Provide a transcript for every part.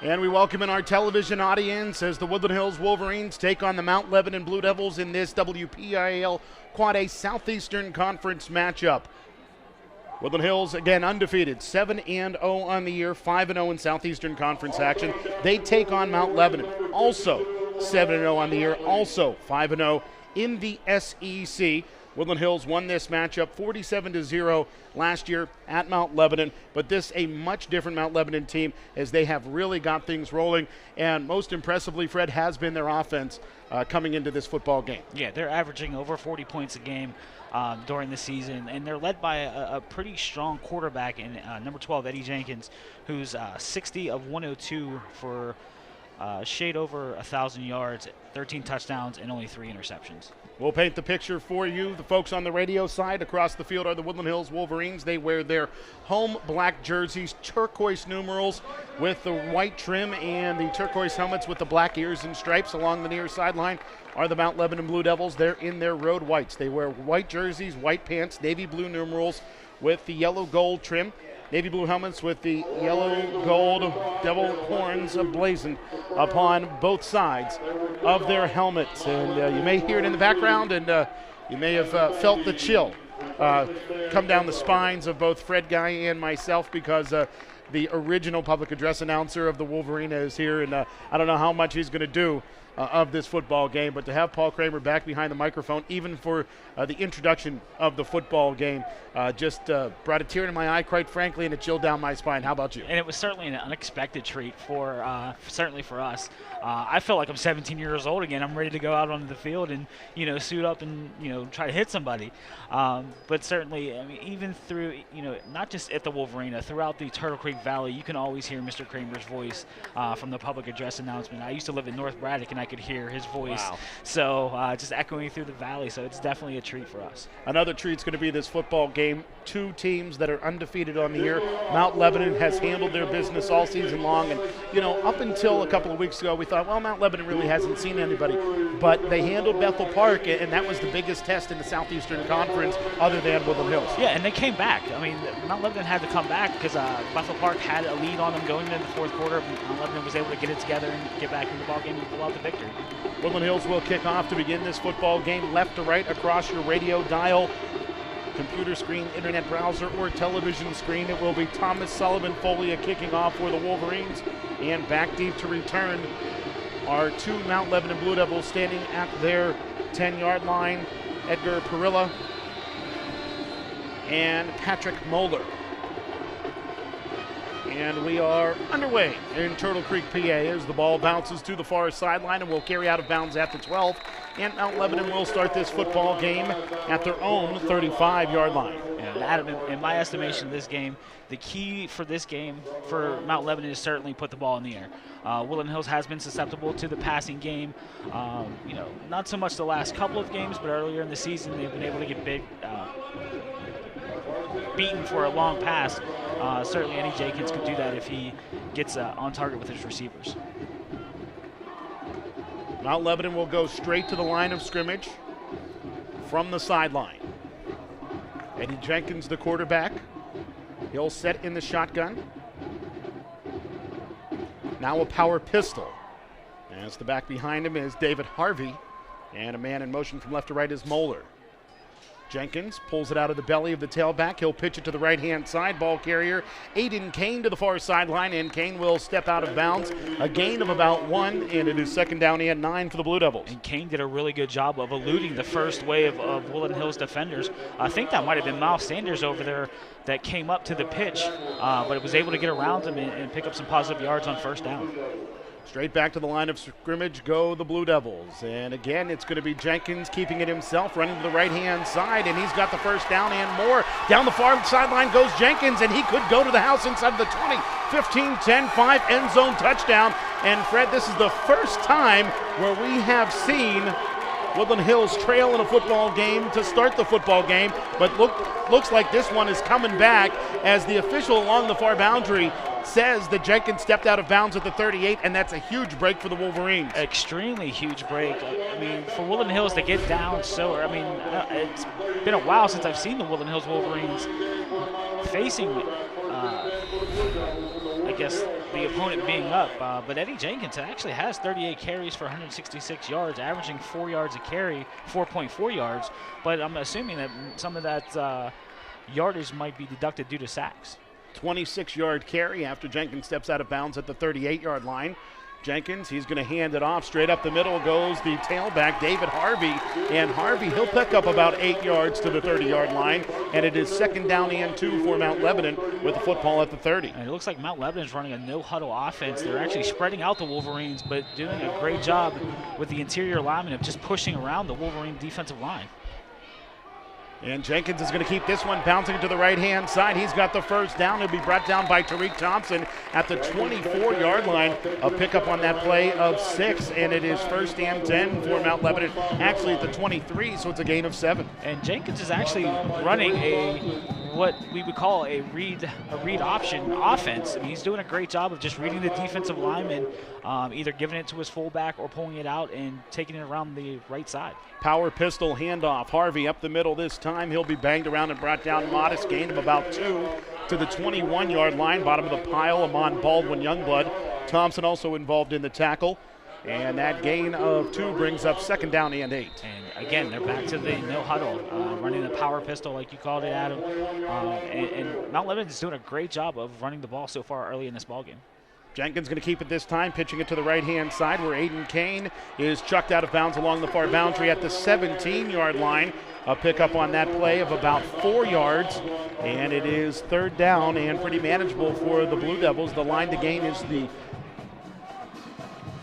And we welcome in our television audience as the Woodland Hills Wolverines take on the Mount Lebanon Blue Devils in this WPIAL Quad A Southeastern Conference matchup. Woodland Hills, again, undefeated, 7-0 on the year, 5-0 in Southeastern Conference action. They take on Mount Lebanon, also 7-0 on the year, also 5-0 in the SEC. Woodland Hills won this matchup 47-0 last year at Mount Lebanon, but this a much different Mount Lebanon team as they have really got things rolling, and most impressively, Fred, has been their offense coming into this football game. Yeah, they're averaging over 40 points a game during the season, and they're led by a pretty strong quarterback in number 12, Eddie Jenkins, who's 60 of 102 for shade over 1,000 yards, 13 touchdowns, and only 3 interceptions. We'll paint the picture for you. The folks on the radio side across the field are the Woodland Hills Wolverines. They wear their home black jerseys, turquoise numerals with the white trim, and the turquoise helmets with the black ears and stripes. Along the near sideline are the Mount Lebanon Blue Devils. They're in their road whites. They wear white jerseys, white pants, navy blue numerals with the yellow gold trim. Navy blue helmets with the yellow gold devil horns emblazoned upon both sides of their helmets. And you may hear it in the background, and you may have felt the chill come down the spines of both Fred Guy and myself, because the original public address announcer of the Wolvarena is here, and I don't know how much he's going to do of this football game, but to have Paul Kramer back behind the microphone, even for the introduction of the football game, just brought a tear to my eye, quite frankly, and a chill down my spine. How about you? And it was certainly an unexpected treat certainly for us. I feel like I'm 17 years old again. I'm ready to go out onto the field and, suit up and, try to hit somebody. But certainly, I mean, even through, not just at the Wolverena, throughout the Turtle Creek Valley, you can always hear Mr. Kramer's voice from the public address announcement. I used to live in North Braddock, and I could hear his voice. Wow. So just echoing through the valley. So it's definitely a treat for us. Another treat's going to be this football game. Two teams that are undefeated on the year. Mount Lebanon has handled their business all season long, and up until a couple of weeks ago, we thought, well, Mount Lebanon really hasn't seen anybody, but they handled Bethel Park, and that was the biggest test in the Southeastern Conference, other than Woodland Hills. Yeah, and they came back. I mean, Mount Lebanon had to come back because Bethel Park had a lead on them going into the fourth quarter. Mount Lebanon was able to get it together and get back in the ball game and pull out the victory. Woodland Hills will kick off to begin this football game, left to right across your radio dial, computer screen, internet browser, or television screen. It will be Thomas Sullivan Folia kicking off for the Wolverines, and back deep to return are two Mount Lebanon Blue Devils standing at their 10-yard line, Edgar Perilla and Patrick Moeller. And we are underway in Turtle Creek, PA, as the ball bounces to the far sideline and will carry out of bounds at the 12. And Mount Lebanon will start this football game at their own 35-yard line. Yeah, Adam, in my estimation, this game, the key for this game for Mount Lebanon is certainly put the ball in the air. Woodland Hills has been susceptible to the passing game. Not so much the last couple of games, but earlier in the season they've been able to get beaten for a long pass. Certainly Eddie Jenkins could do that if he gets on target with his receivers. Mount Lebanon will go straight to the line of scrimmage from the sideline. Eddie Jenkins, the quarterback. He'll set in the shotgun. Now a power pistol. As the back behind him is David Harvey, and a man in motion from left to right is Moeller. Jenkins pulls it out of the belly of the tailback. He'll pitch it to the right-hand side. Ball carrier Aiden Kane to the far sideline, and Kane will step out of bounds. A gain of about 1, and it is second down and 9 for the Blue Devils. And Kane did a really good job of eluding the first wave of Woodland Hills defenders. I think that might have been Miles Sanders over there that came up to the pitch, but it was able to get around him and pick up some positive yards on first down. Straight back to the line of scrimmage go the Blue Devils. And again, it's going to be Jenkins keeping it himself, running to the right-hand side, and he's got the first down and more. Down the far sideline goes Jenkins, and he could go to the house inside of the 20, 15, 10, 5, end zone touchdown. And Fred, this is the first time where we have seen Woodland Hills trail in a football game to start the football game, but looks like this one is coming back as the official along the far boundary says that Jenkins stepped out of bounds at the 38, and that's a huge break for the Wolverines. Extremely huge break. I mean, for Woodland Hills to get down it's been a while since I've seen the Woodland Hills Wolverines facing I guess, the opponent being up. But Eddie Jenkins actually has 38 carries for 166 yards, averaging 4 yards a carry, 4.4 yards. But I'm assuming that some of that yardage might be deducted due to sacks. 26-yard carry after Jenkins steps out of bounds at the 38-yard line. Jenkins, he's going to hand it off. Straight up the middle goes the tailback, David Harvey. And Harvey, he'll pick up about 8 yards to the 30-yard line. And it is 2nd down and 2 for Mount Lebanon with the football at the 30. And it looks like Mount Lebanon is running a no-huddle offense. They're actually spreading out the Wolverines, but doing a great job with the interior linemen of just pushing around the Wolverine defensive line. And Jenkins is going to keep this one bouncing to the right-hand side. He's got the first down. He'll be brought down by Tariq Thompson at the 24-yard line. A pickup on that play of 6, and it is 1st and 10 for Mount Lebanon. Actually at the 23, so it's a gain of 7. And Jenkins is actually running what we would call a read option offense. I mean, he's doing a great job of just reading the defensive lineman, either giving it to his fullback or pulling it out and taking it around the right side. Power pistol handoff. Harvey up the middle this time. He'll be banged around and brought down. Modest gain of about 2 to the 21-yard line. Bottom of the pile, Amon Baldwin Youngblood. Thompson also involved in the tackle. And that gain of 2 brings up 2nd down and 8. And again, they're back to the no huddle, running the power pistol like you called it, Adam. And Mount Lebanon is doing a great job of running the ball so far early in this ballgame. Jenkins going to keep it this time, pitching it to the right-hand side where Aiden Kane is chucked out of bounds along the far boundary at the 17-yard line. A pickup on that play of about 4 yards, and it is 3rd down and pretty manageable for the Blue Devils. The line to gain is the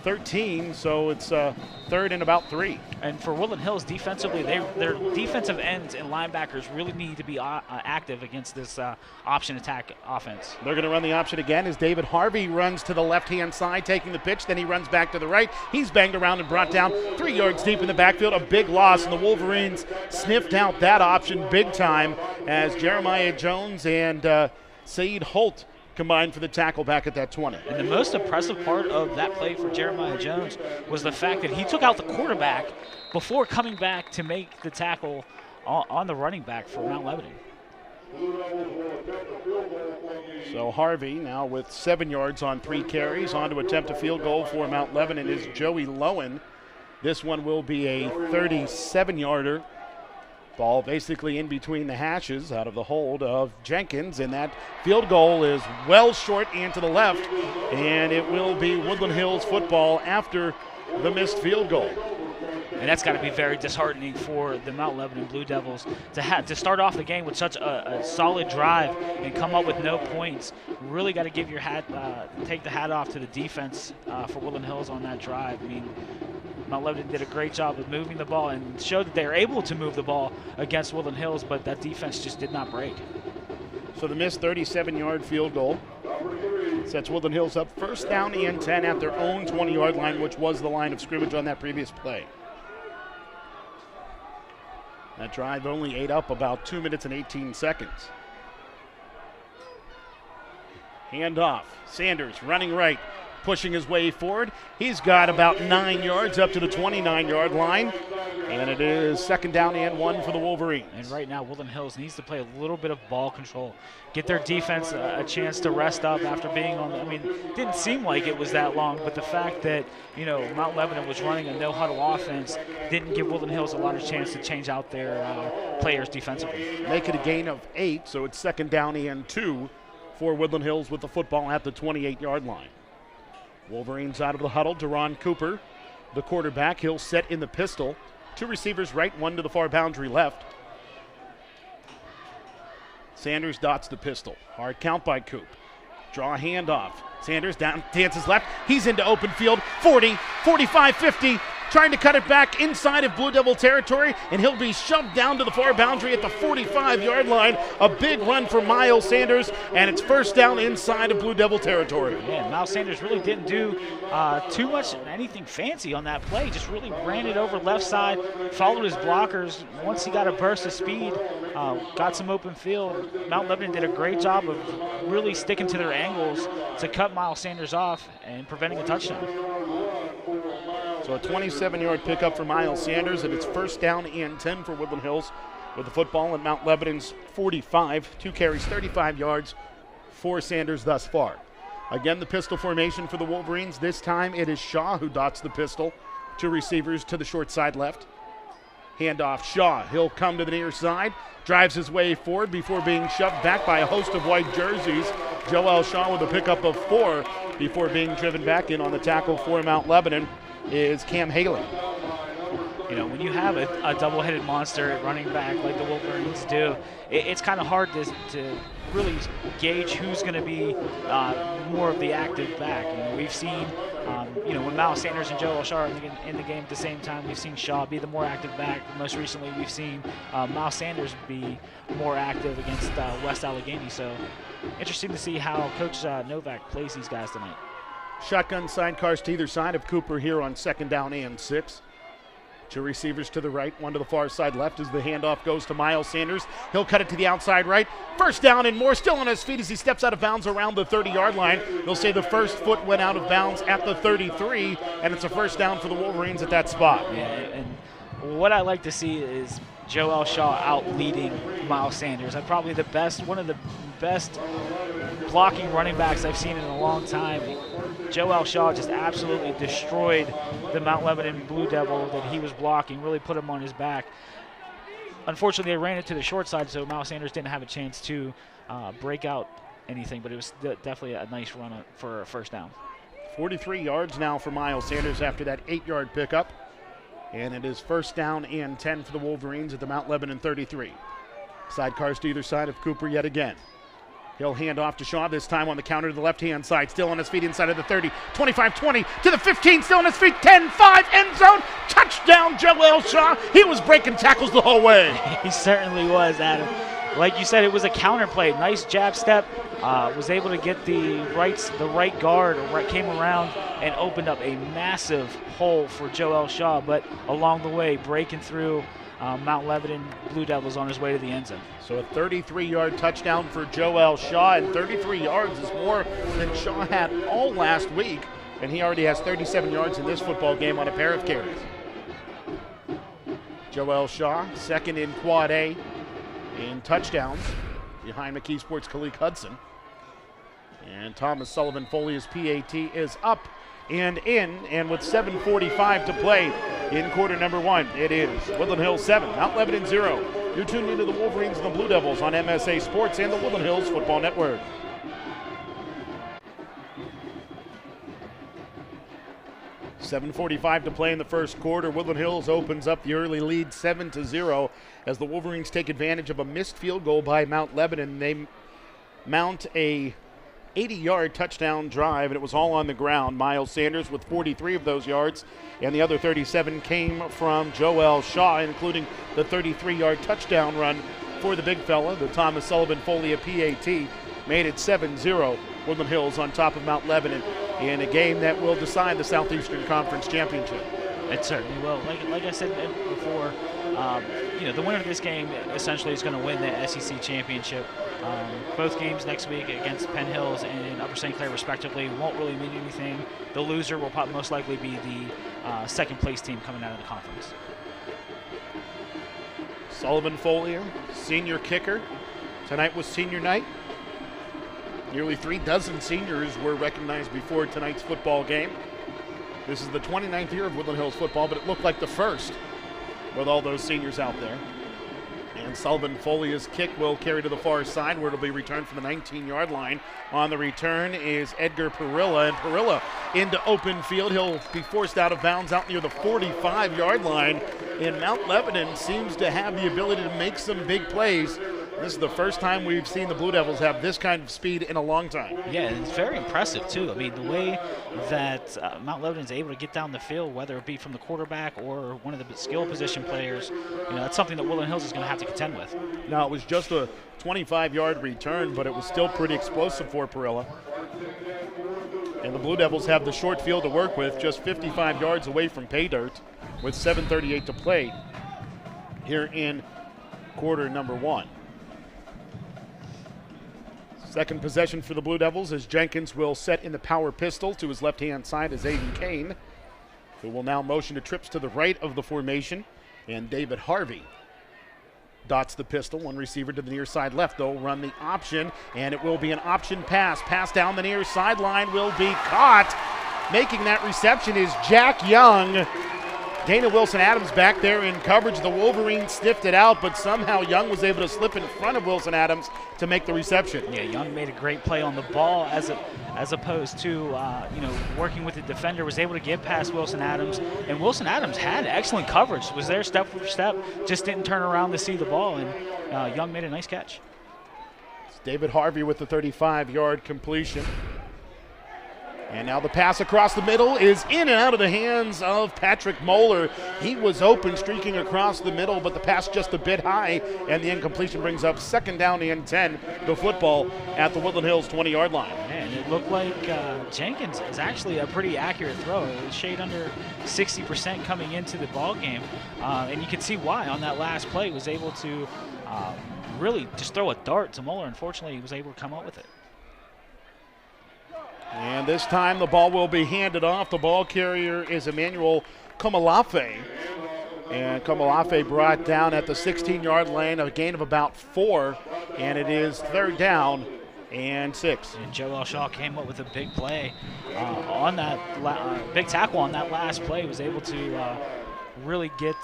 13, so it's 3rd and about 3. And for Woodland Hills defensively, their defensive ends and linebackers really need to be active against this option attack offense. They're going to run the option again as David Harvey runs to the left-hand side, taking the pitch. Then he runs back to the right. He's banged around and brought down 3 yards deep in the backfield. A big loss, and the Wolverines sniffed out that option big time as Jeremiah Jones and Saeed Holt combined for the tackle back at that 20. And the most impressive part of that play for Jeremiah Jones was the fact that he took out the quarterback before coming back to make the tackle on the running back for Mount Lebanon. So Harvey now with 7 yards on 3 carries. On to attempt a field goal for Mount Lebanon is Joey Lowen. This one will be a 37-yarder. Ball basically in between the hashes out of the hold of Jenkins, and that field goal is well short and to the left, and it will be Woodland Hills football after the missed field goal. And that's got to be very disheartening for the Mount Lebanon Blue Devils to start off the game with such a solid drive and come up with no points. Really got to give your take the hat off to the defense for Woodland Hills on that drive. I mean, Mount Lebanon did a great job of moving the ball and showed that they were able to move the ball against Woodland Hills, but that defense just did not break. So the missed 37-yard field goal sets Woodland Hills up 1st down and 10 at their own 20-yard line, which was the line of scrimmage on that previous play. That drive only ate up about 2 minutes and 18 seconds. Hand off. Sanders running right, pushing his way forward. He's got about 9 yards up to the 29-yard line. And it is 2nd down and 1 for the Wolverines. And right now, Woodland Hills needs to play a little bit of ball control. Get their defense a chance to rest up after being on, it didn't seem like it was that long, but the fact that, Mount Lebanon was running a no-huddle offense didn't give Woodland Hills a lot of chance to change out their players defensively. Make it a gain of 8, so it's 2nd down and 2 for Woodland Hills with the football at the 28-yard line. Wolverines out of the huddle. Deron Cooper, the quarterback. He'll set in the pistol. 2 receivers right, 1 to the far boundary left. Sanders dots the pistol. Hard count by Coop. Draw a handoff. Sanders down, dances left. He's into open field. 40, 45, 50. Trying to cut it back inside of Blue Devil territory, and he'll be shoved down to the far boundary at the 45-yard line. A big run for Miles Sanders, and it's 1st down inside of Blue Devil territory. Yeah, Miles Sanders really didn't do too much anything fancy on that play. Just really ran it over left side, followed his blockers. Once he got a burst of speed, got some open field. Mount Lebanon did a great job of really sticking to their angles to cut Miles Sanders off and preventing a touchdown. So a 27-yard pickup for Miles Sanders, and it's 1st down and 10 for Woodland Hills with the football at Mount Lebanon's 45. 2 carries, 35 yards for Sanders thus far. Again, the pistol formation for the Wolverines. This time it is Shaw who dots the pistol. Two receivers to the short side left. Handoff, Shaw. He'll come to the near side, drives his way forward before being shoved back by a host of white jerseys. Joel Shaw with a pickup of 4 before being driven back in on the tackle for Mount Lebanon is Cam Haley. You know, when you have a double-headed monster at running back like the Wolverines do, it's kind of hard to really gauge who's going to be more of the active back. You know, we've seen, when Miles Sanders and Joel Shaw are in the game at the same time, we've seen Shaw be the more active back. Most recently, we've seen Miles Sanders be more active against West Allegheny. So, interesting to see how Coach Novak plays these guys tonight. Shotgun sidecars to either side of Cooper here on 2nd down and 6. Two receivers to the right, one to the far side left as the handoff goes to Miles Sanders. He'll cut it to the outside right. First down and more, still on his feet as he steps out of bounds around the 30-yard line. They'll say the first foot went out of bounds at the 33, and it's a first down for the Wolverines at that spot. Yeah, and what I like to see is Joel Shaw out leading Miles Sanders. Probably one of the best blocking running backs I've seen in a long time. Joel Shaw just absolutely destroyed the Mount Lebanon Blue Devil that he was blocking, really put him on his back. Unfortunately, they ran it to the short side, so Miles Sanders didn't have a chance to break out anything, but it was definitely a nice run for a first down. 43 yards now for Miles Sanders after that 8-yard pickup. And it is first down and 10 for the Wolverines at the Mount Lebanon 33. Sidecars to either side of Cooper yet again. He'll hand off to Shaw, this time on the counter to the left-hand side. Still on his feet inside of the 30, 25-20, to the 15, still on his feet, 10-5, end zone, touchdown Joel Shaw. He was breaking tackles the whole way. He certainly was, Adam. Like you said, it was a counter play. Nice jab step. Was able to get the right guard, came around and opened up a massive hole for Joel Shaw, but along the way, breaking through Mount Lebanon Blue Devils on his way to the end zone. So a 33-yard touchdown for Joel Shaw, and 33 yards is more than Shaw had all last week, and he already has 37 yards in this football game on a pair of carries. Joel Shaw, second in Quad A in touchdowns, behind McKee Sports' Khalid Hudson. And Thomas Sullivan Foley's PAT is up and in, and with 7:45 to play in quarter number 1, it is Woodland Hills 7, Mount Lebanon 0. You're tuned into the Wolverines and the Blue Devils on MSA Sports and the Woodland Hills Football Network. $7:45 to play in the first quarter. Woodland Hills opens up the early lead 7-0 as the Wolverines take advantage of a missed field goal by Mount Lebanon. They mount a 80-yard touchdown drive, and it was all on the ground. Miles Sanders with 43 of those yards, and the other 37 came from Joel Shaw, including the 33-yard touchdown run for the big fella. The Thomas Sullivan Foley PAT made it 7-0. Woodland Hills on top of Mount Lebanon in a game that will decide the Southeastern Conference Championship. It certainly will. Like I said before, the winner of this game essentially is going to win the SEC championship. Both games next week against Penn Hills and Upper St. Clair respectively won't really mean anything. The loser will most likely be the second place team coming out of the conference. Sullivan Foley, senior kicker. Tonight was senior night. Nearly 36 seniors were recognized before tonight's football game. This is the 29th year of Woodland Hills football, but it looked like the first with all those seniors out there. And Sullivan Foley's kick will carry to the far side where it'll be returned from the 19-yard line. On the return is Edgar Perilla, and Perilla into open field. He'll be forced out of bounds out near the 45-yard line. And Mount Lebanon seems to have the ability to make some big plays. This is the first time we've seen the Blue Devils have this kind of speed in a long time. Yeah, and it's very impressive, too. I mean, the way that Mount Lebanon is able to get down the field, whether it be from the quarterback or one of the skill position players, that's something that Woodland Hills is going to have to contend with. Now, it was just a 25-yard return, but it was still pretty explosive for Perilla. And the Blue Devils have the short field to work with, just 55 yards away from pay dirt, with 7:38 to play here in quarter number 1. Second possession for the Blue Devils as Jenkins will set in the power pistol. To his left-hand side is Aiden Kane, who will now motion to trips to the right of the formation, and David Harvey Dots the pistol, one receiver to the near side left. They'll run the option, and it will be an option pass. Pass down the near sideline will be caught. Making that reception is Jack Young. Dana Wilson-Adams back there in coverage. The Wolverines sniffed it out, but somehow Young was able to slip in front of Wilson-Adams to make the reception. Yeah, Young made a great play on the ball as opposed to working with the defender, was able to get past Wilson-Adams, and Wilson-Adams had excellent coverage, was there step for step, just didn't turn around to see the ball, and Young made a nice catch. It's David Harvey with the 35-yard completion. And now the pass across the middle is in and out of the hands of Patrick Moeller. He was open, streaking across the middle, but the pass just a bit high, and the incompletion brings up 2nd down and 10. The football at the Woodland Hills 20-yard line. Man, it looked like Jenkins is actually a pretty accurate throw. It was shade under 60% coming into the ball game, and you can see why on that last play. Was able to really just throw a dart to Moeller. Unfortunately, he was able to come up with it. And this time the ball will be handed off. The ball carrier is Emmanuel Komalafe. And Komalafe brought down at the 16-yard line, a gain of about 4. And it is 3rd down and 6. And Joel Shaw came up with a big play on that big tackle on that last play. Was able to really get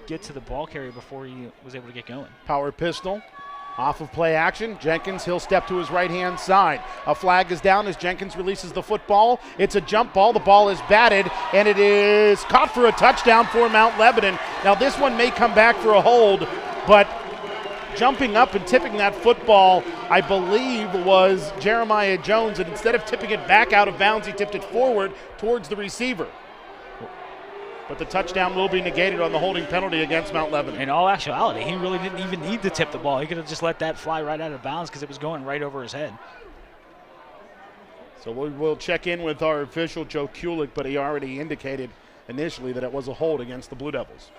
to the ball carrier before he was able to get going. Power pistol. Off of play action, Jenkins, he'll step to his right-hand side. A flag is down as Jenkins releases the football. It's a jump ball. The ball is batted, and it is caught for a touchdown for Mount Lebanon. Now, this one may come back for a hold, but jumping up and tipping that football, I believe, was Jeremiah Jones, and instead of tipping it back out of bounds, he tipped it forward towards the receiver. But the touchdown will be negated on the holding penalty against Mount Lebanon. In all actuality, he really didn't even need to tip the ball. He could have just let that fly right out of bounds because it was going right over his head. So we'll check in with our official, Joe Kulik, but he already indicated initially that it was a hold against the Blue Devils.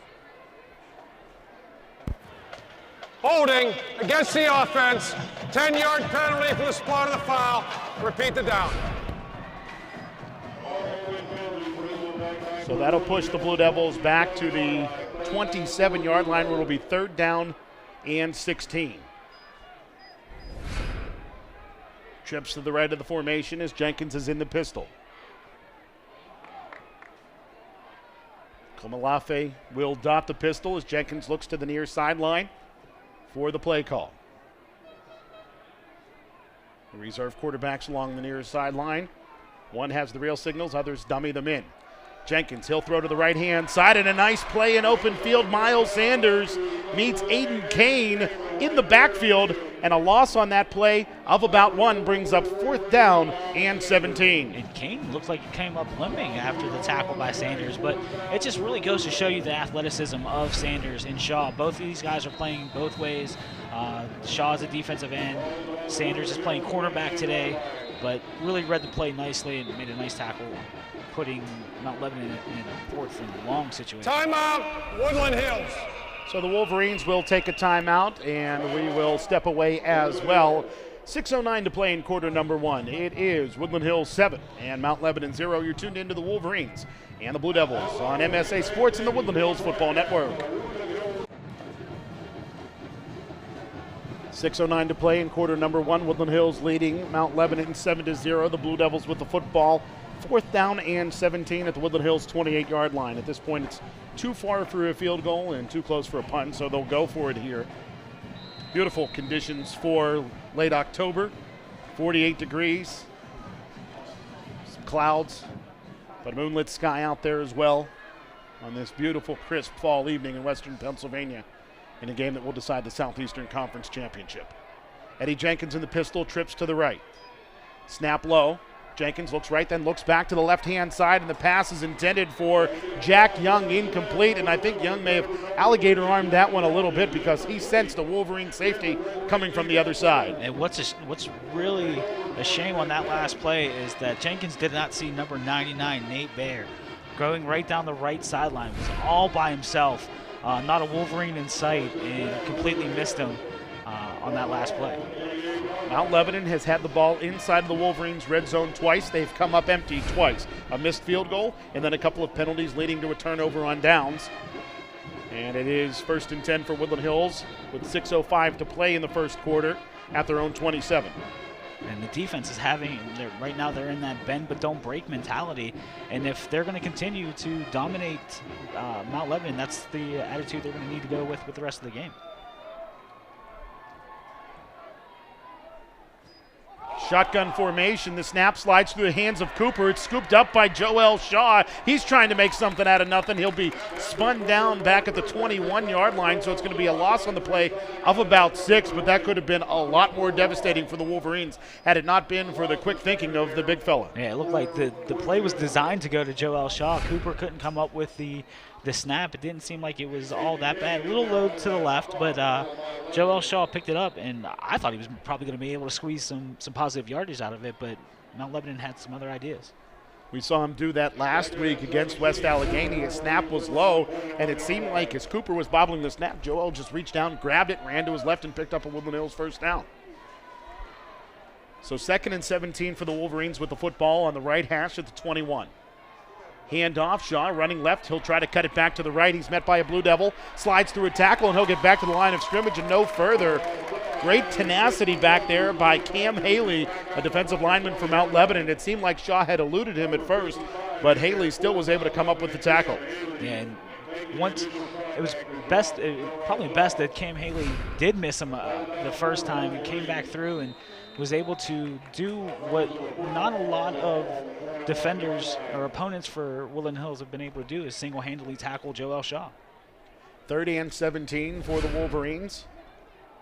Holding against the offense. 10-yard penalty for the spot of the foul. Repeat the down. So that'll push the Blue Devils back to the 27-yard line, where it'll be 3rd down and 16. Trips to the right of the formation as Jenkins is in the pistol. Komalafe will dot the pistol as Jenkins looks to the near sideline for the play call. The reserve quarterbacks along the near sideline. One has the real signals, others dummy them in. Jenkins, he'll throw to the right-hand side, and a nice play in open field. Miles Sanders meets Aiden Kane in the backfield, and a loss on that play of about 1 brings up 4th down and 17. And Kane looks like he came up limping after the tackle by Sanders, but it just really goes to show you the athleticism of Sanders and Shaw. Both of these guys are playing both ways. Shaw's a defensive end. Sanders is playing cornerback today, but really read the play nicely and made a nice tackle, putting Mount Lebanon in a 4th and long situation. Timeout, Woodland Hills. So the Wolverines will take a timeout, and we will step away as well. 6:09 to play in quarter number 1. It is Woodland Hills 7 and Mount Lebanon 0. You're tuned into the Wolverines and the Blue Devils on MSA Sports and the Woodland Hills Football Network. 6:09 to play in quarter number 1. Woodland Hills leading Mount Lebanon 7-0. The Blue Devils with the football. 4th down and 17 at the Woodland Hills 28-yard line. At this point, it's too far for a field goal and too close for a punt, so they'll go for it here. Beautiful conditions for late October. 48 degrees. Some clouds, but a moonlit sky out there as well on this beautiful, crisp fall evening in western Pennsylvania in a game that will decide the Southeastern Conference Championship. Eddie Jenkins in the pistol, trips to the right. Snap low. Jenkins looks right, then looks back to the left-hand side, and the pass is intended for Jack Young, incomplete, and I think Young may have alligator-armed that one a little bit because he sensed a Wolverine safety coming from the other side. And what's really a shame on that last play is that Jenkins did not see number 99, Nate Baer, going right down the right sideline. Was all by himself, not a Wolverine in sight, and completely missed him on that last play. Mount Lebanon has had the ball inside of the Wolverines' red zone twice. They've come up empty twice. A missed field goal and then a couple of penalties leading to a turnover on downs. And it is 1st and 10 for Woodland Hills with 6:05 to play in the first quarter at their own 27. And the defense is right now they're in that bend but don't break mentality. And if they're going to continue to dominate Mount Lebanon, that's the attitude they're going to need to go with the rest of the game. Shotgun formation. The snap slides through the hands of Cooper. It's scooped up by Joel Shaw. He's trying to make something out of nothing. He'll be spun down back at the 21-yard line, so it's going to be a loss on the play of about 6, but that could have been a lot more devastating for the Wolverines had it not been for the quick thinking of the big fella. Yeah, it looked like the play was designed to go to Joel Shaw. Cooper couldn't come up with the snap. It didn't seem like it was all that bad. A little low to the left, but Joel Shaw picked it up, and I thought he was probably going to be able to squeeze some positive yardage out of it, but Mount Lebanon had some other ideas. We saw him do that last week against West Allegheny. His snap was low, and it seemed like as Cooper was bobbling the snap, Joel just reached down, grabbed it, ran to his left, and picked up a Woodland Hills first down. So 2nd and 17 for the Wolverines with the football on the right hash at the 21. Handoff, Shaw running left. He'll try to cut it back to the right. He's met by a Blue Devil. Slides through a tackle, and he'll get back to the line of scrimmage and no further. Great tenacity back there by Cam Haley, a defensive lineman from Mount Lebanon. It seemed like Shaw had eluded him at first, but Haley still was able to come up with the tackle. Yeah, and once it was probably best that Cam Haley did miss him the first time. He came back through and was able to do what not a lot of defenders or opponents for Woodland Hills have been able to do, is single-handedly tackle Joel Shaw. 3rd and 17 for the Wolverines,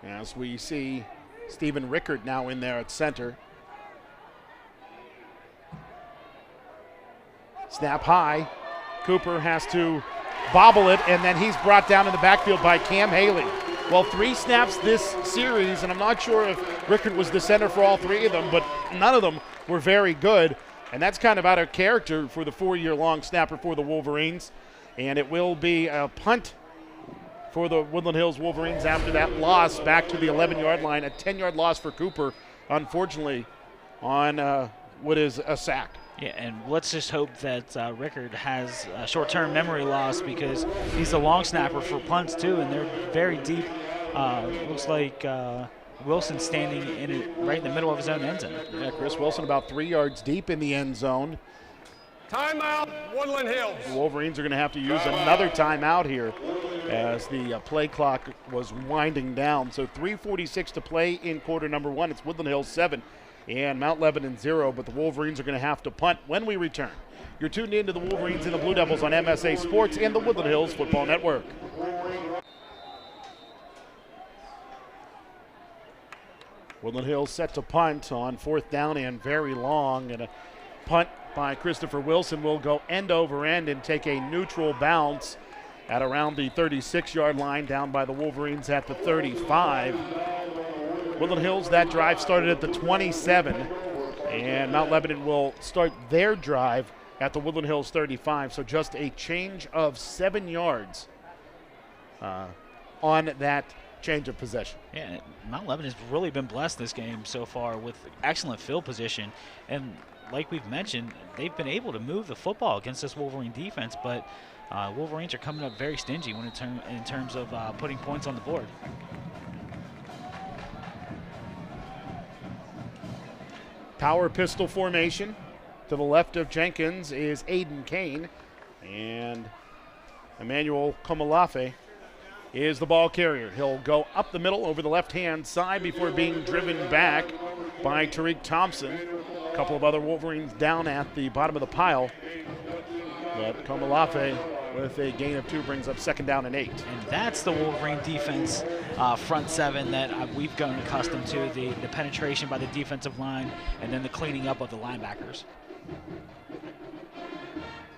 as we see Stephen Rickard now in there at center. Snap high. Cooper has to bobble it, and then he's brought down in the backfield by Cam Haley. Well, 3 snaps this series, and I'm not sure if Rickard was the center for all 3 of them, but none of them were very good. And that's kind of out of character for the 4-year-long snapper for the Wolverines. And it will be a punt for the Woodland Hills Wolverines after that loss back to the 11-yard line. A 10-yard loss for Cooper, unfortunately, on what is a sack. Yeah, and let's just hope that Rickard has a short-term memory loss, because he's a long snapper for punts too, and they're very deep. Looks like Wilson standing in it right in the middle of his own end zone. Yeah, Chris Wilson about 3 yards deep in the end zone. Timeout, Woodland Hills. The Wolverines are going to have to use another timeout here as the play clock was winding down. So 3:46 to play in quarter number 1. It's Woodland Hills 7 and Mount Lebanon 0, but the Wolverines are going to have to punt when we return. You're tuned in to the Wolverines and the Blue Devils on MSA Sports and the Woodland Hills Football Network. Woodland Hills set to punt on 4th down and very long, and a punt by Christopher Wilson will go end over end and take a neutral bounce at around the 36-yard line, down by the Wolverines at the 35. Woodland Hills, that drive started at the 27, and Mount Lebanon will start their drive at the Woodland Hills 35, so just a change of 7 yards on that change of possession. Yeah, Mount Lebanon has really been blessed this game so far with excellent field position, and like we've mentioned, they've been able to move the football against this Wolverine defense, but Wolverines are coming up very stingy when in terms of putting points on the board. Power pistol formation. To the left of Jenkins is Aiden Kane, and Emmanuel Komalafe is the ball carrier. He'll go up the middle over the left-hand side before being driven back by Tariq Thompson. A couple of other Wolverines down at the bottom of the pile, but Komalafe with a gain of 2 brings up 2nd down and 8. And that's the Wolverine defense front 7 that we've grown accustomed to, the penetration by the defensive line and then the cleaning up of the linebackers.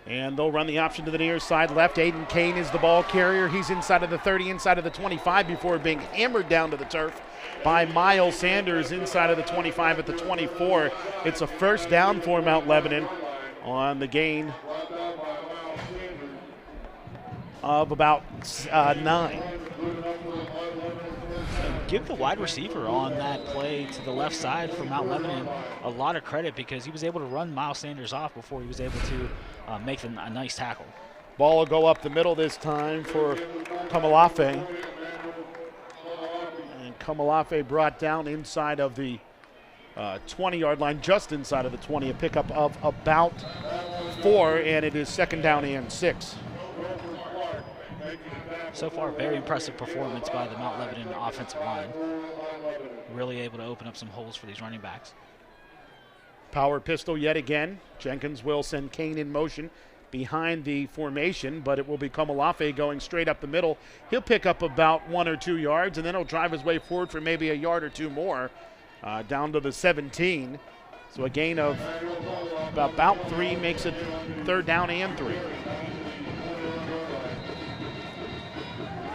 And they'll run the option to the near side left. Aiden Kane is the ball carrier. He's inside of the 30, inside of the 25 before being hammered down to the turf by Miles Sanders inside of the 25 at the 24. It's a first down for Mount Lebanon on the gain of about 9. Give the wide receiver on that play to the left side for Mount Lebanon a lot of credit, because he was able to run Miles Sanders off before he was able to make a nice tackle. Ball will go up the middle this time for Kamalafe. And Kamalafe brought down inside of the 20-yard line, just inside of the 20, a pickup of about 4, and it is second down and 6. So far, very impressive performance by the Mount Lebanon offensive line. Really able to open up some holes for these running backs. Power pistol yet again. Jenkins will send Kane in motion behind the formation, but it will be Kamalafe going straight up the middle. He'll pick up about 1 or 2 yards, and then he'll drive his way forward for maybe a yard or 2 more, down to the 17. So a gain of about 3 makes it third down and 3.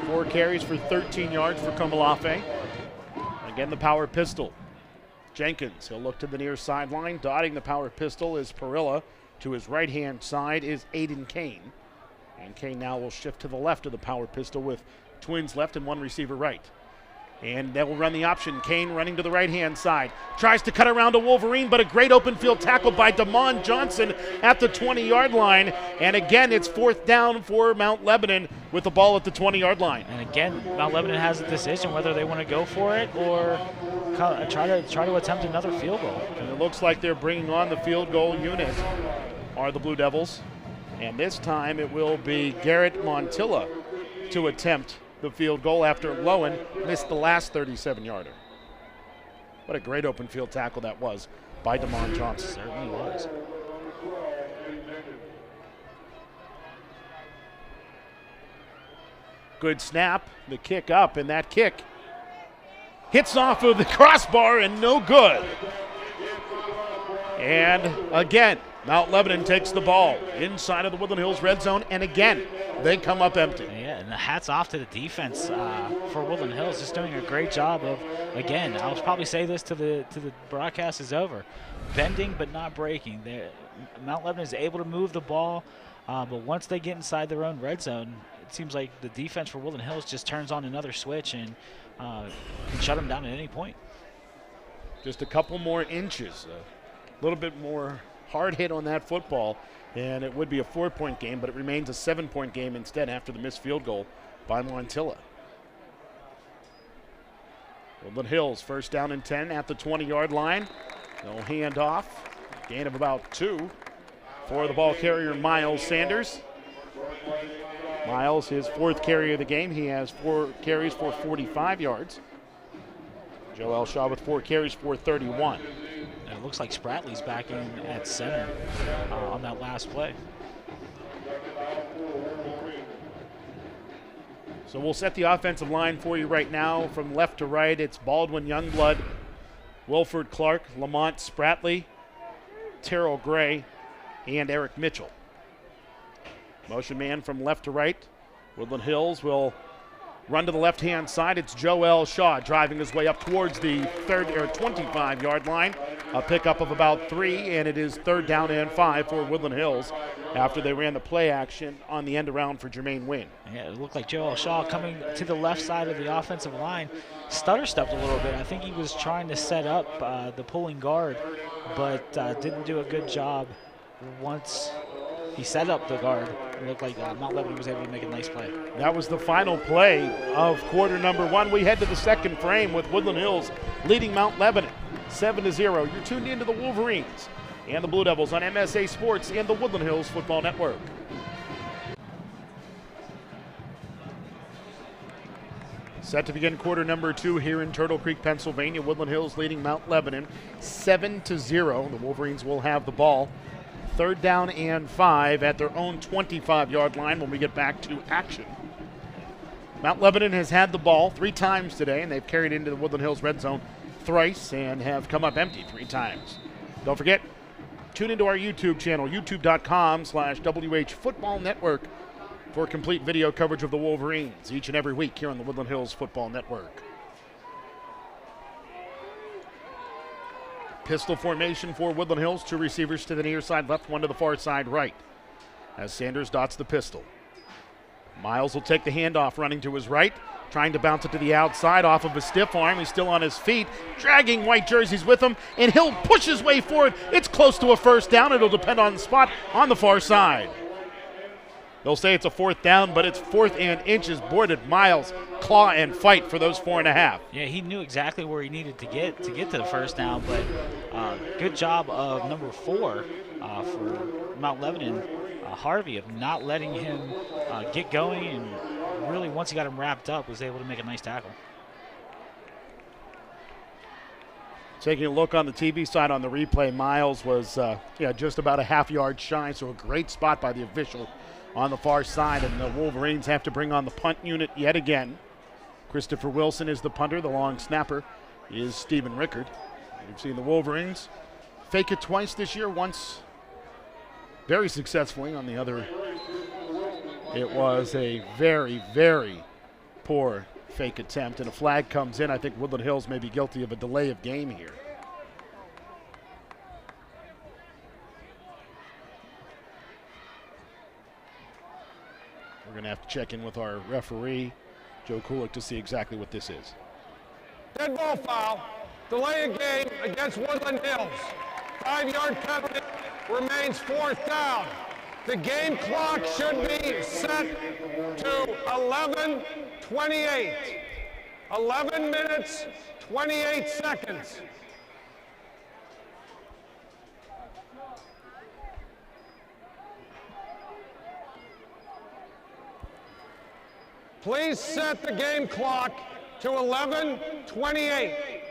4 carries for 13 yards for Kamalafe. Again, the power pistol. Jenkins, he'll look to the near sideline. Dotting the power pistol is Perilla. To his right-hand side is Aiden Kane. And Kane now will shift to the left of the power pistol with twins left and 1 receiver right. And they will run the option. Kane running to the right-hand side. Tries to cut around to Wolverine, but a great open field tackle by Damon Johnson at the 20-yard line. And again, it's fourth down for Mount Lebanon with the ball at the 20-yard line. And again, Mount Lebanon has a decision whether they want to go for it or try to attempt another field goal. And it looks like they're bringing on the field goal unit, are the Blue Devils. And this time it will be Garrett Montilla to attempt the field goal after Lowen missed the last 37-yarder. What a great open field tackle that was by Damon Johnson. Certainly was. Good snap, the kick up, and that kick hits off of the crossbar and no good. And again, Mount Lebanon takes the ball inside of the Woodland Hills red zone, and again, they come up empty. Yeah, and the hats off to the defense for Woodland Hills, just doing a great job of, again, I'll probably say this till the broadcast is over, bending but not breaking. Mount Lebanon is able to move the ball, but once they get inside their own red zone, it seems like the defense for Woodland Hills just turns on another switch and can shut them down at any point. Just a couple more inches, a little bit more hard hit on that football, and it would be a 4-point game, but it remains a 7-point game instead after the missed field goal by Montilla. Woodland Hills first down and 10 at the 20-yard line. They'll hand off. Gain of about 2 for the ball carrier Miles Sanders. Miles, his 4th carry of the game. He has 4 carries for 45 yards. Joe Elshaw with 4 carries for 31. And it looks like Spratley's back in at center on that last play. So we'll set the offensive line for you right now. From left to right, it's Baldwin Youngblood, Wilford Clark, Lamont Spratley, Terrell Gray, and Eric Mitchell. Motion man from left to right. Woodland Hills will run to the left-hand side. It's Joel Shaw driving his way up towards the 25-yard line. A pickup of about 3, and it is third down and 5 for Woodland Hills after they ran the play action on the end around for Jermaine Wynn. Yeah, it looked like Joel Shaw coming to the left side of the offensive line stutter-stepped a little bit. I think he was trying to set up the pulling guard, but didn't do a good job once he set up the guard. It looked like Mount Lebanon was able to make a nice play. That was the final play of quarter number 1. We head to the second frame with Woodland Hills leading Mount Lebanon 7-0. You're tuned into the Wolverines and the Blue Devils on MSA Sports and the Woodland Hills Football Network. Set to begin quarter number 2 here in Turtle Creek, Pennsylvania. Woodland Hills leading Mount Lebanon 7-0. The Wolverines will have the ball. Third down and 5 at their own 25-yard line when we get back to action. Mount Lebanon has had the ball 3 times today, and they've carried into the Woodland Hills red zone thrice and have come up empty 3 times. Don't forget, tune into our YouTube channel, youtube.com/WH Football Network for complete video coverage of the Wolverines each and every week here on the Woodland Hills Football Network. Pistol formation for Woodland Hills. 2 receivers to the near side left, 1 to the far side right. As Sanders dots the pistol. Miles will take the handoff, running to his right, trying to bounce it to the outside off of a stiff arm. He's still on his feet, dragging white jerseys with him, and he'll push his way forward. It's close to a first down. It'll depend on the spot on the far side. They'll say it's a 4th down, but it's 4th and inches. Boy, did Miles claw and fight for those 4.5. Yeah, he knew exactly where he needed to get to the first down, but good job of number 4 for Mount Lebanon, Harvey, of not letting him get going, and really once he got him wrapped up was able to make a nice tackle. Taking a look on the TV side on the replay, Miles was just about a half-yard shy, so a great spot by the official on the far side, and the Wolverines have to bring on the punt unit yet again. Christopher Wilson is the punter. The long snapper is Stephen Rickard. You've seen the Wolverines fake it twice this year, once very successfully. On the other, it was a very, very poor fake attempt, and a flag comes in. I think Woodland Hills may be guilty of a delay of game here. We're going to have to check in with our referee, Joe Kulik, to see exactly what this is. Dead ball foul. Delay of game against Woodland Hills. 5-yard penalty. Remains 4th down. The game clock should be set to 11:28. 11 minutes, 28 seconds. Please set the game clock to 11:28.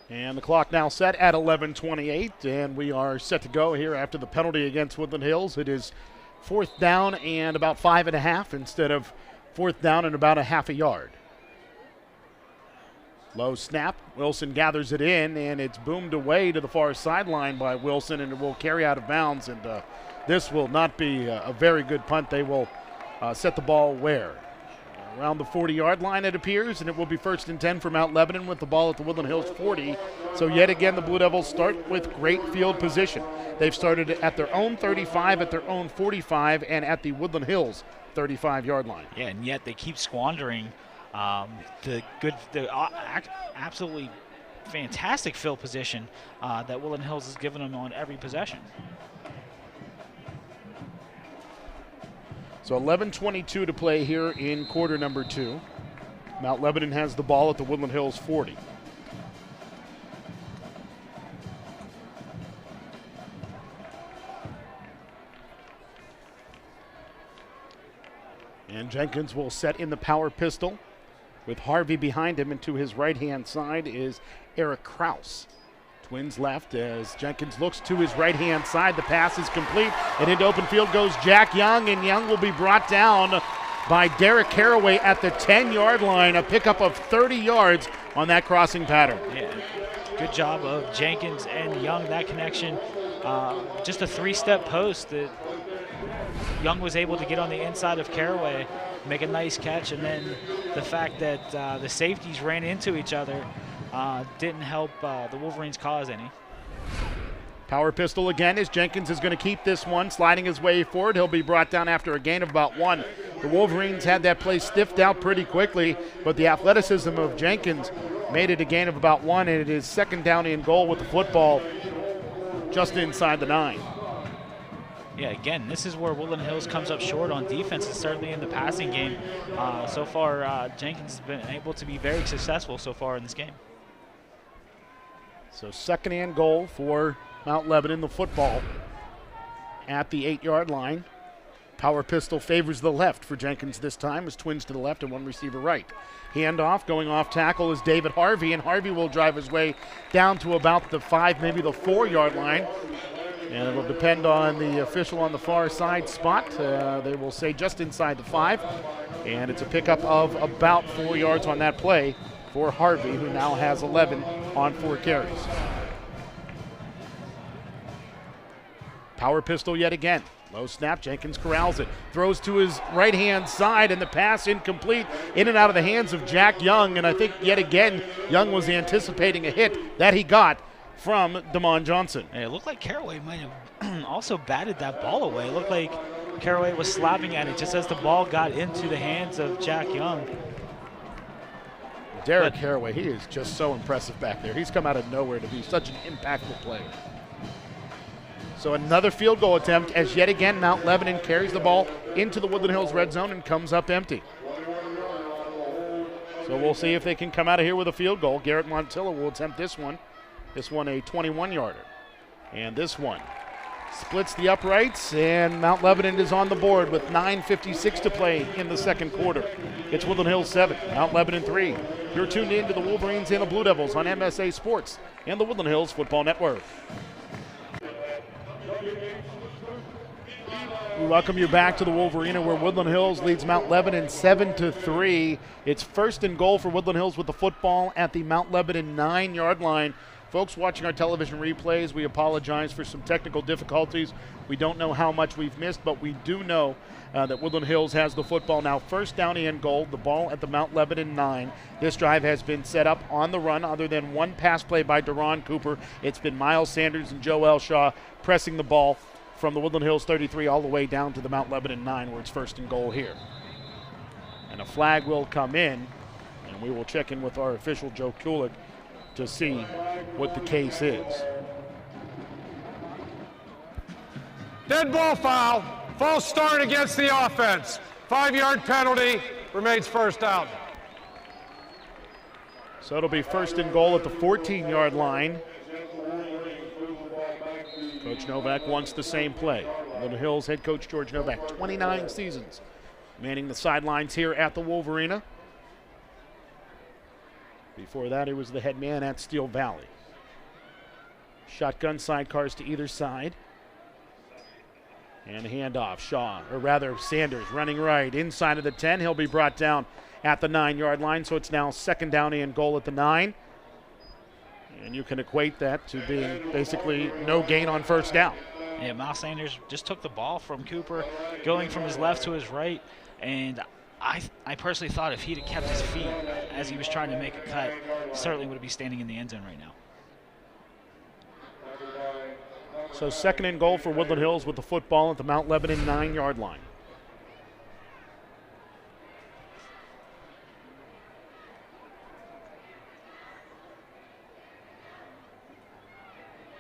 And the clock now set at 11:28, and we are set to go here after the penalty against Woodland Hills. It is 4th down and about 5.5 instead of 4th down and about a half a yard. Low snap. Wilson gathers it in, and it's boomed away to the far sideline by Wilson, and it will carry out of bounds. And this will not be a very good punt. They will set the ball where? Around the 40-yard line, it appears, and it will be 1st and 10 for Mount Lebanon with the ball at the Woodland Hills 40. So yet again, the Blue Devils start with great field position. They've started at their own 35, at their own 45, and at the Woodland Hills 35-yard line. Yeah, and yet they keep squandering the absolutely fantastic field position that Woodland Hills has given them on every possession. So 11:22 to play here in quarter number 2. Mount Lebanon has the ball at the Woodland Hills 40. And Jenkins will set in the power pistol with Harvey behind him, and to his right-hand side is Eric Kraus. Twins left as Jenkins looks to his right-hand side. The pass is complete, and into open field goes Jack Young, and Young will be brought down by Derek Caraway at the 10-yard line, a pickup of 30 yards on that crossing pattern. Yeah, good job of Jenkins and Young, that connection. Just a 3-step post that Young was able to get on the inside of Caraway, make a nice catch, and then the fact that the safeties ran into each other didn't help the Wolverines cause any. Power pistol again as Jenkins is going to keep this one, sliding his way forward. He'll be brought down after a gain of about 1. The Wolverines had that play stiffed out pretty quickly, but the athleticism of Jenkins made it a gain of about 1, and it is 2nd down and goal with the football just inside the 9. Yeah, again, this is where Woodland Hills comes up short on defense, and certainly in the passing game. So far, Jenkins has been able to be very successful so far in this game. So 2nd and goal for Mount Lebanon, the football at the 8-yard line. Power pistol favors the left for Jenkins this time, as twins to the left and one receiver right. Handoff, going off tackle is David Harvey, and Harvey will drive his way down to about the 5, maybe the 4-yard line. And it will depend on the official on the far side spot. They will say just inside the 5. And it's a pickup of about 4 yards on that play for Harvey, who now has 11 on 4 carries. Power pistol yet again. Low snap, Jenkins corrals it. Throws to his right-hand side, and the pass incomplete, in and out of the hands of Jack Young. And I think yet again, Young was anticipating a hit that he got from Damon Johnson. And it looked like Caraway might have also batted that ball away. It looked like Caraway was slapping at it just as the ball got into the hands of Jack Young. Derek Caraway, he is just so impressive back there. He's come out of nowhere to be such an impactful player. So another field goal attempt as yet again Mount Lebanon carries the ball into the Woodland Hills red zone and comes up empty. So we'll see if they can come out of here with a field goal. Garrett Montilla will attempt this one. This one a 21-yarder. And this one splits the uprights, and Mount Lebanon is on the board with 9:56 to play in the second quarter. It's Woodland Hills 7, Mount Lebanon 3. You're tuned in to the Wolverines and the Blue Devils on MSA Sports and the Woodland Hills Football Network. We welcome you back to the Wolvarena, where Woodland Hills leads Mount Lebanon 7-3. It's first and goal for Woodland Hills with the football at the Mount Lebanon 9-yard line. Folks watching our television replays, we apologize for some technical difficulties. We don't know how much we've missed, but we do know that Woodland Hills has the football now. First down and goal, the ball at the Mount Lebanon 9. This drive has been set up on the run other than one pass play by Deron Cooper. It's been Miles Sanders and Joe Elshaw pressing the ball from the Woodland Hills 33 all the way down to the Mount Lebanon 9, where it's first and goal here. And a flag will come in, and we will check in with our official, Joe Kulik, to see what the case is. Dead ball foul. False start against the offense. 5-yard penalty. Remains first down. So it'll be first and goal at the 14-yard line. Coach Novak wants the same play. Woodland Hills head coach George Novak, 29 seasons, manning the sidelines here at the Wolverena. Before that, he was the head man at Steel Valley. Shotgun sidecars to either side. And handoff, Sanders running right inside of the 10. He'll be brought down at the 9-yard line, so it's now second down and goal at the 9. And you can equate that to being basically no gain on first down. Yeah, Miles Sanders just took the ball from Cooper, going from his left to his right, and I personally thought if he'd have kept his feet as he was trying to make a cut, certainly would be standing in the end zone right now. So second and goal for Woodland Hills with the football at the Mount Lebanon 9-yard line.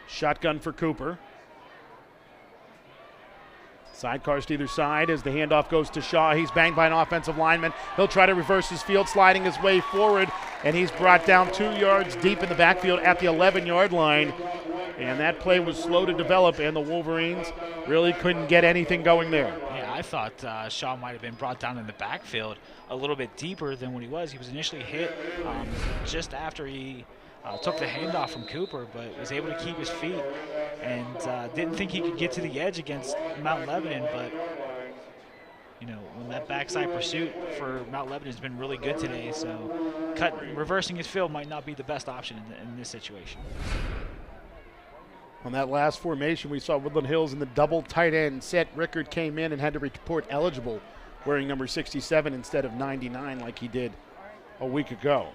Shotgun for Cooper. Sidecars to either side as the handoff goes to Shaw. He's banged by an offensive lineman. He'll try to reverse his field, sliding his way forward, and he's brought down 2 yards deep in the backfield at the 11-yard line. And that play was slow to develop, and the Wolverines really couldn't get anything going there. Yeah, I thought Shaw might have been brought down in the backfield a little bit deeper than what he was. He was initially hit just after he took the handoff from Cooper, but was able to keep his feet and didn't think he could get to the edge against Mount Lebanon. But, you know, when that backside pursuit for Mount Lebanon has been really good today, so reversing his field might not be the best option in this situation. On that last formation, we saw Woodland Hills in the double tight end set. Rickard came in and had to report eligible, wearing number 67 instead of 99 like he did a week ago.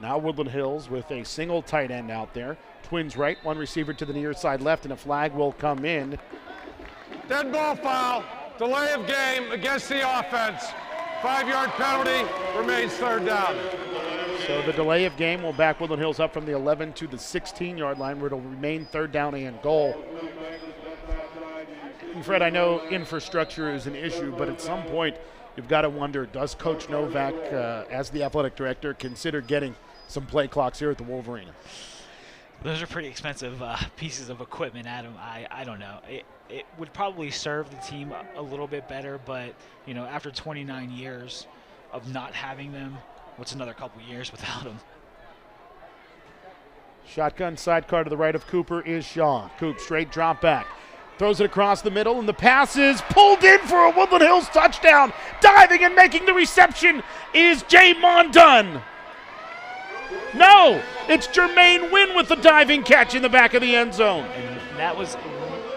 Now Woodland Hills with a single tight end out there. Twins right, one receiver to the near side left, and a flag will come in. Dead ball foul. Delay of game against the offense. 5-yard penalty. Remains third down. So the delay of game will back Woodland Hills up from the 11 to the 16-yard line, where it'll remain third down and goal. And Fred, I know infrastructure is an issue, but at some point you've got to wonder, does Coach Novak, as the athletic director, consider getting some play clocks here at the Wolverena? Those are pretty expensive pieces of equipment, Adam. I don't know. It would probably serve the team a little bit better, but, you know, after 29 years of not having them, what's another couple years without them? Shotgun sidecar to the right of Cooper is Shaw. Coop straight drop back. Throws it across the middle, and the pass is pulled in for a Woodland Hills touchdown. Diving and making the reception is Jamon Dunn. No, it's Jermaine Wynn with the diving catch in the back of the end zone. And that was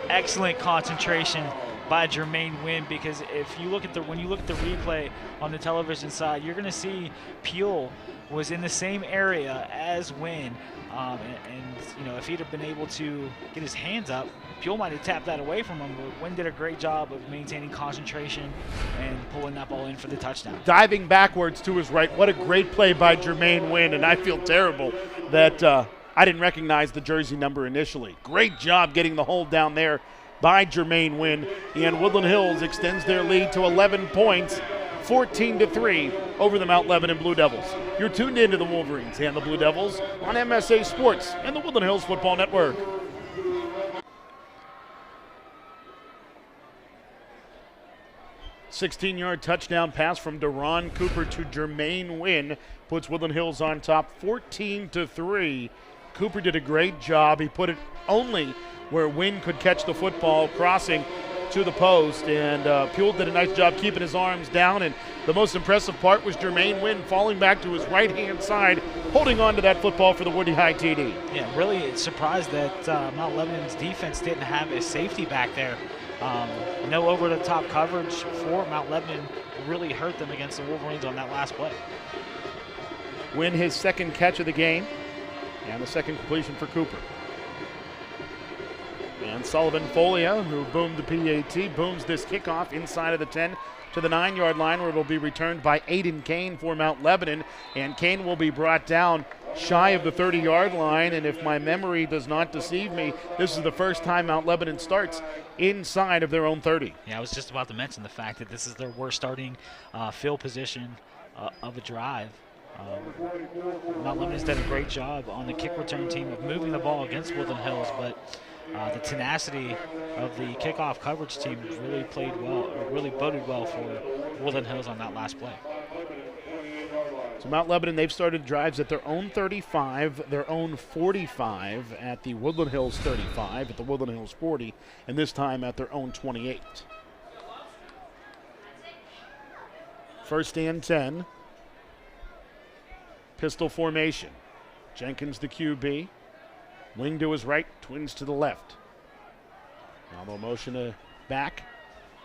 excellent concentration by Jermaine Wynn, because if you look at when you look at the replay on the television side, you're going to see Pule was in the same area as Wynn, and you know, if he'd have been able to get his hands up, Pule might have tapped that away from him, but Wynn did a great job of maintaining concentration and pulling that ball in for the touchdown. Diving backwards to his right. What a great play by Jermaine Wynn, and I feel terrible that I didn't recognize the jersey number initially. Great job getting the hold down there by Jermaine Wynn. And Woodland Hills extends their lead to 11 points, 14-3 over the Mount Lebanon Blue Devils. You're tuned into the Wolverines and the Blue Devils on MSA Sports and the Woodland Hills Football Network. $16-yard touchdown pass from Deron Cooper to Jermaine Wynn puts Woodland Hills on top 14-3. Cooper did a great job. He put it only where Wynn could catch the football, crossing to the post, and Puel did a nice job keeping his arms down, and the most impressive part was Jermaine Wynn falling back to his right-hand side, holding on to that football for the Woody High TD. Yeah, really surprised that Mount Lebanon's defense didn't have a safety back there. No over-the-top coverage for Mount Lebanon really hurt them against the Wolverines on that last play. Wynn his second catch of the game, and the second completion for Cooper. And Sullivan Folia, who boomed the PAT, booms this kickoff inside of the 10 to the 9-yard line, where it will be returned by Aiden Kane for Mount Lebanon. And Kane will be brought down shy of the 30-yard line. And if my memory does not deceive me, this is the first time Mount Lebanon starts inside of their own 30. Yeah, I was just about to mention the fact that this is their worst starting field position of a drive. Mount Lebanon's done a great job on the kick return team of moving the ball against Woodland Hills, but the tenacity of the kickoff coverage team really played well, or really boded well for Woodland Hills on that last play. So Mount Lebanon, they've started drives at their own 35, their own 45, at the Woodland Hills 35, at the Woodland Hills 40, and this time at their own 28. First and 10. Pistol formation. Jenkins the QB. Wing to his right, Twins to the left. Now they'll motion back,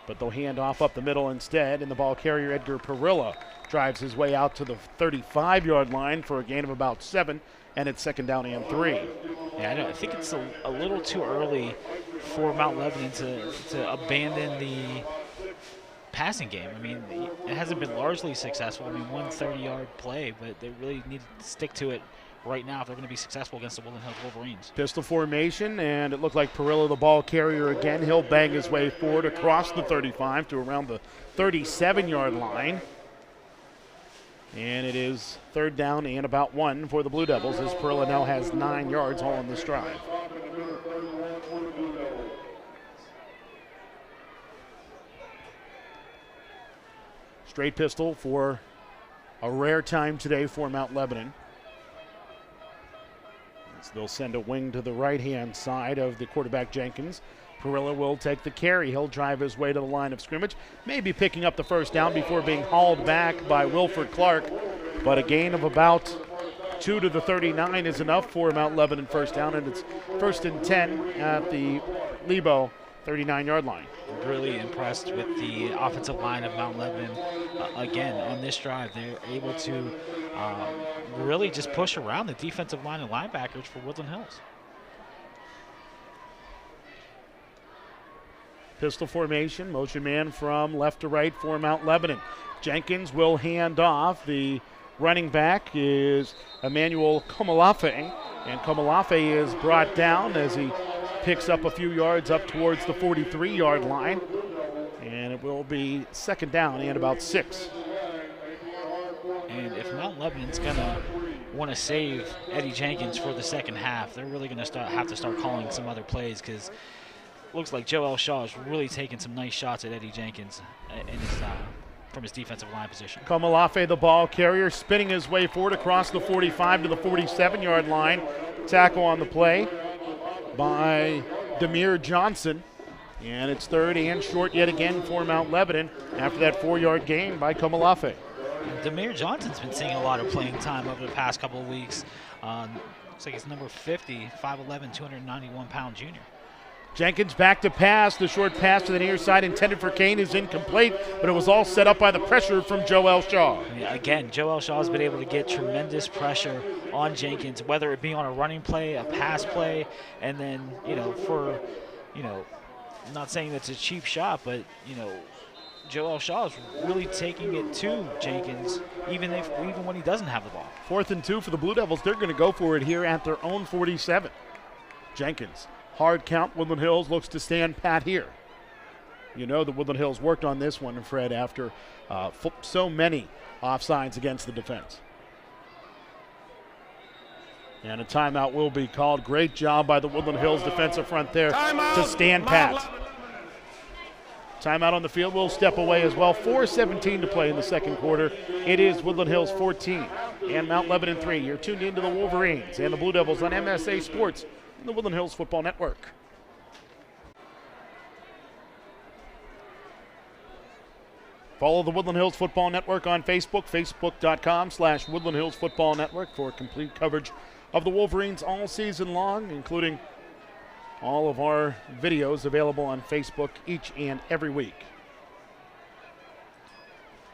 but they'll hand off up the middle instead, and the ball carrier Edgar Perilla drives his way out to the 35-yard line for a gain of about 7, and it's second down and 3. Yeah, I think it's a little too early for Mount Lebanon to abandon the passing game. I mean, it hasn't been largely successful. I mean, one 30-yard play, but they really need to stick to it right now if they're going to be successful against the Woodland Hills Wolverines. Pistol formation, and it looked like Perilla, the ball carrier again. He'll bang his way forward across the 35 to around the 37-yard line. And it is third down and about 1 for the Blue Devils, as Perilla now has 9 yards all on this drive. Straight pistol for a rare time today for Mount Lebanon. So they'll send a wing to the right-hand side of the quarterback Jenkins. Perilla will take the carry. He'll drive his way to the line of scrimmage, maybe picking up the first down before being hauled back by Wilford Clark. But a gain of about 2 to the 39 is enough for Mount Lebanon first down, and it's first and 10 at the Lebo 39-yard line. Really impressed with the offensive line of Mount Lebanon. Again, on this drive, they're able to really just push around the defensive line and linebackers for Woodland Hills. Pistol formation, motion man from left to right for Mount Lebanon. Jenkins will hand off. The running back is Emmanuel Komalafe, and Komalafe is brought down as he picks up a few yards up towards the 43-yard line, and it will be second down and about 6. And if Mount Lebanon's going to want to save Eddie Jenkins for the second half, they're really going to have to start calling some other plays, because it looks like Joel Shaw is really taking some nice shots at Eddie Jenkins from his defensive line position. Komalafe, the ball carrier, spinning his way forward across the 45 to the 47-yard line. Tackle on the play by Demir Johnson, and it's third and short yet again for Mount Lebanon after that 4-yard gain by Komalafe. Demir Johnson's been seeing a lot of playing time over the past couple of weeks. Looks like it's number 50, 5'11", 291-pound junior. Jenkins back to pass. The short pass to the near side intended for Kane is incomplete, but it was all set up by the pressure from Joel Shaw. Yeah, again, Joel Shaw's been able to get tremendous pressure on Jenkins, whether it be on a running play, a pass play, and then, I'm not saying that's a cheap shot, but, Joel Shaw is really taking it to Jenkins, even when he doesn't have the ball. 4th and 2 for the Blue Devils. They're going to go for it here at their own 47. Jenkins, hard count. Woodland Hills looks to stand pat here. You know the Woodland Hills worked on this one, Fred, after so many offsides against the defense. And a timeout will be called. Great job by the Woodland Hills defensive front there to stand pat. Timeout on the field. Will step away as well. 4:17 to play in the second quarter. It is Woodland Hills 14 and Mount Lebanon 3. You're tuned into the Wolverines and the Blue Devils on MSA Sports and the Woodland Hills Football Network. Follow the Woodland Hills Football Network on Facebook, facebook.com/Woodland Hills Football Network for complete coverage of the Wolverines all season long, including all of our videos available on Facebook each and every week.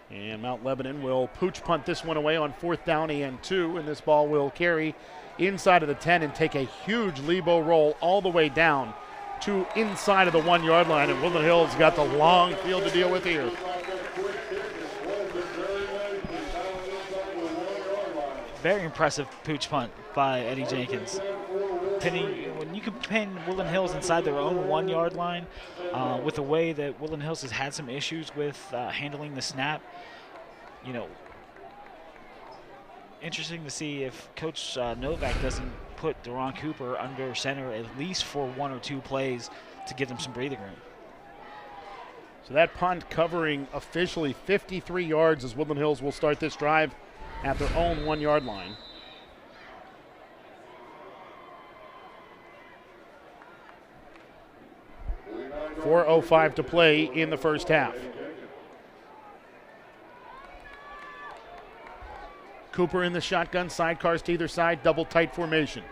And Mount Lebanon will pooch punt this one away on 4th down and 2, and this ball will carry inside of the 10 and take a huge Lebo roll all the way down to inside of the 1 yard line, and Woodland Hills got the long field to deal with here. Very impressive pooch punt by Eddie Jenkins. When you can pin Woodland Hills inside their own 1 yard line, with the way that Woodland Hills has had some issues with handling the snap, you know, interesting to see if Coach Novak doesn't put Deron Cooper under center at least for 1 or 2 plays to give them some breathing room. So that punt covering officially 53 yards as Woodland Hills will start this drive at their own 1 yard line. .405 to play in the first half. Cooper in the shotgun, sidecars to either side, double tight formation.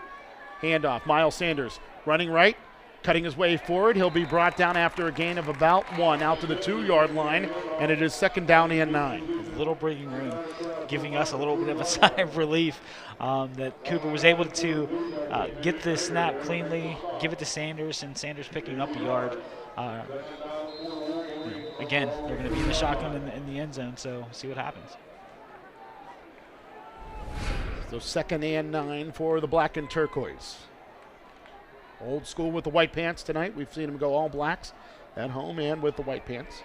Handoff, Miles Sanders running right, cutting his way forward. He'll be brought down after a gain of about 1 out to the 2 yard line, and it is 2nd down and 9. A little breathing room, giving us a little bit of a sigh of relief that Cooper was able to get the snap cleanly, give it to Sanders, and Sanders picking up a yard. Again, they're going to be in the shotgun in the end zone, so see what happens. So 2nd and 9 for the black and turquoise. Old school with the white pants tonight. We've seen them go all blacks at home and with the white pants.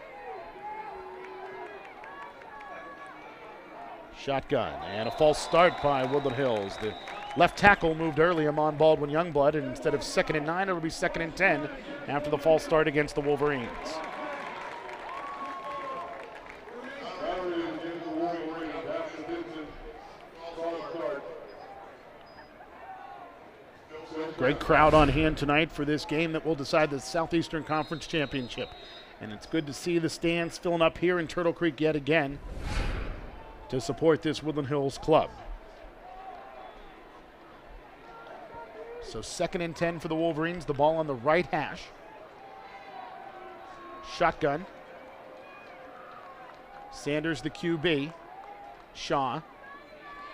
Shotgun and a false start by Woodland Hills. The left tackle moved early on Baldwin Youngblood, and instead of 2nd and 9, it'll be 2nd and 10 after the false start against the Wolverines. Great crowd on hand tonight for this game that will decide the Southeastern Conference Championship. And it's good to see the stands filling up here in Turtle Creek yet again to support this Woodland Hills club. So 2nd and 10 for the Wolverines, the ball on the right hash. Shotgun. Sanders the QB. Shaw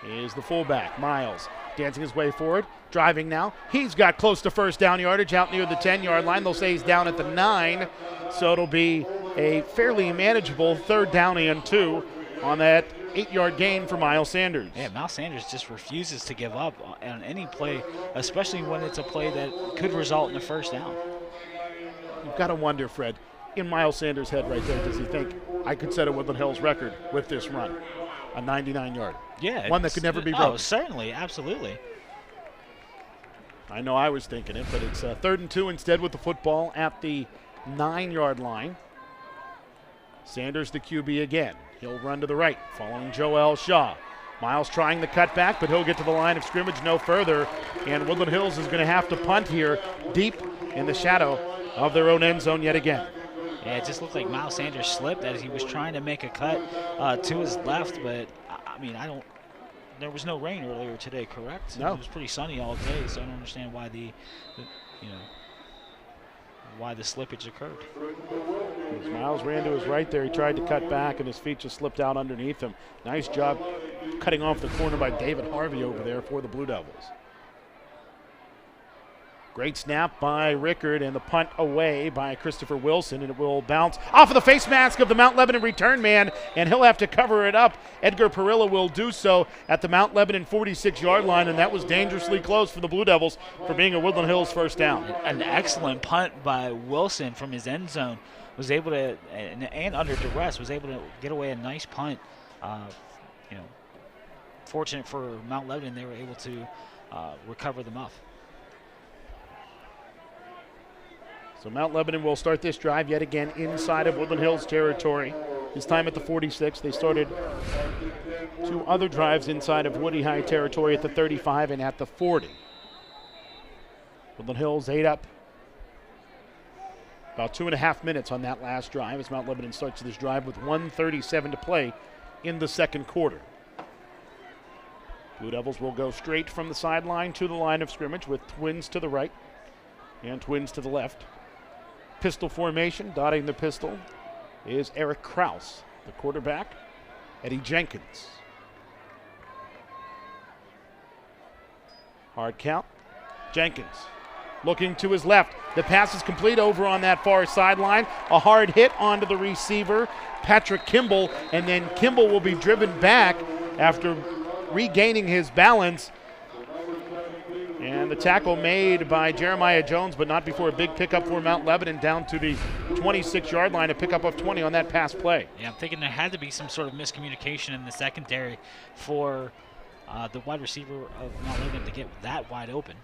is the fullback. Miles dancing his way forward, driving now. He's got close to 1st down yardage out near the 10 yard line. They'll say he's down at the 9, so it'll be a fairly manageable 3rd down and 2 on that 8 yard gain for Miles Sanders. Yeah, Miles Sanders just refuses to give up on any play, especially when it's a play that could result in a 1st down. You've got to wonder, Fred, in Miles Sanders' head right there, does he think, I could set a Woodland Hills record with this run? A 99 yard. Yeah. One that could never be broken. Oh, certainly, absolutely. I know I was thinking it, but it's 3rd and 2 instead with the football at the 9 yard line. Sanders the QB again. He'll run to the right, following Joel Shaw. Miles trying the cutback, but he'll get to the line of scrimmage no further. And Woodland Hills is going to have to punt here deep in the shadow of their own end zone yet again. Yeah, it just looked like Miles Sanders slipped as he was trying to make a cut to his left, but I mean, there was no rain earlier today, correct? No. It was pretty sunny all day, so I don't understand why why the slippage occurred. As Miles ran to his right there, he tried to cut back, and his feet just slipped out underneath him. Nice job cutting off the corner by David Harvey over there for the Blue Devils. Great snap by Rickard and the punt away by Christopher Wilson, and it will bounce off of the face mask of the Mount Lebanon return man, and he'll have to cover it up. Edgar Perillo will do so at the Mount Lebanon 46-yard line, and that was dangerously close for the Blue Devils for being a Woodland Hills first down. An excellent punt by Wilson from his end zone. Was able to, and under duress, was able to get away a nice punt. Fortunate for Mount Lebanon, they were able to recover them off. So Mount Lebanon will start this drive yet again inside of Woodland Hills territory. This time at the 46. They started 2 other drives inside of Woody High territory at the 35 and at the 40. Woodland Hills 8 up. About 2.5 minutes on that last drive as Mount Lebanon starts this drive with 1:37 to play in the second quarter. Blue Devils will go straight from the sideline to the line of scrimmage with twins to the right and twins to the left. Pistol formation, dotting the pistol, is Eric Kraus. The quarterback, Eddie Jenkins. Hard count. Jenkins looking to his left. The pass is complete over on that far sideline. A hard hit onto the receiver, Patrick Kimball, and then Kimball will be driven back after regaining his balance. And the tackle made by Jeremiah Jones, but not before a big pickup for Mount Lebanon down to the 26-yard line, a pickup of 20 on that pass play. Yeah, I'm thinking there had to be some sort of miscommunication in the secondary for the wide receiver of Mount Lebanon to get that wide open.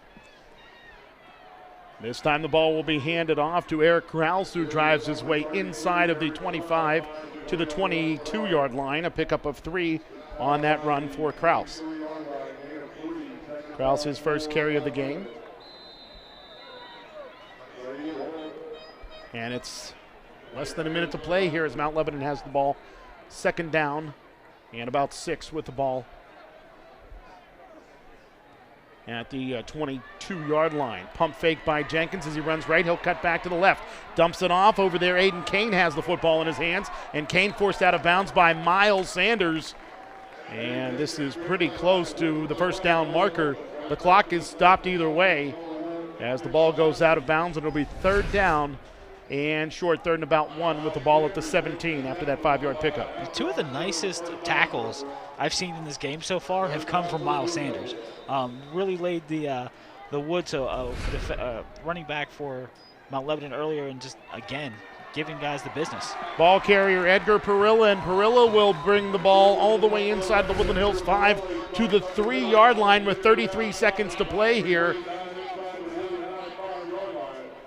This time the ball will be handed off to Eric Kraus, who drives his way inside of the 25 to the 22-yard line, a pickup of 3 on that run for Kraus. Kraus, his first carry of the game. And it's less than a minute to play here as Mount Lebanon has the ball. Second down and about 6 with the ball at the 22-yard line. Pump fake by Jenkins as he runs right. He'll cut back to the left. Dumps it off over there. Aiden Kane has the football in his hands, and Kane forced out of bounds by Miles Sanders. And this is pretty close to the first down marker. The clock is stopped either way as the ball goes out of bounds, and it'll be third down and short, third and about 1 with the ball at the 17 after that 5-yard pickup. 2 of the nicest tackles I've seen in this game so far have come from Miles Sanders. Really laid the wood to running back for Mount Lebanon earlier, and just, again, giving guys the business. Ball carrier Edgar Perillo, and Perillo will bring the ball all the way inside the Woodland Hills 5 to the 3-yard line with 33 seconds to play here.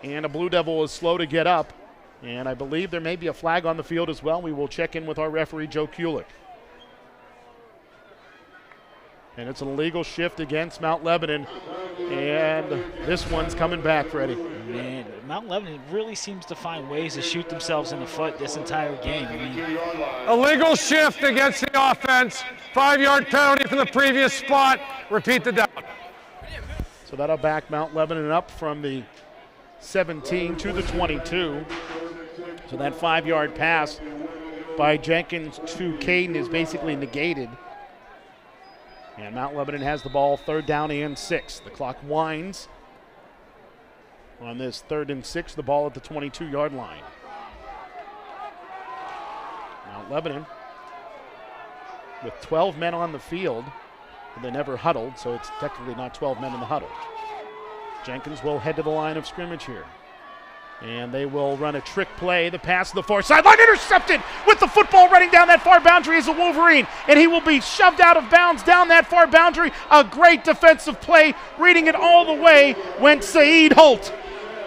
And a Blue Devil is slow to get up, and I believe there may be a flag on the field as well. We will check in with our referee, Joe Kulick. And it's an illegal shift against Mount Lebanon, and this one's coming back, Freddie. Man, Mount Lebanon really seems to find ways to shoot themselves in the foot this entire game. Illegal shift against the offense. 5-yard penalty from the previous spot. Repeat the down. So that'll back Mount Lebanon up from the 17 to the 22. So that 5-yard pass by Jenkins to Caden is basically negated. And Mount Lebanon has the ball, third down and 6. The clock winds on this 3rd and 6, the ball at the 22-yard line. Mount Lebanon with 12 men on the field. They never huddled, so it's technically not 12 men in the huddle. Jenkins will head to the line of scrimmage here. And they will run a trick play. The pass to the far sideline, intercepted with the football running down that far boundary is a Wolverine. And he will be shoved out of bounds down that far boundary. A great defensive play. Reading it all the way went Saeed Holt.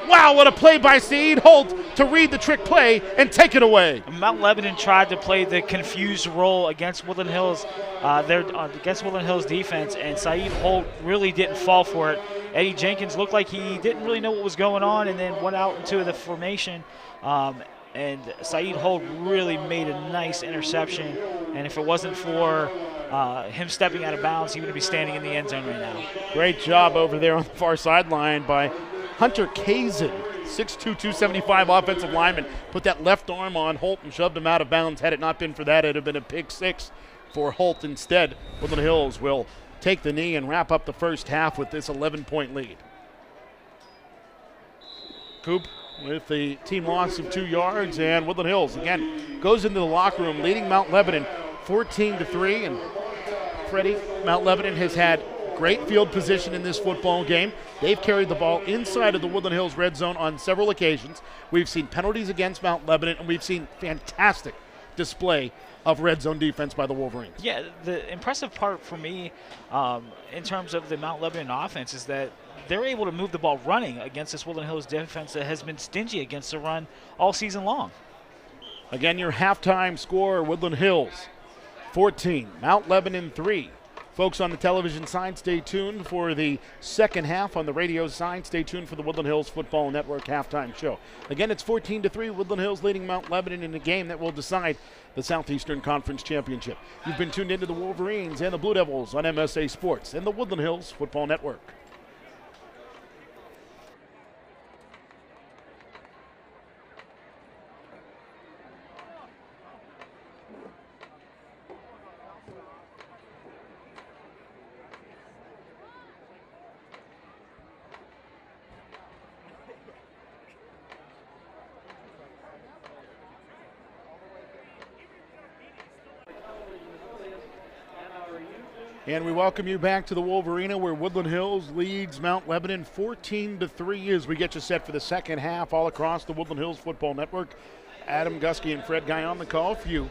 Wow, what a play by Saeed Holt to read the trick play and take it away. Mount Lebanon tried to play the confused role against Woodland Hills, against Woodland Hills defense, and Saeed Holt really didn't fall for it. Eddie Jenkins looked like he didn't really know what was going on, and then went out into the formation. And Saeed Holt really made a nice interception. And if it wasn't for him stepping out of bounds, he would be standing in the end zone right now. Great job over there on the far sideline by Hunter Kazin, 6'2", 275 offensive lineman. Put that left arm on Holt and shoved him out of bounds. Had it not been for that, it would have been a pick 6 for Holt instead. Woodland Hills will take the knee and wrap up the first half with this 11-point lead. Coop with the team loss of 2 yards, and Woodland Hills again goes into the locker room leading Mount Lebanon 14-3. And Freddie, Mount Lebanon has had great field position in this football game. They've carried the ball inside of the Woodland Hills red zone on several occasions. We've seen penalties against Mount Lebanon, and we've seen fantastic display of red zone defense by the Wolverines. Yeah, the impressive part for me in terms of the Mount Lebanon offense is that they're able to move the ball running against this Woodland Hills defense that has been stingy against the run all season long. Again, your halftime score, Woodland Hills 14, Mount Lebanon 3. Folks on the television side, stay tuned for the second half. On the radio side, stay tuned for the Woodland Hills Football Network halftime show. Again, it's 14-3, Woodland Hills leading Mount Lebanon in a game that will decide the Southeastern Conference Championship. You've been tuned into the Wolverines and the Blue Devils on MSA Sports and the Woodland Hills Football Network. And we welcome you back to the Wolvarena, where Woodland Hills leads Mount Lebanon 14-3 as we get you set for the second half all across the Woodland Hills Football Network. Adam Gusky and Fred Guy on the call for you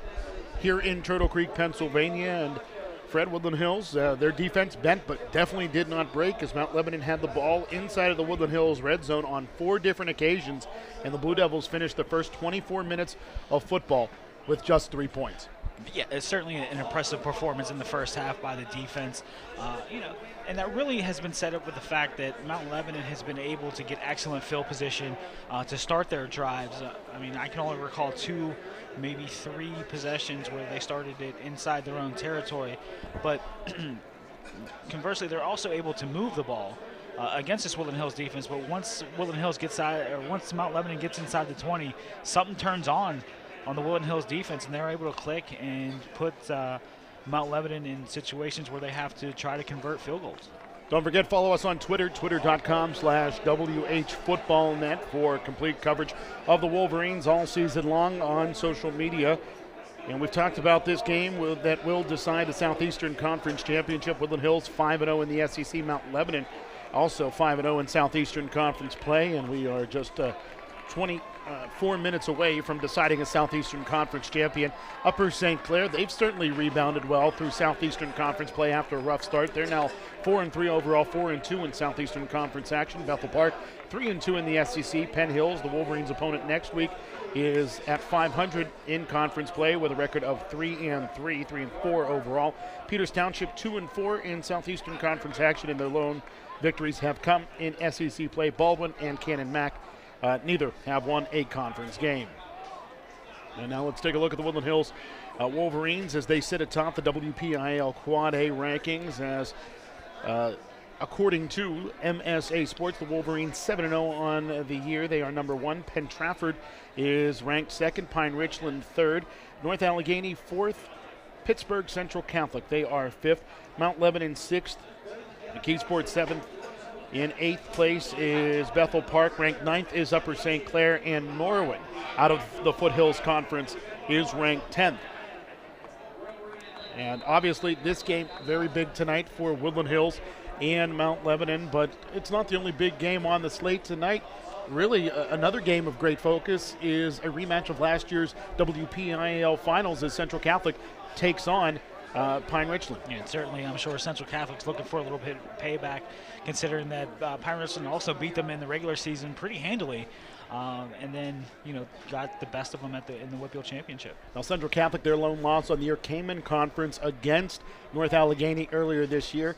here in Turtle Creek, Pennsylvania. And Fred, Woodland Hills, their defense bent but definitely did not break as Mount Lebanon had the ball inside of the Woodland Hills red zone on 4 different occasions, and the Blue Devils finished the first 24 minutes of football with just 3 points. Yeah, it's certainly an impressive performance in the first half by the defense. And that really has been set up with the fact that Mount Lebanon has been able to get excellent field position to start their drives. I can only recall 2, maybe 3 possessions where they started it inside their own territory. But conversely, they're also able to move the ball against this Woodland Hills defense. But once once Mount Lebanon gets inside the 20, something turns on the Woodland Hills defense, and they're able to click and put Mount Lebanon in situations where they have to try to convert field goals. Don't forget, follow us on Twitter, twitter.com/WHFootballNet for complete coverage of the Wolverines all season long on social media. And we've talked about this game that will decide the Southeastern Conference Championship. Woodland Hills 5-0 in the SEC. Mount Lebanon also 5-0 in Southeastern Conference play, and we are just 24 minutes away from deciding a Southeastern Conference champion. Upper St. Clair, they've certainly rebounded well through Southeastern Conference play after a rough start. They're now 4-3 overall, 4-2 in Southeastern Conference action. Bethel Park, 3-2 in the SEC. Penn Hills, the Wolverines' opponent next week, is at 500 in conference play with a record of 3-3, 3-4 overall. Peters Township, 2-4 in Southeastern Conference action, and their lone victories have come in SEC play. Baldwin and Cannon Mac neither have won a conference game. And now let's take a look at the Woodland Hills Wolverines as they sit atop the WPIAL Quad A rankings. As according to MSA Sports, the Wolverines 7-0 on the year. They are number 1. Penn Trafford is ranked 2nd. Pine Richland 3rd. North Allegheny 4th. Pittsburgh Central Catholic, they are 5th. Mount Lebanon 6th. McKeesport 7th. In 8th place is Bethel Park. Ranked 9th is Upper St. Clair. And Norway, out of the Foothills Conference, is ranked 10th. And obviously this game very big tonight for Woodland Hills and Mount Lebanon, but it's not the only big game on the slate tonight. Really, another game of great focus is a rematch of last year's WPIAL Finals as Central Catholic takes on Pine Richland. Yeah, and certainly I'm sure Central Catholic's looking for a little bit of payback, considering that Pine Richland also beat them in the regular season pretty handily, and then got the best of them in the WPIAL Championship. Now Central Catholic, their lone loss on the year came in conference against North Allegheny earlier this year.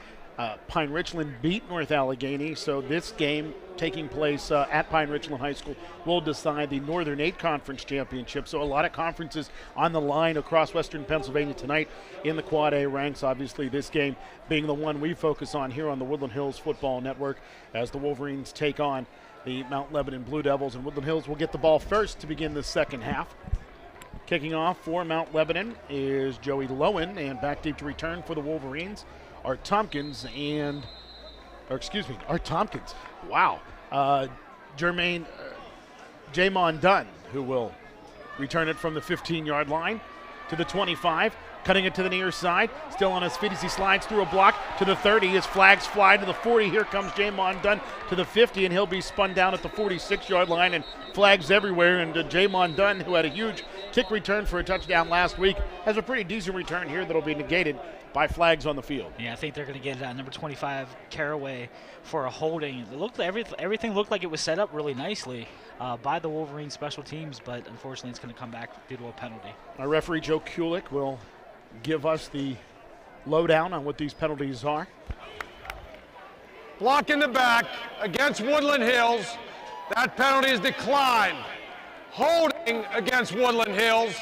Pine Richland beat North Allegheny, so this game taking place at Pine Richland High School will decide the Northern 8 Conference Championship. So a lot of conferences on the line across Western Pennsylvania tonight in the Quad A ranks. Obviously this game being the one we focus on here on the Woodland Hills Football Network as the Wolverines take on the Mount Lebanon Blue Devils. And Woodland Hills will get the ball first to begin the second half. Kicking off for Mount Lebanon is Joey Lowen, and back deep to return for the Wolverines Art Tompkins. Wow. Jermaine Jamon Dunn, who will return it from the 15-yard line to the 25, cutting it to the near side, still on his feet as he slides through a block to the 30. His flags fly to the 40. Here comes Jamon Dunn to the 50, and he'll be spun down at the 46-yard line, and flags everywhere. And Jamon Dunn, who had a huge kick return for a touchdown last week, has a pretty decent return here that'll be negated by flags on the field. Yeah, I think they're going to get number 25, Caraway, for a holding. It looked everything looked like it was set up really nicely by the Wolverine special teams, but unfortunately it's going to come back due to a penalty. Our referee, Joe Kulik, will give us the lowdown on what these penalties are. Block in the back against Woodland Hills. That penalty is declined. Holding against Woodland Hills.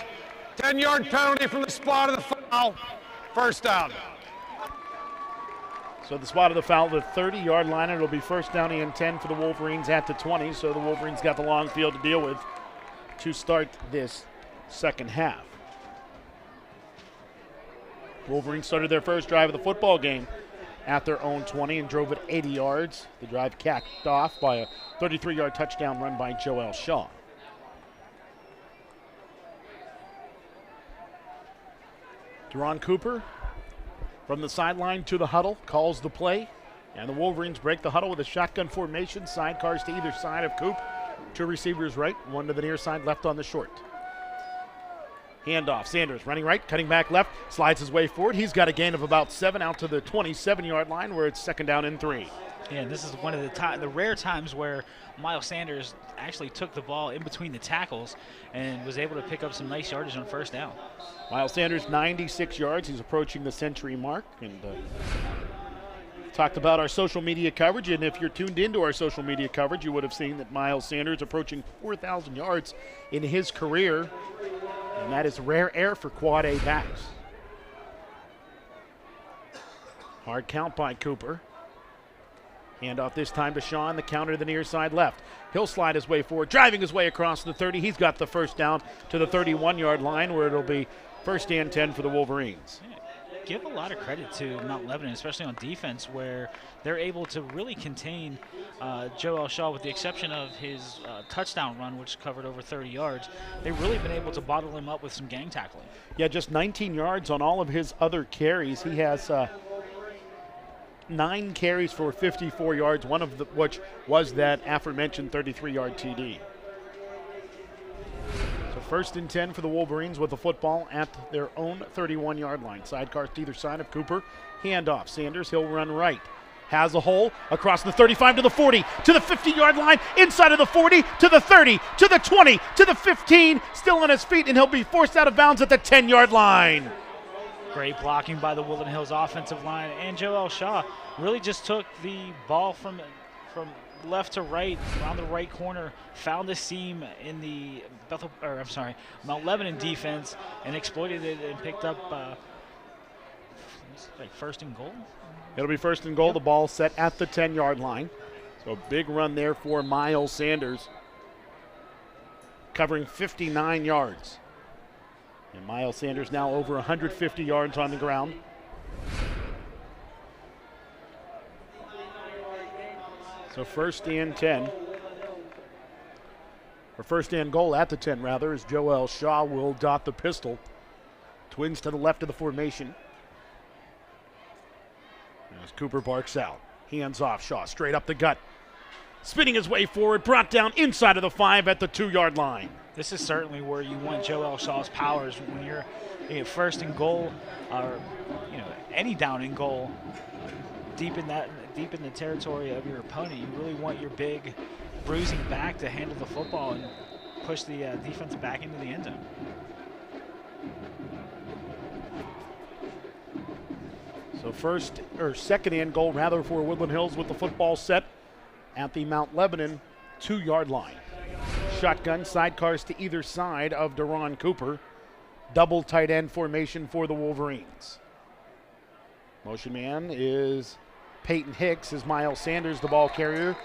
10-yard penalty from the spot of the foul. First down. So the spot of the foul, the 30-yard line, and it'll be first down and 10 for the Wolverines at the 20. So the Wolverines got the long field to deal with to start this second half. Wolverines started their first drive of the football game at their own 20 and drove it 80 yards. The drive capped off by a 33-yard touchdown run by Joel Shaw. Deron Cooper from the sideline to the huddle calls the play, and the Wolverines break the huddle with a shotgun formation. Sidecars to either side of Coop. Two receivers right, one to the near side, left on the short. Handoff, Sanders running right, cutting back left, slides his way forward. He's got a gain of about 7 out to the 27-yard line where it's second down and 3. Yeah, this is one of the rare times where Miles Sanders actually took the ball in between the tackles and was able to pick up some nice yardage on first down. Miles Sanders, 96 yards. He's approaching the century mark. And talked about our social media coverage, and if you're tuned into our social media coverage, you would have seen that Miles Sanders approaching 4,000 yards in his career, and that is rare air for quad A backs. Hard count by Cooper. Handoff this time to Sean, the counter to the near side left. He'll slide his way forward, driving his way across the 30. He's got the first down to the 31-yard line where it'll be first and 10 for the Wolverines. Yeah, give a lot of credit to Mount Lebanon, especially on defense, where they're able to really contain Joel Shaw, with the exception of his touchdown run, which covered over 30 yards. They've really been able to bottle him up with some gang tackling. Yeah, just 19 yards on all of his other carries. He has 9 carries for 54 yards, one of which was that aforementioned 33-yard TD. So first and 10 for the Wolverines with the football at their own 31-yard line. Sidecars to either side of Cooper. Handoff. Sanders, he'll run right. Has a hole across the 35 to the 40, to the 50-yard line, inside of the 40, to the 30, to the 20, to the 15, still on his feet, and he'll be forced out of bounds at the 10-yard line. Great blocking by the Woodland Hills offensive line, and Joel Shaw really just took the ball from left to right, around the right corner, found the seam in the Mount Lebanon defense, and exploited it and picked up first and goal. It'll be first and goal. Yep. The ball set at the 10-yard line. So a big run there for Miles Sanders, covering 59 yards. And Miles Sanders now over 150 yards on the ground. So first and 10. Or first and goal at the 10, rather, as Joel Shaw will dot the pistol. Twins to the left of the formation. As Cooper barks out. Hands off Shaw, straight up the gut. Spinning his way forward, brought down inside of the 5 at the 2-yard line. This is certainly where you want Joel Shaw's powers when you're first and goal, or any down and goal, deep in the territory of your opponent. You really want your big, bruising back to handle the football and push the defense back into the end zone. So second and goal rather for Woodland Hills with the football set at the Mount Lebanon 2-yard line. Shotgun, sidecars to either side of Deron Cooper. Double tight end formation for the Wolverines. Motion man is Peyton Hicks, as Miles Sanders, the ball carrier,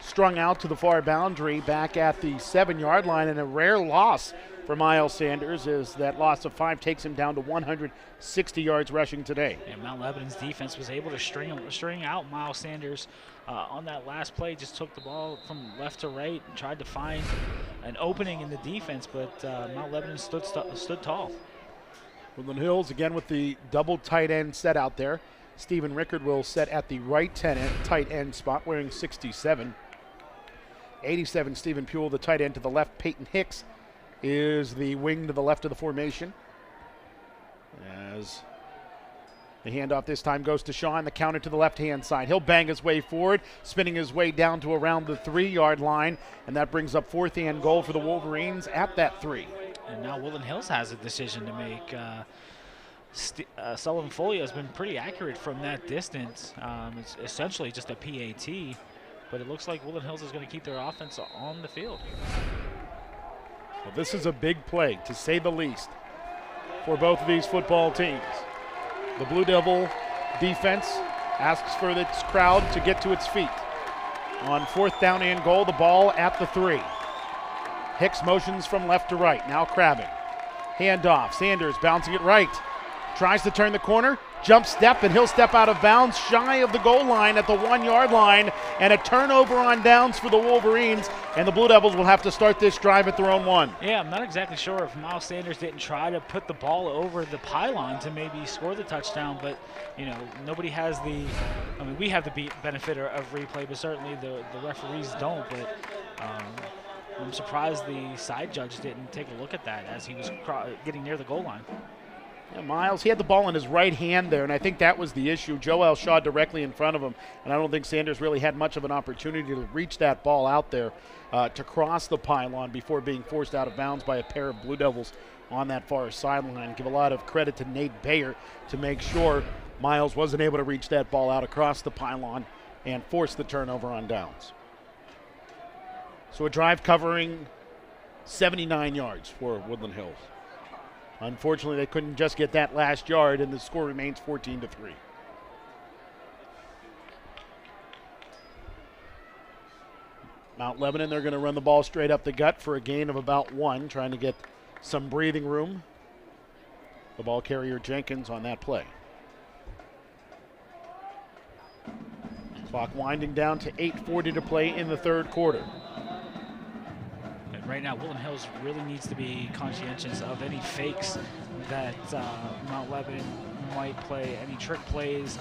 strung out to the far boundary back at the 7-yard line, and a rare loss for Miles Sanders as that loss of 5 takes him down to 160 yards rushing today. And Mount Lebanon's defense was able to string out Miles Sanders on that last play. Just took the ball from left to right and tried to find an opening in the defense, but Mount Lebanon stood tall. Woodland Hills again with the double tight end set out there. Stephen Rickard will set at the right tight end spot, wearing 67. 87, Stephen Puel, the tight end to the left. Peyton Hicks is the wing to the left of the formation. As the handoff this time goes to Sean, the counter to the left-hand side. He'll bang his way forward, spinning his way down to around the 3-yard line, and that brings up 4th and goal for the Wolverines at that 3. And now Woodland Hills has a decision to make. Sullivan Foley has been pretty accurate from that distance. It's essentially just a PAT, but it looks like Woodland Hills is going to keep their offense on the field. Well, this is a big play, to say the least, for both of these football teams. The Blue Devil defense asks for its crowd to get to its feet. On 4th down and goal, the ball at the 3. Hicks motions from left to right, now crabbing. Handoff, Sanders bouncing it right. Tries to turn the corner, jump step, and he'll step out of bounds shy of the goal line at the 1-yard line, and a turnover on downs for the Wolverines, and the Blue Devils will have to start this drive at their own 1. Yeah, I'm not exactly sure if Miles Sanders didn't try to put the ball over the pylon to maybe score the touchdown, but, you know, nobody has the, I mean, we have the benefit of replay, but certainly the referees don't, but I'm surprised the side judge didn't take a look at that as he was getting near the goal line. Yeah, Miles, he had the ball in his right hand there, and I think that was the issue. Joel Shaw directly in front of him, and I don't think Sanders really had much of an opportunity to reach that ball out there to cross the pylon before being forced out of bounds by a pair of Blue Devils on that far sideline. Give a lot of credit to Nate Bayer to make sure Miles wasn't able to reach that ball out across the pylon and force the turnover on downs. So a drive covering 79 yards for Woodland Hills. Unfortunately, they couldn't just get that last yard, and the score remains 14-3. Mount Lebanon, they're going to run the ball straight up the gut for a gain of about 1, trying to get some breathing room. The ball carrier Jenkins on that play. Clock winding down to 8:40 to play in the 3rd quarter. Right now, Woodland Hills really needs to be conscientious of any fakes that Mount Lebanon might play, any trick plays.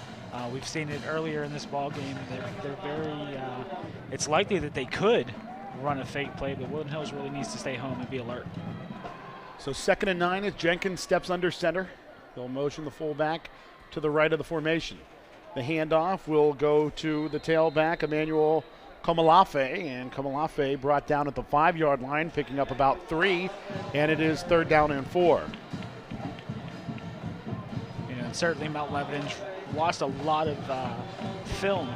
We've seen it earlier in this ball game. They're very. It's likely that they could run a fake play, but Woodland Hills really needs to stay home and be alert. So 2nd and 9 as Jenkins steps under center. They'll motion the fullback to the right of the formation. The handoff will go to the tailback, Emmanuel Komalafe, and Komalafe brought down at the 5-yard line, picking up about 3, and it is 3rd down and 4. And certainly Mount Lebanon's lost a lot of film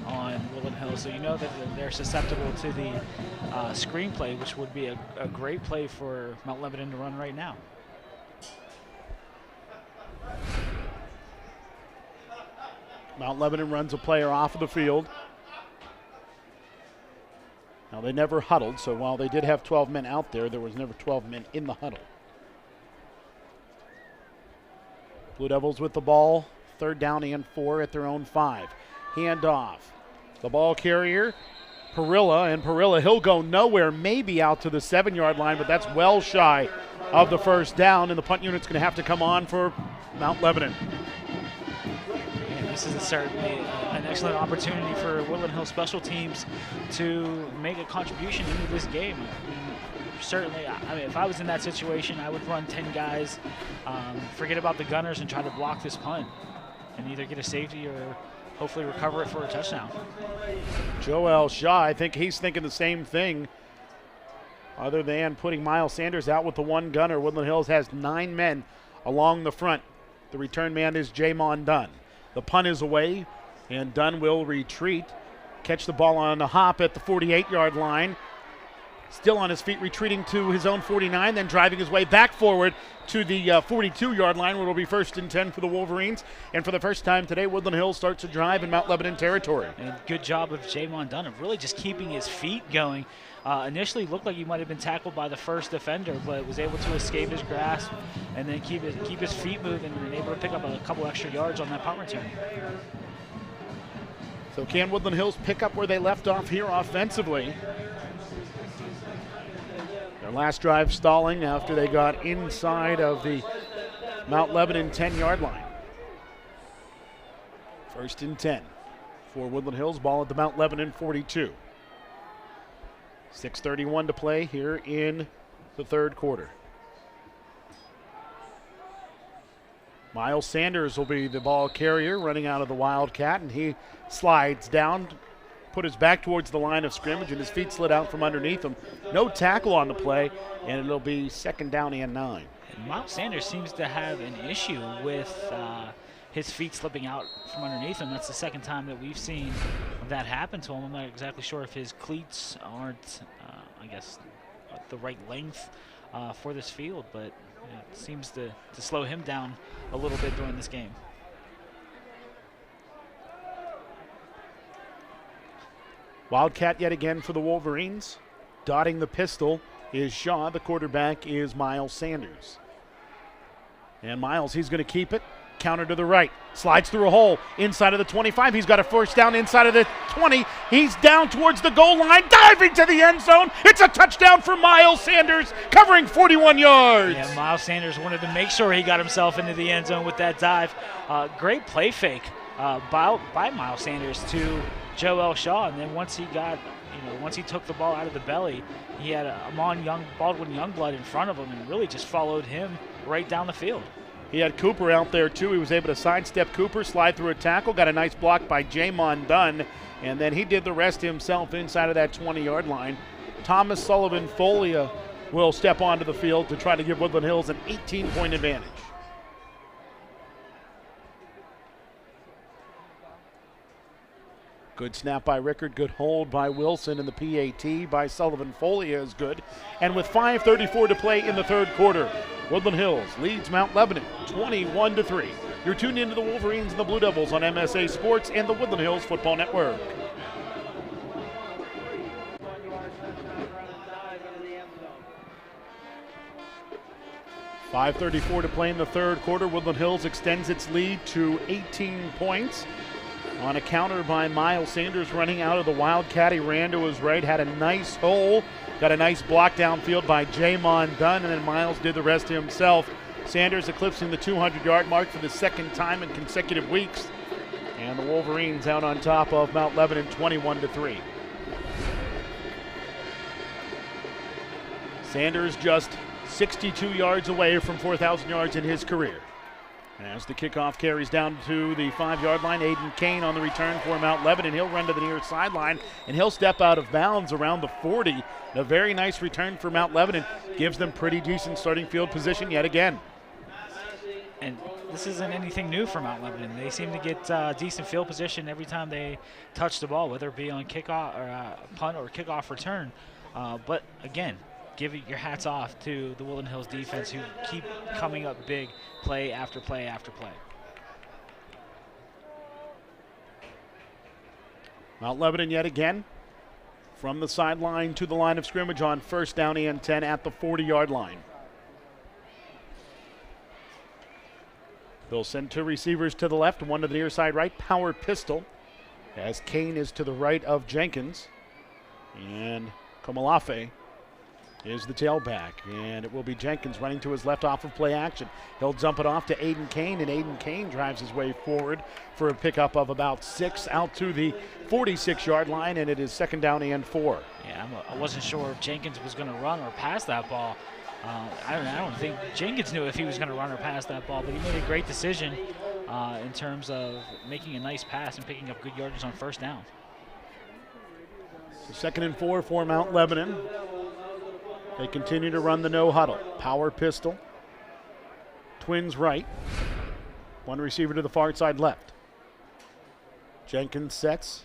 on Woodland Hills, so you know that they're susceptible to the screenplay, which would be a great play for Mount Lebanon to run right now. Mount Lebanon runs a player off of the field. Now, they never huddled, so while they did have 12 men out there, there was never 12 men in the huddle. Blue Devils with the ball, 3rd down and 4 at their own 5. Handoff. The ball carrier, Parilla, and Parilla, he'll go nowhere, maybe out to the 7-yard line, but that's well shy of the 1st down, and the punt unit's going to have to come on for Mount Lebanon. This is certainly an excellent opportunity for Woodland Hills special teams to make a contribution into this game. Certainly, I mean, if I was in that situation, I would run 10 guys, forget about the gunners, and try to block this punt and either get a safety or hopefully recover it for a touchdown. Joel Shaw, I think he's thinking the same thing, other than putting Miles Sanders out with the 1 gunner. Woodland Hills has 9 men along the front. The return man is Jamon Dunn. The punt is away, and Dunn will retreat. Catch the ball on a hop at the 48-yard line. Still on his feet, retreating to his own 49, then driving his way back forward to the 42-yard line, where it'll be 1st and 10 for the Wolverines. And for the first time today, Woodland Hills starts a drive in Mount Lebanon territory. And good job of Jamon Dunn of really just keeping his feet going. Initially looked like he might have been tackled by the first defender, but was able to escape his grasp and then keep his feet moving and able to pick up a couple extra yards on that punt return. So can Woodland Hills pick up where they left off here offensively? Their last drive stalling after they got inside of the Mount Lebanon 10-yard line. 1st and 10 for Woodland Hills. Ball at the Mount Lebanon 42. 6:31 to play here in the third quarter. Miles Sanders will be the ball carrier running out of the Wildcat, and he slides down, put his back towards the line of scrimmage, and his feet slid out from underneath him. No tackle on the play, and it'll be 2nd down and 9. And Miles Sanders seems to have an issue with his feet slipping out from underneath him. That's the second time that we've seen that happen to him. I'm not exactly sure if his cleats aren't, I guess, the right length for this field, but it seems to slow him down a little bit during this game. Wildcat yet again for the Wolverines. Dotting the pistol is Shaw. The quarterback is Miles Sanders. And Miles, he's going to keep it. Counter to the right. Slides through a hole inside of the 25. He's got a first down inside of the 20. He's down towards the goal line, diving to the end zone. It's a touchdown for Miles Sanders, covering 41 yards. Yeah, Miles Sanders wanted to make sure he got himself into the end zone with that dive. Great play fake by Miles Sanders to Joel Shaw, and then once he took the ball out of the belly, he had Baldwin Youngblood in front of him and really just followed him right down the field. He had Cooper out there too. He was able to sidestep Cooper, slide through a tackle, got a nice block by Jamon Dunn, and then he did the rest himself inside of that 20-yard line. Thomas Sullivan Folia will step onto the field to try to give Woodland Hills an 18-point advantage. Good snap by Rickard, good hold by Wilson, and the PAT by Sullivan Folia is good. And with 5:34 to play in the third quarter, Woodland Hills leads Mount Lebanon 21-3. You're tuned into the Wolverines and the Blue Devils on MSA Sports and the Woodland Hills Football Network. .534 to play in the third quarter. Woodland Hills extends its lead to 18 points. On a counter by Miles Sanders running out of the Wildcat. He ran to his right, had a nice hole, got a nice block downfield by Jamon Dunn, and then Miles did the rest himself. Sanders eclipsing the 200-yard mark for the second time in consecutive weeks. And the Wolverines out on top of Mount Lebanon 21-3. Sanders just 62 yards away from 4,000 yards in his career. As the kickoff carries down to the 5-yard line, Aiden Kane on the return for Mount Lebanon. He'll run to the near sideline, and he'll step out of bounds around the 40. A very nice return for Mount Lebanon. Gives them pretty decent starting field position yet again. And this isn't anything new for Mount Lebanon. They seem to get decent field position every time they touch the ball, whether it be on kickoff or punt or kickoff return. But again, give your hats off to the Woodland Hills defense, who keep coming up big play after play after play. Mount Lebanon yet again from the sideline to the line of scrimmage on 1st down and 10 at the 40-yard line. They'll send 2 receivers to the left, 1 to the near side right. Power pistol as Kane is to the right of Jenkins. And Komalafe is the tailback, and it will be Jenkins running to his left off of play action. He'll dump it off to Aiden Kane, and Aiden Kane drives his way forward for a pickup of about 6 out to the 46-yard line, and it is 2nd down and 4. Yeah, I wasn't sure if Jenkins was going to run or pass that ball. I don't think Jenkins knew if he was going to run or pass that ball, but he made a great decision in terms of making a nice pass and picking up good yardage on 1st down. So 2nd and 4 for Mount Lebanon. They continue to run the no huddle. Power pistol. Twins right. 1 receiver to the far side left. Jenkins sets.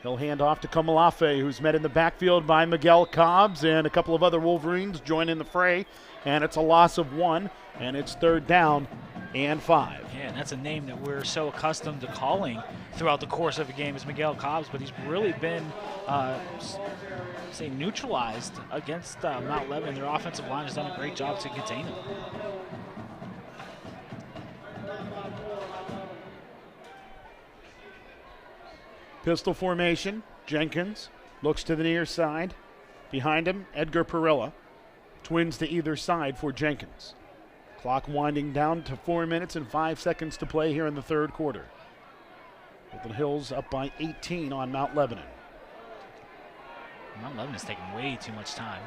He'll hand off to Komalafe, who's met in the backfield by Miguel Cobbs, and a couple of other Wolverines join in the fray. And it's a loss of 1, and it's 3rd down and 5. Yeah, and that's a name that we're so accustomed to calling throughout the course of a game, is Miguel Cobbs, but he's really been neutralized against Mount Lebanon. Their offensive line has done a great job to contain him. Pistol formation. Jenkins Looks to the near side. Behind him, Edgar Perilla. Twins to either side for Jenkins. Clock winding down to 4 minutes and 5 seconds to play here in the third quarter. Woodland Hills up by 18 on Mount Lebanon. Mount Lebanon's taking way too much time.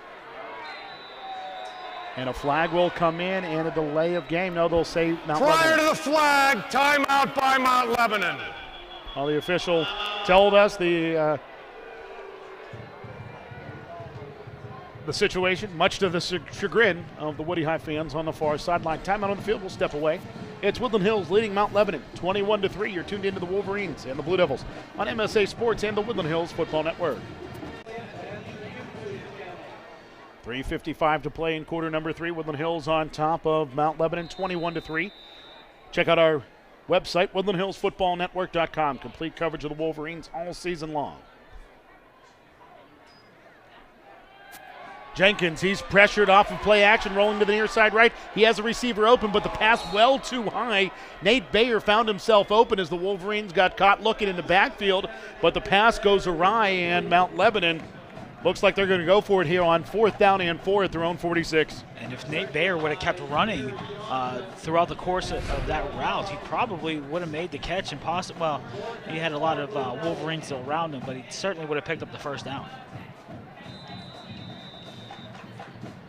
And a flag will come in and a delay of game. No, they'll say Mount Prior Lebanon. to the flag, timeout by Mount Lebanon. Well, the official told us the situation, much to the chagrin of the Woody High fans on the far sideline. Timeout on the field, we'll step away. It's Woodland Hills leading Mount Lebanon 21-3. You're tuned into the Wolverines and the Blue Devils on MSA Sports and the Woodland Hills Football Network. 3:55 to play in quarter number 3. Woodland Hills on top of Mount Lebanon 21-3. Check out our website, woodlandhillsfootballnetwork.com. Complete coverage of the Wolverines all season long. Jenkins, he's pressured off of play action, rolling to the near side right. He has a receiver open, but the pass well too high. Nate Bayer found himself open as the Wolverines got caught looking in the backfield, but the pass goes awry, and Mount Lebanon looks like they're going to go for it here on 4th down and 4 at their own 46. And if Nate Bayer would have kept running throughout the course of that route, he probably would have made the catch and possibly, well, he had a lot of Wolverines around him, but he certainly would have picked up the first down.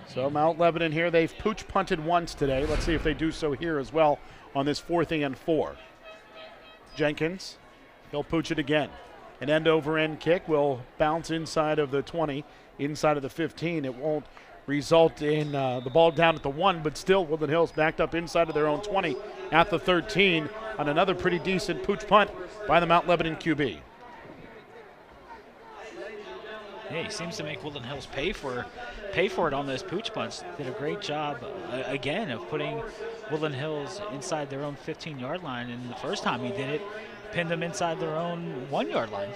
So Mount Lebanon here, they've pooch punted once today. Let's see if they do so here as well on this 4th and 4. Jenkins, he'll pooch it again. An end-over-end kick will bounce inside of the 20, inside of the 15. It won't result in the ball down at the 1, but still Woodland Hills backed up inside of their own 20 at the 13 on another pretty decent pooch punt by the Mount Lebanon QB. Yeah, he seems to make Woodland Hills pay for it on those pooch punts. Did a great job, again, of putting Woodland Hills inside their own 15-yard line, and the first time he did it, pinned them inside their own 1-yard line.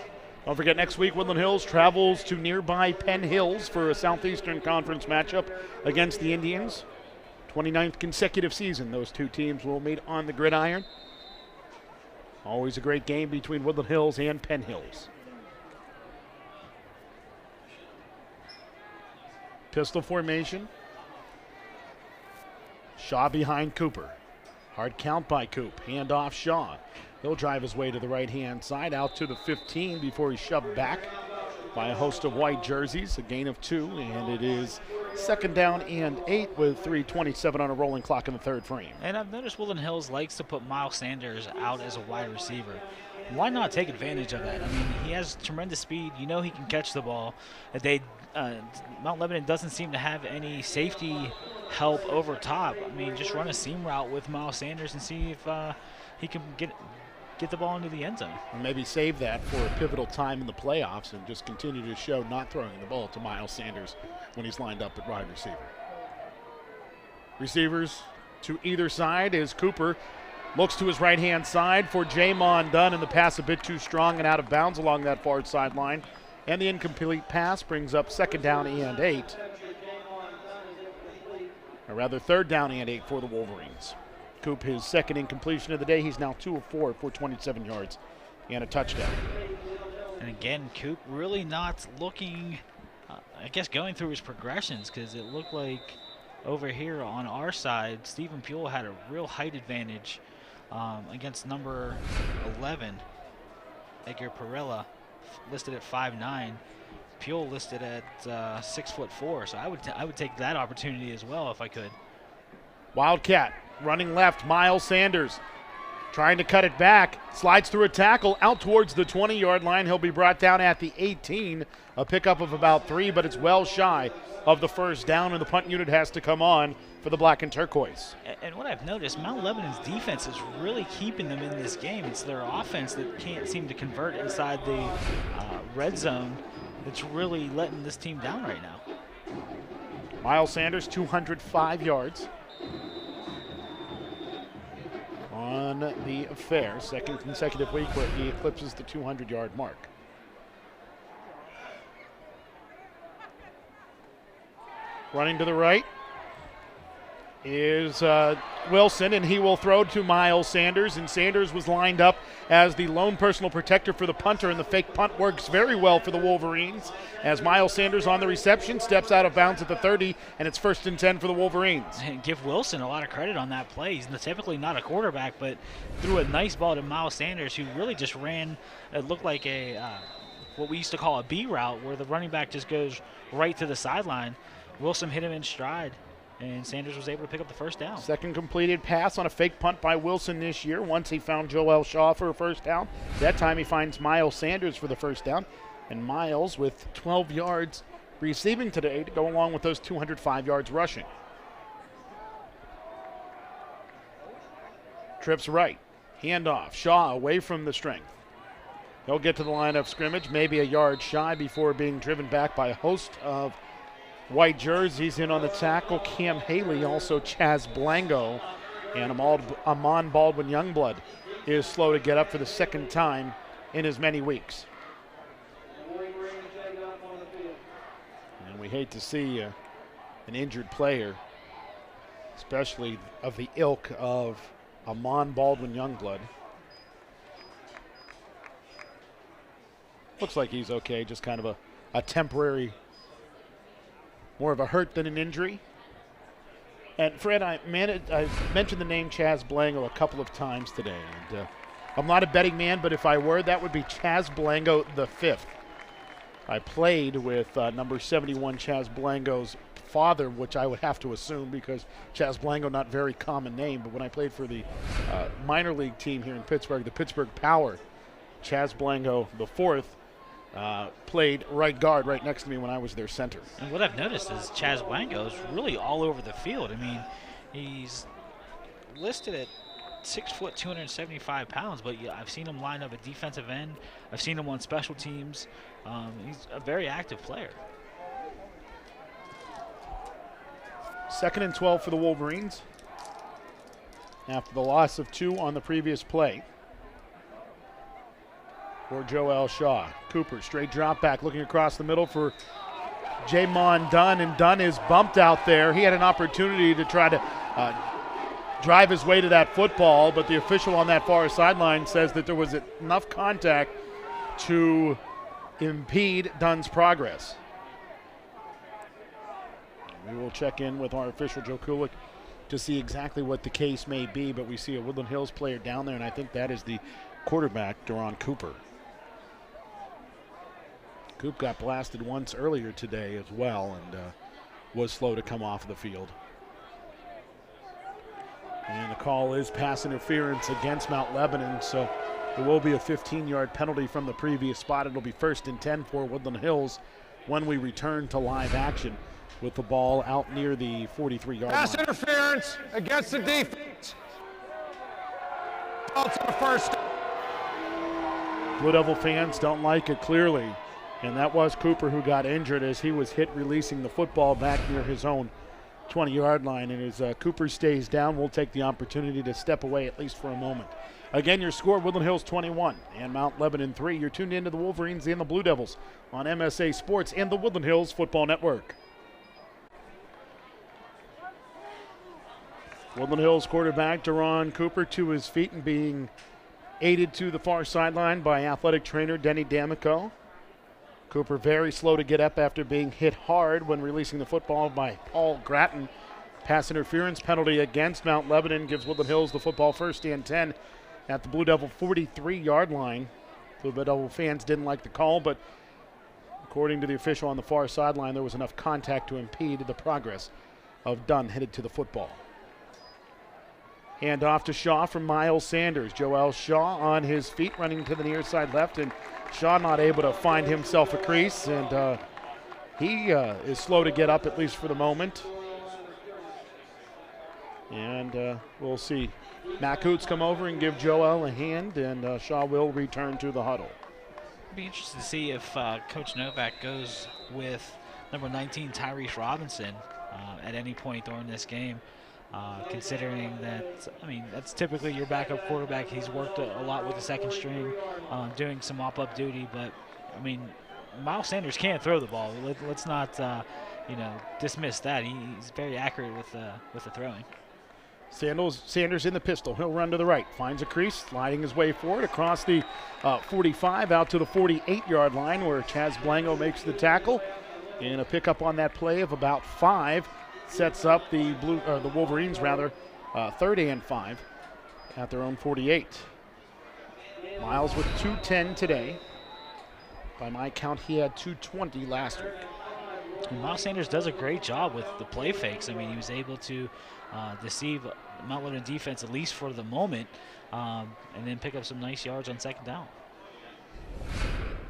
Don't forget, next week Woodland Hills travels to nearby Penn Hills for a Southeastern Conference matchup against the Indians. 29th consecutive season those two teams will meet on the gridiron. Always a great game between Woodland Hills and Penn Hills. Pistol formation. Shaw behind Cooper. Hard count by Coop. Hand off Shaw. He'll drive his way to the right-hand side, out to the 15 before he's shoved back by a host of white jerseys. A gain of 2, and it is 2nd down and 8 with 3:27 on a rolling clock in the third frame. And I've noticed Woodland Hills likes to put Miles Sanders out as a wide receiver. Why not take advantage of that? I mean, he has tremendous speed. You know he can catch the ball. Mount Lebanon doesn't seem to have any safety help over top. I mean, just run a seam route with Miles Sanders and see if he can get the ball into the end zone. Or maybe save that for a pivotal time in the playoffs and just continue to show not throwing the ball to Miles Sanders when he's lined up at wide receiver. Receivers to either side as Cooper looks to his right-hand side for Jamon Dunn, and the pass a bit too strong and out of bounds along that far sideline. And the incomplete pass brings up 2nd down and 8. Or rather, 3rd down and 8 for the Wolverines. Coop, his 2nd incompletion of the day. He's now 2 of 4 for 27 yards and a touchdown. And again, Coop really not looking, I guess, going through his progressions, because it looked like over here on our side, Stephen Puel had a real height advantage against number 11, Edgar Perilla, listed at 5'9". Puel listed at 6'4". So I would take that opportunity as well if I could. Wildcat running left. Miles Sanders trying to cut it back. Slides through a tackle out towards the 20-yard line. He'll be brought down at the 18. A pickup of about 3, but it's well shy of the first down, and the punt unit has to come on for the black and turquoise. And what I've noticed, Mount Lebanon's defense is really keeping them in this game. It's their offense that can't seem to convert inside the red zone that's really letting this team down right now. Miles Sanders, 205 yards on the affair. 2nd consecutive week where he eclipses the 200-yard mark. Running to the right. is Wilson, and he will throw to Miles Sanders, and Sanders was lined up as the lone personal protector for the punter, and the fake punt works very well for the Wolverines as Miles Sanders on the reception steps out of bounds at the 30, and it's 1st and 10 for the Wolverines. And give Wilson a lot of credit on that play. He's typically not a quarterback, but threw a nice ball to Miles Sanders, who really just ran, it looked like a what we used to call a B route, where the running back just goes right to the sideline. Wilson hit him in stride, and Sanders was able to pick up the first down. Second completed pass on a fake punt by Wilson this year. Once he found Joel Shaw for a first down. That time he finds Miles Sanders for the first down. And Miles with 12 yards receiving today to go along with those 205 yards rushing. Trips right. Handoff. Shaw away from the strength. He'll get to the line of scrimmage, maybe a yard shy before being driven back by a host of white jerseys. In on the tackle, Cam Haley, also Chaz Blango, and Amon Baldwin Youngblood is slow to get up for the second time in as many weeks. And we hate to see an injured player, especially of the ilk of Amon Baldwin Youngblood. Looks like he's okay, just kind of a temporary, more of a hurt than an injury. And Fred, I mentioned the name Chaz Blango a couple of times today. And I'm not a betting man, but if I were, that would be Chaz Blango the 5th. I played with number 71 Chaz Blango's father, which I would have to assume because Chaz Blango, not very common name, but when I played for the minor league team here in Pittsburgh, the Pittsburgh Power, Chaz Blango the 4th played right guard right next to me when I was their center. And what I've noticed is Chaz Blango is really all over the field. I mean, he's listed at 6 foot, 275 pounds, but yeah, I've seen him line up at defensive end. I've seen him on special teams. He's a very active player. 2nd and 12 for the Wolverines after the loss of 2 on the previous play. For Joel Shaw. Cooper, straight drop back, looking across the middle for Jamon Dunn, and Dunn is bumped out there. He had an opportunity to try to drive his way to that football, but the official on that far sideline says that there was enough contact to impede Dunn's progress. We will check in with our official, Joe Kulik, to see exactly what the case may be, but we see a Woodland Hills player down there, and I think that is the quarterback, Deron Cooper. Coop got blasted once earlier today as well and was slow to come off the field. And the call is pass interference against Mount Lebanon, so there will be a 15-yard penalty from the previous spot. It'll be 1st and 10 for Woodland Hills when we return to live action with the ball out near the 43-yard line. Pass interference against the defense. Ball to the first. Blue Devil fans don't like it clearly, and that was Cooper who got injured as he was hit releasing the football back near his own 20-yard line. And as Cooper stays down, we'll take the opportunity to step away at least for a moment. Again, your score, Woodland Hills 21 and Mount Lebanon 3. You're tuned into the Wolverines and the Blue Devils on MSA Sports and the Woodland Hills Football Network. Woodland Hills quarterback Deron Cooper to his feet and being aided to the far sideline by athletic trainer Denny D'Amico. Cooper very slow to get up after being hit hard when releasing the football by Paul Gratton. Pass interference penalty against Mount Lebanon gives Woodland Hills the football 1st and 10 at the Blue Devil 43-yard line. The Blue Devil fans didn't like the call, but according to the official on the far sideline, there was enough contact to impede the progress of Dunn headed to the football. Hand off to Shaw from Miles Sanders. Joel Shaw on his feet running to the near side left, and Shaw not able to find himself a crease, and he is slow to get up at least for the moment. And we'll see Matt Coots come over and give Joel a hand, and Shaw will return to the huddle. It'd be interesting to see if Coach Novak goes with number 19 Tyrese Robinson at any point during this game. Considering that, I mean, that's typically your backup quarterback. He's worked a lot with the second string, doing some mop-up duty. But, I mean, Miles Sanders can't throw the ball. Let's not dismiss that. He's very accurate with the throwing. Sanders in the pistol. He'll run to the right. Finds a crease, sliding his way forward across the 45 out to the 48-yard line where Chaz Blango makes the tackle. And a pickup on that play of about 5 sets up the Wolverines, 3rd and 5 at their own 48. Miles with 210 today. By my count, he had 220 last week. And Miles Sanders does a great job with the play fakes. I mean, he was able to deceive Mount Lebanon defense, at least for the moment, and then pick up some nice yards on 2nd down.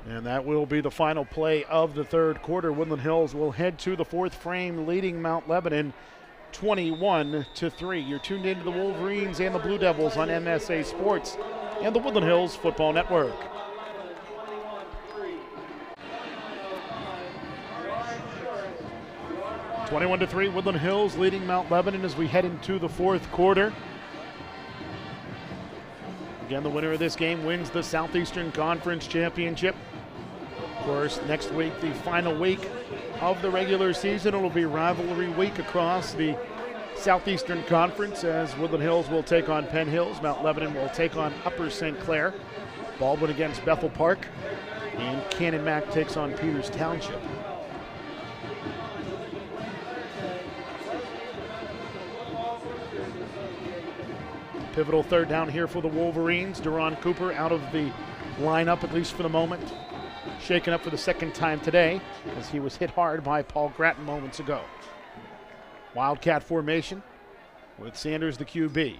And that will be the final play of the 3rd quarter. Woodland Hills will head to the 4th frame, leading Mount Lebanon 21-3. You're tuned into the Wolverines and the Blue Devils on MSA Sports and the Woodland Hills Football Network. (21-3), Woodland Hills leading Mount Lebanon as we head into the 4th quarter. Again, the winner of this game wins the Southeastern Conference Championship. Of course, next week, the final week of the regular season, it'll be rivalry week across the Southeastern Conference as Woodland Hills will take on Penn Hills. Mount Lebanon will take on Upper St. Clair. Baldwin against Bethel Park. And Cannon Mac takes on Peters Township. Pivotal 3rd down here for the Wolverines. Deron Cooper out of the lineup, at least for the moment. Shaken up for the 2nd time today as he was hit hard by Paul Gratton moments ago. Wildcat formation with Sanders, the QB.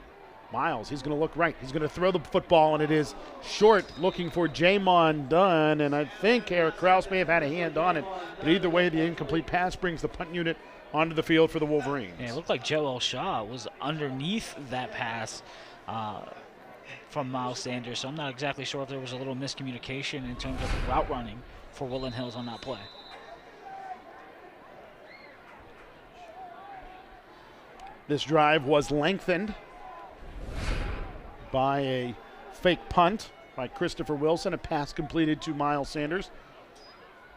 Miles, he's going to look right. He's going to throw the football, and it is short, looking for Jamon Dunn, and I think Eric Krause may have had a hand on it, but either way, the incomplete pass brings the punt unit onto the field for the Wolverines. Yeah, it looked like Joel Shaw was underneath that pass from Miles Sanders, so I'm not exactly sure if there was a little miscommunication in terms of route running for Woodland Hills on that play. This drive was lengthened by a fake punt by Christopher Wilson, a pass completed to Miles Sanders.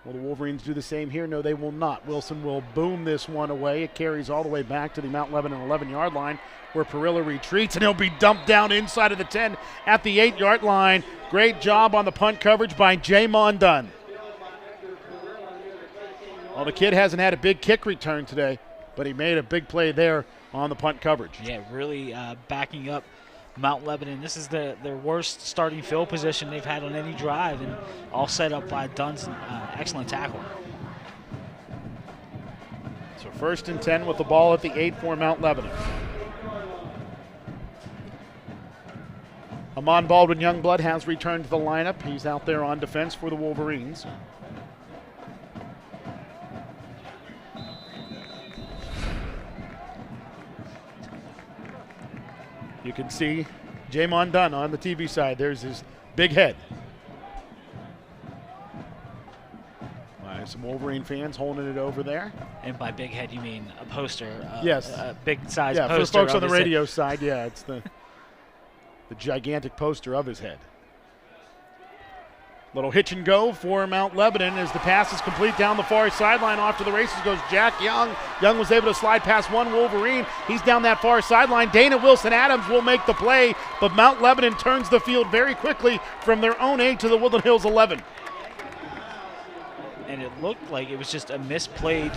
Will the Wolverines do the same here? No, they will not. Wilson will boom this one away. It carries all the way back to the Mount Lebanon 11-yard line where Perilla retreats, and he'll be dumped down inside of the 10 at the 8-yard line. Great job on the punt coverage by Jamon Dunn. Well, the kid hasn't had a big kick return today, but he made a big play there on the punt coverage. Yeah, really backing up Mount Lebanon. This is their worst starting field position they've had on any drive, and all set up by Dunn's excellent tackle. So 1st and 10 with the ball at the 8 for Mount Lebanon. Amon Baldwin Youngblood has returned to the lineup. He's out there on defense for the Wolverines. You can see Jamon Dunn on the TV side. There's his big head. Some Wolverine fans holding it over there. And by big head, you mean a poster? Yes. A big size poster. Yeah, for folks on the radio side, yeah, it's the gigantic poster of his head. Little hitch and go for Mount Lebanon as the pass is complete down the far sideline. Off to the races goes Jack Young. Young was able to slide past one Wolverine. He's down that far sideline. Dana Wilson-Adams will make the play, but Mount Lebanon turns the field very quickly from their own 8 to the Woodland Hills 11. And it looked like it was just a misplayed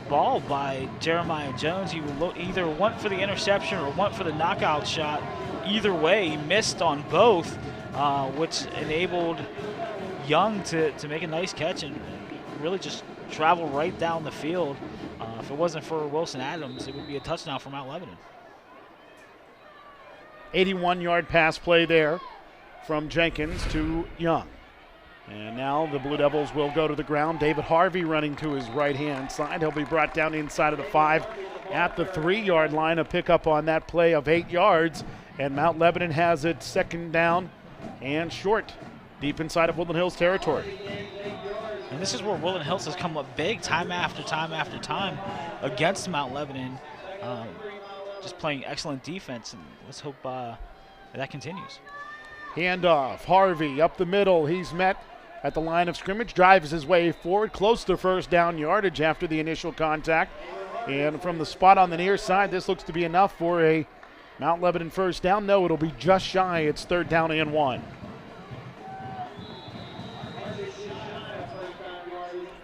ball by Jeremiah Jones. He either went for the interception or went for the knockout shot. Either way, he missed on both, which enabled Young to make a nice catch and really just travel right down the field. If it wasn't for Wilson-Adams, it would be a touchdown for Mount Lebanon. 81-yard pass play there from Jenkins to Young. And now the Blue Devils will go to the ground. David Harvey running to his right-hand side. He'll be brought down inside of the 5 at the 3-yard line. A pickup on that play of 8 yards. And Mount Lebanon has it 2nd down and short, deep inside of Woodland Hills territory. And this is where Woodland Hills has come up big time after time after time against Mount Lebanon. Just playing excellent defense, and let's hope that continues. Handoff, Harvey up the middle. He's met at the line of scrimmage, drives his way forward, close to first down yardage after the initial contact. And from the spot on the near side, this looks to be enough for a Mount Lebanon first down. No, it'll be just shy. It's 3rd down and 1.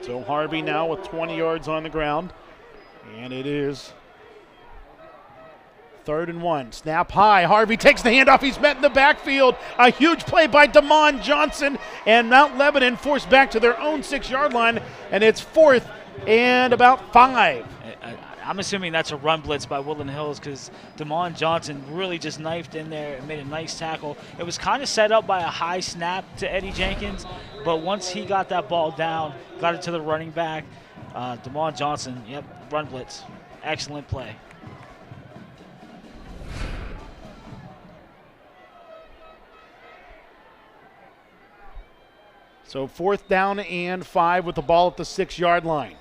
So Harvey now with 20 yards on the ground. And it is 3rd and 1. Snap high. Harvey takes the handoff. He's met in the backfield. A huge play by Damon Johnson. And Mount Lebanon forced back to their own 6-yard line. And it's 4th and about 5. I'm assuming that's a run blitz by Woodland Hills because Damon Johnson really just knifed in there and made a nice tackle. It was kind of set up by a high snap to Eddie Jenkins, but once he got that ball down, got it to the running back, Damon Johnson, yep, run blitz. Excellent play. So 4th down and 5 with the ball at the 6-yard line.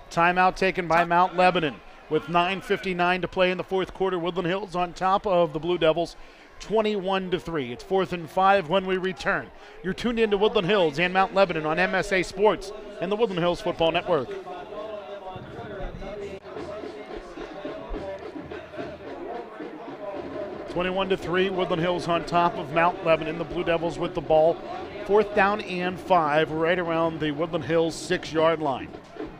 Timeout taken by Mount Lebanon with 9:59 to play in the 4th quarter. Woodland Hills on top of the Blue Devils 21-3. It's 4th and 5 when we return. You're tuned into Woodland Hills and Mount Lebanon on MSA Sports and the Woodland Hills Football Network. (21-3), Woodland Hills on top of Mount Lebanon. The Blue Devils with the ball. 4th down and 5 right around the Woodland Hills 6-yard line.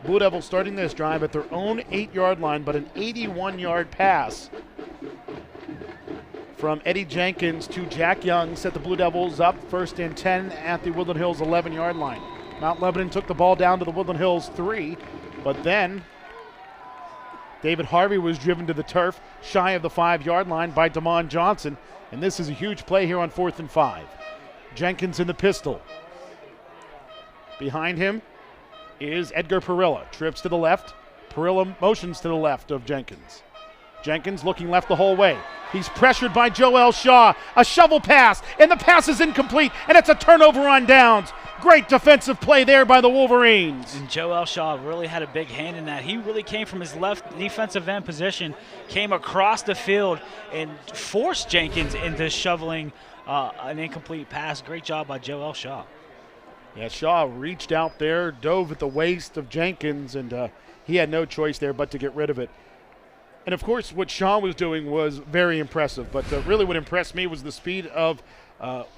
Blue Devils starting this drive at their own 8-yard line, but an 81-yard pass from Eddie Jenkins to Jack Young set the Blue Devils up 1st and 10 at the Woodland Hills 11-yard line. Mount Lebanon took the ball down to the Woodland Hills 3, but then David Harvey was driven to the turf shy of the 5-yard line by Damon Johnson, and this is a huge play here on 4th and 5. Jenkins in the pistol. Behind him is Edgar Perilla. Trips to the left. Perilla motions to the left of Jenkins. Jenkins looking left the whole way. He's pressured by Joel Shaw. A shovel pass, and the pass is incomplete, and it's a turnover on downs. Great defensive play there by the Wolverines. And Joel Shaw really had a big hand in that. He really came from his left defensive end position, came across the field, and forced Jenkins into shoveling an incomplete pass. Great job by Joel Shaw. Yeah, Shaw reached out there, dove at the waist of Jenkins, and he had no choice there but to get rid of it. And, of course, what Shaw was doing was very impressive, but really what impressed me was the speed of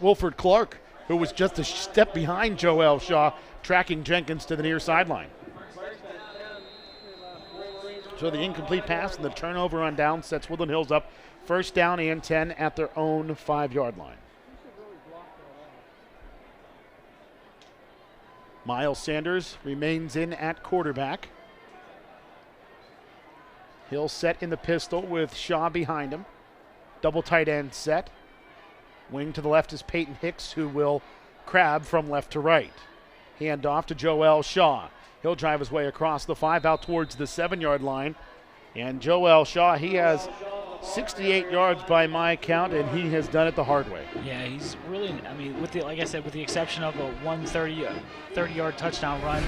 Wilford Clark, who was just a step behind Joel Shaw, tracking Jenkins to the near sideline. So the incomplete pass and the turnover on down sets Woodland Hills up 1st down and 10 at their own 5-yard line. Miles Sanders remains in at quarterback. He'll set in the pistol with Shaw behind him. Double tight end set. Wing to the left is Peyton Hicks, who will crab from left to right. Hand off to Joel Shaw. He'll drive his way across the 5 out towards the 7-yard line. And Joel Shaw, he has 68 yards by my count, and he has done it the hard way. Yeah, he's really, I mean, like I said, with the exception of a 30-yard touchdown run,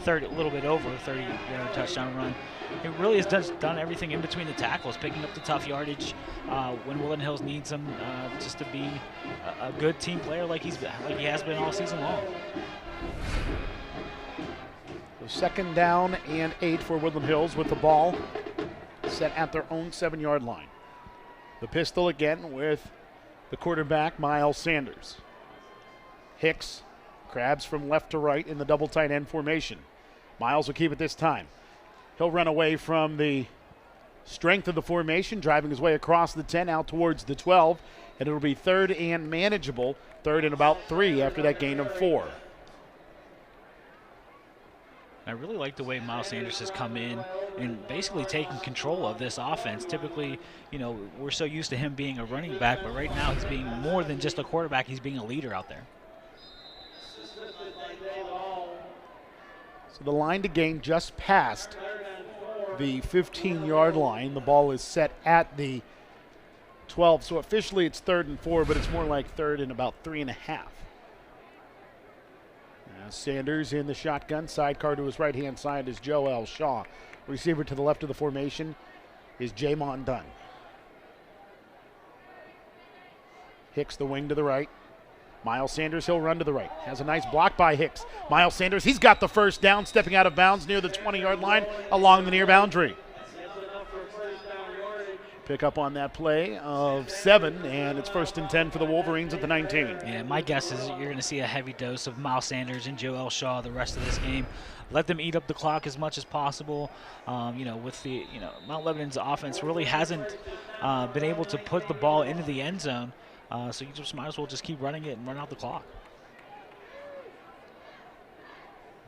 a little bit over a 30-yard touchdown run, he really has done everything in between the tackles, picking up the tough yardage when Woodland Hills needs him, just to be a good team player like he has been all season long. So 2nd down and 8 for Woodland Hills with the ball set at their own 7-yard line. The pistol again with the quarterback, Miles Sanders. Hicks crabs from left to right in the double tight end formation. Miles will keep it this time. He'll run away from the strength of the formation, driving his way across the 10 out towards the 12, and it'll be 3rd and manageable, 3rd and about 3 after that gain of 4. I really like the way Miles Sanders has come in and basically taken control of this offense. Typically, you know, we're so used to him being a running back, but right now he's being more than just a quarterback. He's being a leader out there. So the line to gain just past the 15-yard line. The ball is set at the 12, so officially it's 3rd and 4, but it's more like 3rd and about 3.5. Sanders in the shotgun. Sidecar to his right-hand side is Joel Shaw. Receiver to the left of the formation is Jamon Dunn. Hicks the wing to the right. Miles Sanders, he'll run to the right. Has a nice block by Hicks. Miles Sanders, he's got the first down, stepping out of bounds near the 20-yard line along the near boundary. Pick up on that play of 7, and it's 1st and 10 for the Wolverines at the 19. Yeah, my guess is you're going to see a heavy dose of Miles Sanders and Joel Shaw the rest of this game. Let them eat up the clock as much as possible. With the Mount Lebanon's offense really hasn't been able to put the ball into the end zone. So you just might as well just keep running it and run out the clock.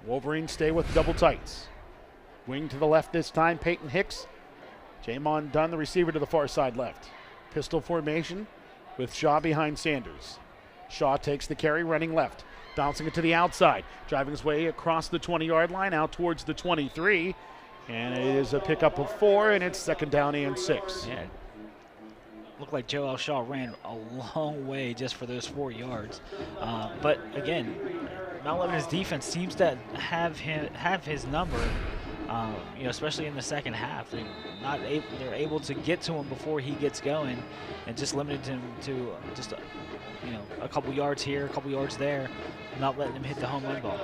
Wolverines stay with double tights. Wing to the left this time, Peyton Hicks. Jamon Dunn, the receiver, to the far side left. Pistol formation with Shaw behind Sanders. Shaw takes the carry, running left. Bouncing it to the outside. Driving his way across the 20-yard line, out towards the 23. And it is a pickup of 4, and it's 2nd down and 6. Yeah. Looked like Joel Shaw ran a long way just for those 4 yards. But again, Mount Lebanon's defense seems to have his number, especially in the second half. They're able to get to him before he gets going, and just limited him to just a couple yards here, a couple yards there, not letting him hit the home run ball.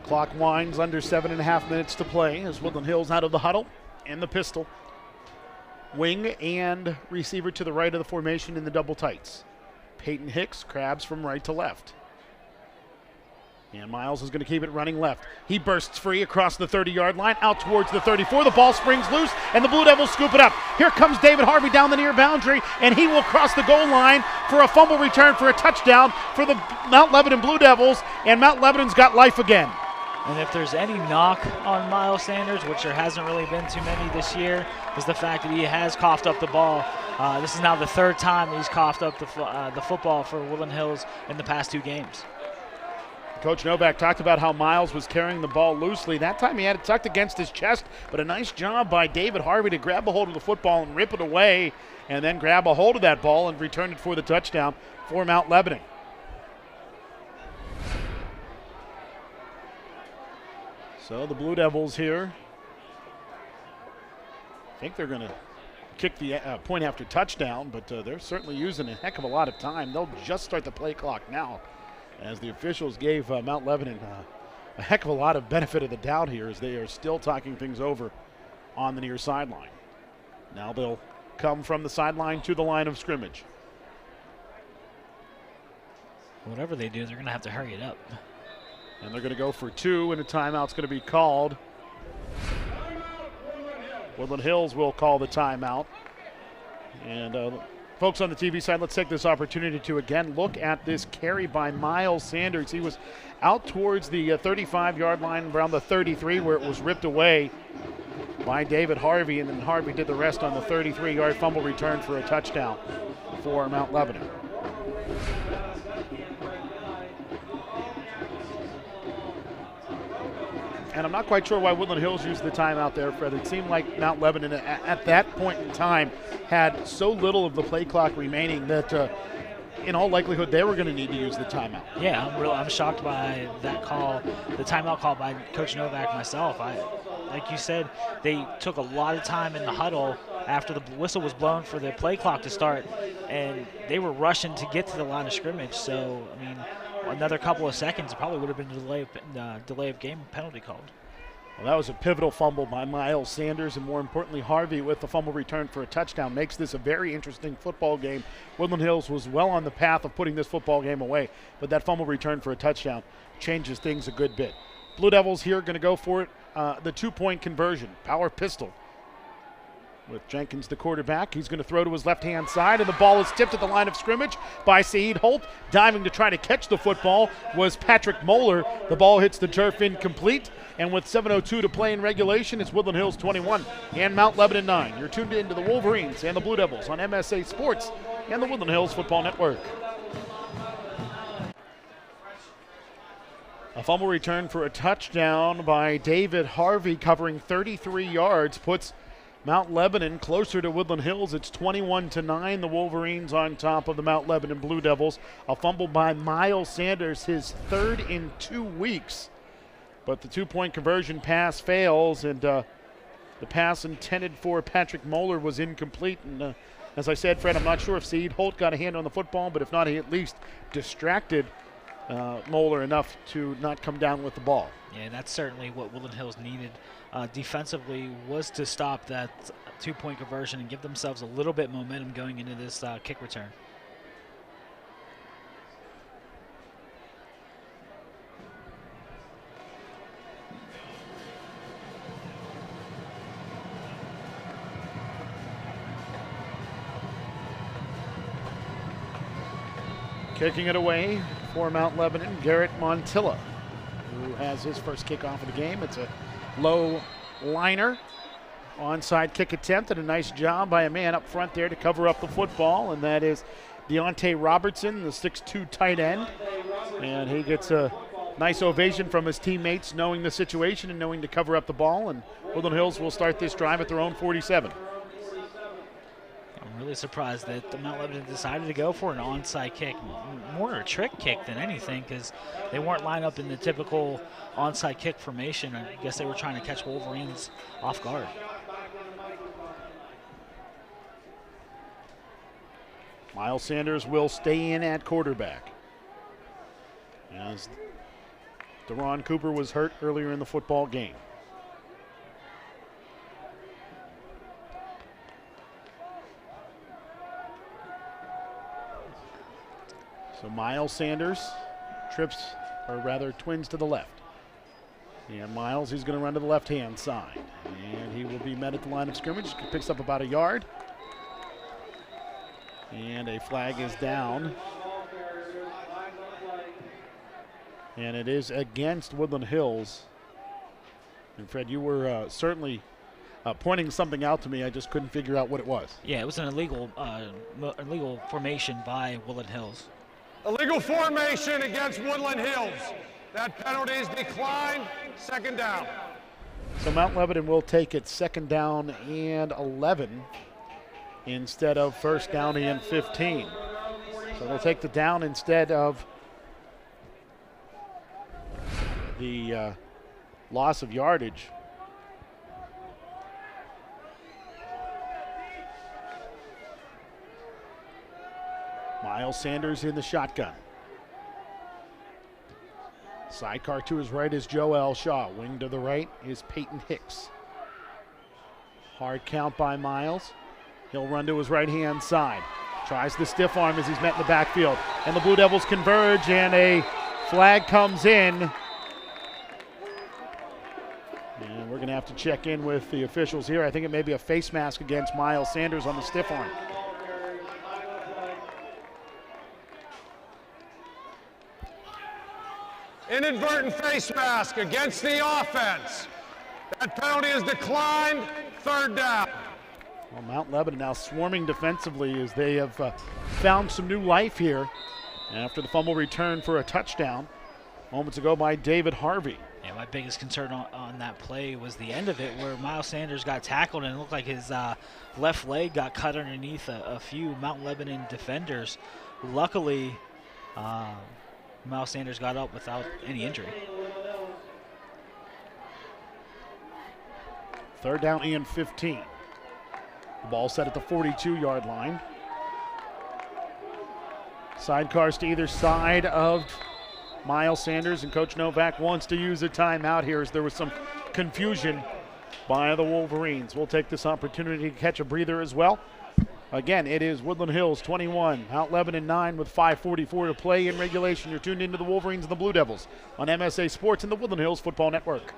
Clock winds, under 7.5 minutes to play as Woodland Hills out of the huddle and the pistol. Wing and receiver to the right of the formation in the double tights. Peyton Hicks crabs from right to left. And Miles is going to keep it running left. He bursts free across the 30-yard line, out towards the 34. The ball springs loose, and the Blue Devils scoop it up. Here comes David Harvey down the near boundary, and he will cross the goal line for a fumble return for a touchdown for the Mount Lebanon Blue Devils, and Mount Lebanon's got life again. And if there's any knock on Miles Sanders, which there hasn't really been too many this year, is the fact that he has coughed up the ball. This is now the 3rd time he's coughed up the football for Woodland Hills in the past 2 games. Coach Novak talked about how Miles was carrying the ball loosely. That time he had it tucked against his chest, but a nice job by David Harvey to grab a hold of the football and rip it away, and then grab a hold of that ball and return it for the touchdown for Mount Lebanon. So the Blue Devils here, I think they're going to kick the point after touchdown, but they're certainly using a heck of a lot of time. They'll just start the play clock now, as the officials gave Mount Lebanon a heck of a lot of benefit of the doubt here, as they are still talking things over on the near sideline. Now they'll come from the sideline to the line of scrimmage. Whatever they do, they're going to have to hurry it up. And they're going to go for 2, and a timeout's going to be called. Woodland Hills will call the timeout. And folks on the TV side, let's take this opportunity to again look at this carry by Miles Sanders. He was out towards the 35-yard line, around the 33, where it was ripped away by David Harvey, and then Harvey did the rest on the 33-yard fumble return for a touchdown for Mount Lebanon. And I'm not quite sure why Woodland Hills used the timeout there, Fred. It seemed like Mount Lebanon at that point in time had so little of the play clock remaining that in all likelihood they were going to need to use the timeout. Yeah, I'm shocked by that call, the timeout call by Coach Novak myself. Like you said, they took a lot of time in the huddle after the whistle was blown for the play clock to start, and they were rushing to get to the line of scrimmage. So, I mean, another couple of seconds probably would have been a delay of game penalty called. Well, that was a pivotal fumble by Miles Sanders, and more importantly, Harvey with the fumble return for a touchdown makes this a very interesting football game. Woodland Hills was well on the path of putting this football game away, but that fumble return for a touchdown changes things a good bit. Blue Devils here going to go for it, the 2-point conversion, power pistol. With Jenkins, the quarterback, he's going to throw to his left-hand side, and the ball is tipped at the line of scrimmage by Saeed Holt. Diving to try to catch the football was Patrick Moeller. The ball hits the turf incomplete, and with 7:02 to play in regulation, it's Woodland Hills 21 and Mount Lebanon 9. You're tuned into the Wolverines and the Blue Devils on MSA Sports and the Woodland Hills Football Network. A fumble return for a touchdown by David Harvey, covering 33 yards, puts Mount Lebanon closer to Woodland Hills. It's 21-9. The Wolverines on top of the Mount Lebanon Blue Devils. A fumble by Miles Sanders, his 3rd in 2 weeks. But the 2-point conversion pass fails, and the pass intended for Patrick Moeller was incomplete, and As I said, Fred, I'm not sure if Saeed Holt got a hand on the football, but if not, he at least distracted Moeller enough to not come down with the ball. Yeah, that's certainly what Woodland Hills needed defensively, was to stop that two-point conversion and give themselves a little bit momentum going into this kick return. Kicking it away for Mount Lebanon, Garrett Montilla, who has his first kickoff of the game. It's a low liner, onside kick attempt, and a nice job by a man up front there to cover up the football, and that is Deontay Robertson, the 6'2 tight end. And he gets a nice ovation from his teammates, knowing the situation and knowing to cover up the ball, and Woodland Hills will start this drive at their own 47. I'm really surprised that the Mount Lebanon decided to go for an onside kick, more a trick kick than anything, because they weren't lined up in the typical onside kick formation. I guess they were trying to catch Wolverines off guard. Miles Sanders will stay in at quarterback, as Deron Cooper was hurt earlier in the football game. So Miles Sanders trips, or rather twins to the left. And Miles, he's going to run to the left-hand side. And he will be met at the line of scrimmage. Picks up about a yard. And a flag is down. And it is against Woodland Hills. And Fred, you were certainly pointing something out to me. I just couldn't figure out what it was. Yeah, it was an illegal formation by Woodland Hills. Illegal formation against Woodland Hills. That penalty is declined. Second down. So Mount Lebanon will take it second down and 11 instead of first down and 15. So they'll take the down instead of the loss of yardage. Miles Sanders in the shotgun. Sidecar to his right is Joel Shaw. Wing to the right is Peyton Hicks. Hard count by Miles. He'll run to his right-hand side. Tries the stiff arm as he's met in the backfield. And the Blue Devils converge, and a flag comes in. And we're going to have to check in with the officials here. I think it may be a face mask against Miles Sanders on the stiff arm. Inadvertent face mask against the offense. That penalty is declined. Third down. Well, Mount Lebanon now swarming defensively as they have found some new life here after the fumble return for a touchdown moments ago by David Harvey. Yeah, my biggest concern on that play was the end of it, where Miles Sanders got tackled and it looked like his left leg got cut underneath a few Mount Lebanon defenders. Luckily, Miles Sanders got up without any injury. Third down and 15. The ball set at the 42-yard line. Sidecars to either side of Miles Sanders, and Coach Novak wants to use a timeout here as there was some confusion by the Wolverines. We'll take this opportunity to catch a breather as well. Again, it is Woodland Hills 21, Mount Lebanon 9 with 5:44 to play in regulation. You're tuned into the Wolverines and the Blue Devils on MSA Sports and the Woodland Hills Football Network.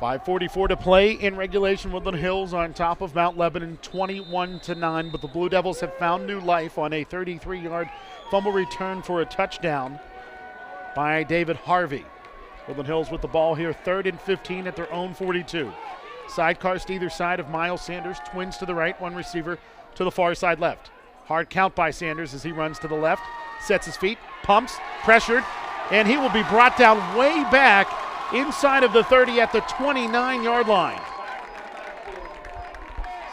.544 to play in regulation. Woodland Hills on top of Mount Lebanon 21-9, but the Blue Devils have found new life on a 33-yard fumble return for a touchdown by David Harvey. Woodland Hills with the ball here, 3rd and 15 at their own 42. Sidecars to either side of Miles Sanders, twins to the right, one receiver to the far side left. Hard count by Sanders as he runs to the left, sets his feet, pumps, pressured, and he will be brought down way back inside of the 30 at the 29-yard line.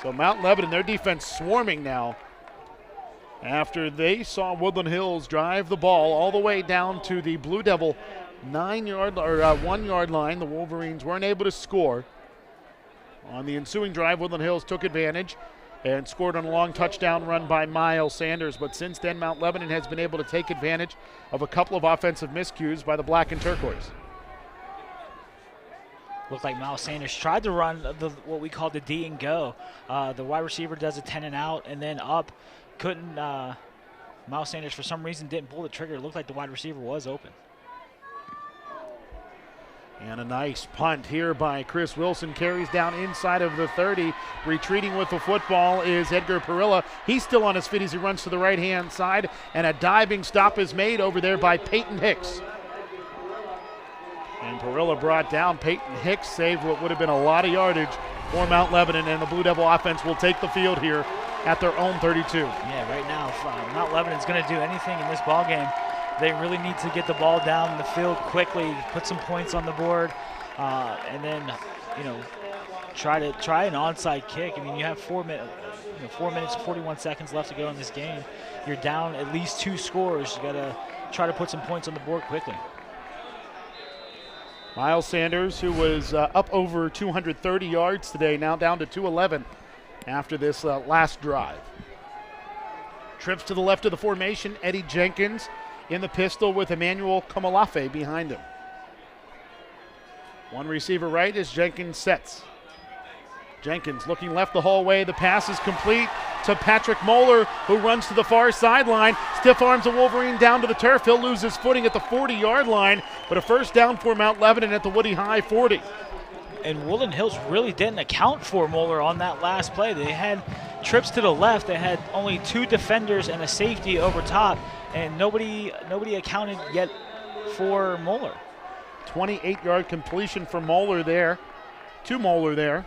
So Mount Lebanon, their defense swarming now after they saw Woodland Hills drive the ball all the way down to the Blue Devil 1 yard line. The Wolverines weren't able to score. On the ensuing drive, Woodland Hills took advantage and scored on a long touchdown run by Miles Sanders. But since then, Mount Lebanon has been able to take advantage of a couple of offensive miscues by the black and turquoise. Looked like Miles Sanders tried to run what we call the D and go. The wide receiver does a 10 and out and then up. Couldn't, Miles Sanders for some reason didn't pull the trigger. It looked like the wide receiver was open. And a nice punt here by Chris Wilson. Carries down inside of the 30. Retreating with the football is Edgar Perilla. He's still on his feet as he runs to the right-hand side. And a diving stop is made over there by Peyton Hicks. And Perilla brought down. Peyton Hicks saved what would have been a lot of yardage for Mount Lebanon. And the Blue Devil offense will take the field here at their own 32. Yeah, right now, if Mount Lebanon's going to do anything in this ball game, they really need to get the ball down the field quickly, put some points on the board, and then, try an onside kick. I mean, you have 4 minutes, 41 seconds left to go in this game. You're down at least 2 scores. You got to try to put some points on the board quickly. Miles Sanders, who was up over 230 yards today, now down to 211 after this last drive. Trips to the left of the formation, Eddie Jenkins in the pistol with Emmanuel Kamalafe behind him. One receiver right as Jenkins sets. Jenkins looking left the whole way. The pass is complete to Patrick Moeller, who runs to the far sideline. Stiff arms a Wolverine down to the turf. He'll lose his footing at the 40-yard line, but a first down for Mount Lebanon at the Woody High 40. And Woodland Hills really didn't account for Moeller on that last play. They had trips to the left. They had only 2 defenders and a safety over top, and nobody accounted yet for Moeller. 28-yard completion for Moeller there, to Moeller there.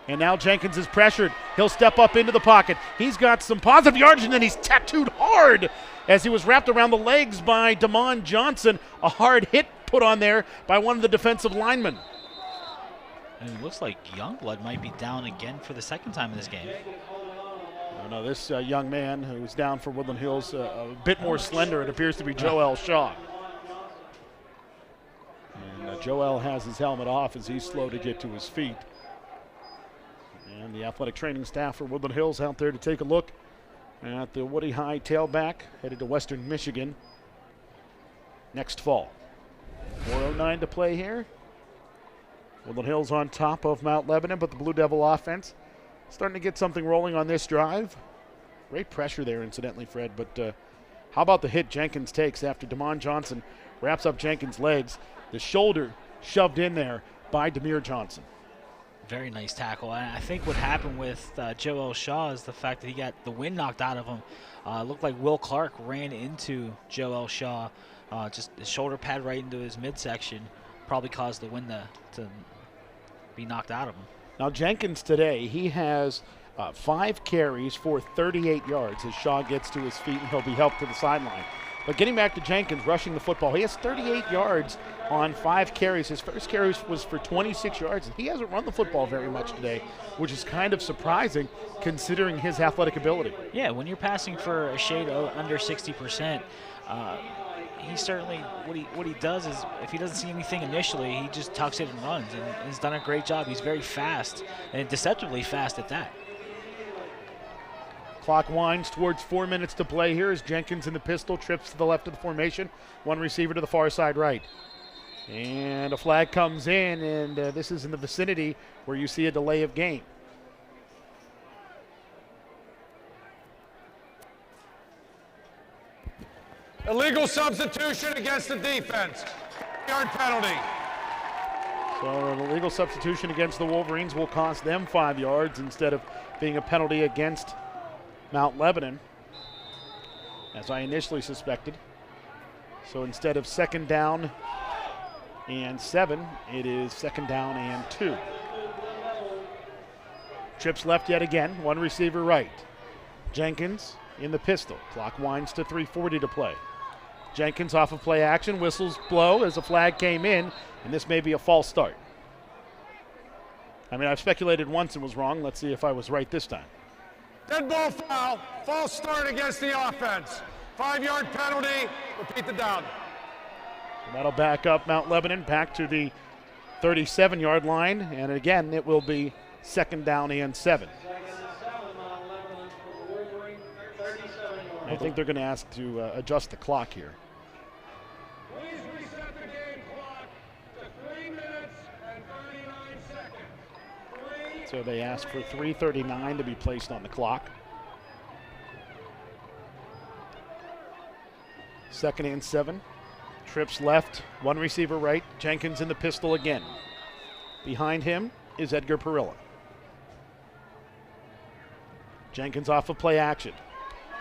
And now Jenkins is pressured. He'll step up into the pocket. He's got some positive yardage, and then he's tattooed hard as he was wrapped around the legs by Damon Johnson. A hard hit put on there by one of the defensive linemen. And it looks like Youngblood might be down again for the second time in this game. No, this young man who's down for Woodland Hills, a bit more slender, it appears to be Joel Shaw. And Joel has his helmet off as he's slow to get to his feet. And the athletic training staff for Woodland Hills out there to take a look at the Woody High tailback, headed to Western Michigan next fall. 4:09 to play here. Woodland Hills on top of Mount Lebanon, but the Blue Devil offense starting to get something rolling on this drive. Great pressure there, incidentally, Fred, but how about the hit Jenkins takes after Damon Johnson wraps up Jenkins' legs? The shoulder shoved in there by Demir Johnson. Very nice tackle. I think what happened with Joel Shaw is the fact that he got the wind knocked out of him. It looked like Will Clark ran into Joel Shaw. Just the shoulder pad right into his midsection probably caused the wind to be knocked out of him. Now Jenkins today, he has 5 carries for 38 yards as Shaw gets to his feet and he'll be helped to the sideline. But getting back to Jenkins, rushing the football, he has 38 yards on 5 carries. His first carry was for 26 yards. He hasn't run the football very much today, which is kind of surprising considering his athletic ability. Yeah, when you're passing for a shade under 60%, he certainly, what he does is if he doesn't see anything initially, he just tucks it and runs, and he's done a great job. He's very fast, and deceptively fast at that. Clock winds towards 4 minutes to play here as Jenkins in the pistol trips to the left of the formation. One receiver to the far side right. And a flag comes in, and this is in the vicinity where you see a delay of game. Illegal substitution against the defense. Yard penalty. So an illegal substitution against the Wolverines will cost them 5 yards instead of being a penalty against Mount Lebanon, as I initially suspected. So instead of 2nd down and 7, it is 2nd down and 2. Trips left yet again, one receiver right. Jenkins in the pistol. Clock winds to 3:40 to play. Jenkins off of play action, whistles blow as a flag came in, and this may be a false start. I mean, I've speculated once and was wrong. Let's see if I was right this time. Dead ball foul. False start against the offense. 5-yard penalty. Repeat the down. That'll back up Mount Lebanon back to the 37-yard line, and again, it will be 2nd down and 7. I think they're going to ask to adjust the clock here. Please reset the game clock to 3 minutes and 39 seconds. So they asked for 3:39 to be placed on the clock. 2nd and 7. Trips left, 1 receiver right. Jenkins in the pistol again. Behind him is Edgar Perilla. Jenkins off of play action.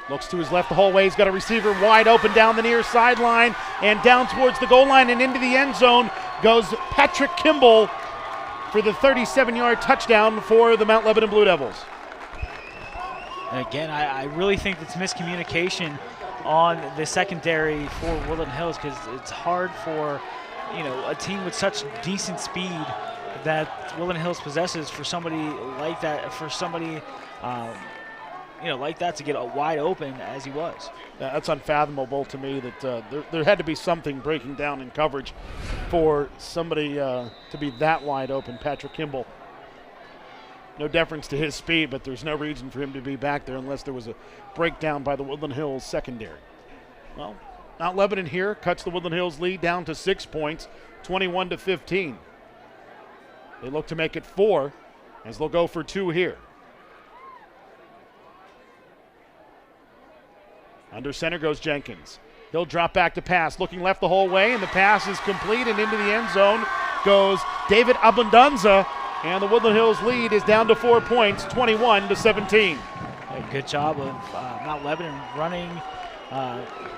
Looks to his left the whole way. He's got a receiver wide open down the near sideline and down towards the goal line and into the end zone goes Patrick Kimball for the 37-yard touchdown for the Mount Lebanon Blue Devils. And again, I really think it's miscommunication on the secondary for Woodland Hills, because it's hard for, a team with such decent speed that Woodland Hills possesses for somebody like that, like that to get wide open as he was. That's unfathomable to me that there had to be something breaking down in coverage for somebody to be that wide open. Patrick Kimball, no deference to his speed, but there's no reason for him to be back there unless there was a breakdown by the Woodland Hills secondary. Well, Mount Lebanon here cuts the Woodland Hills lead down to 6 points, 21-15. They look to make it 4 as they'll go for 2 here. Under center goes Jenkins. He'll drop back to pass, looking left the whole way, and the pass is complete, and into the end zone goes David Abundanza, and the Woodland Hills lead is down to 4 points, 21-17. A good job of Mount Lebanon running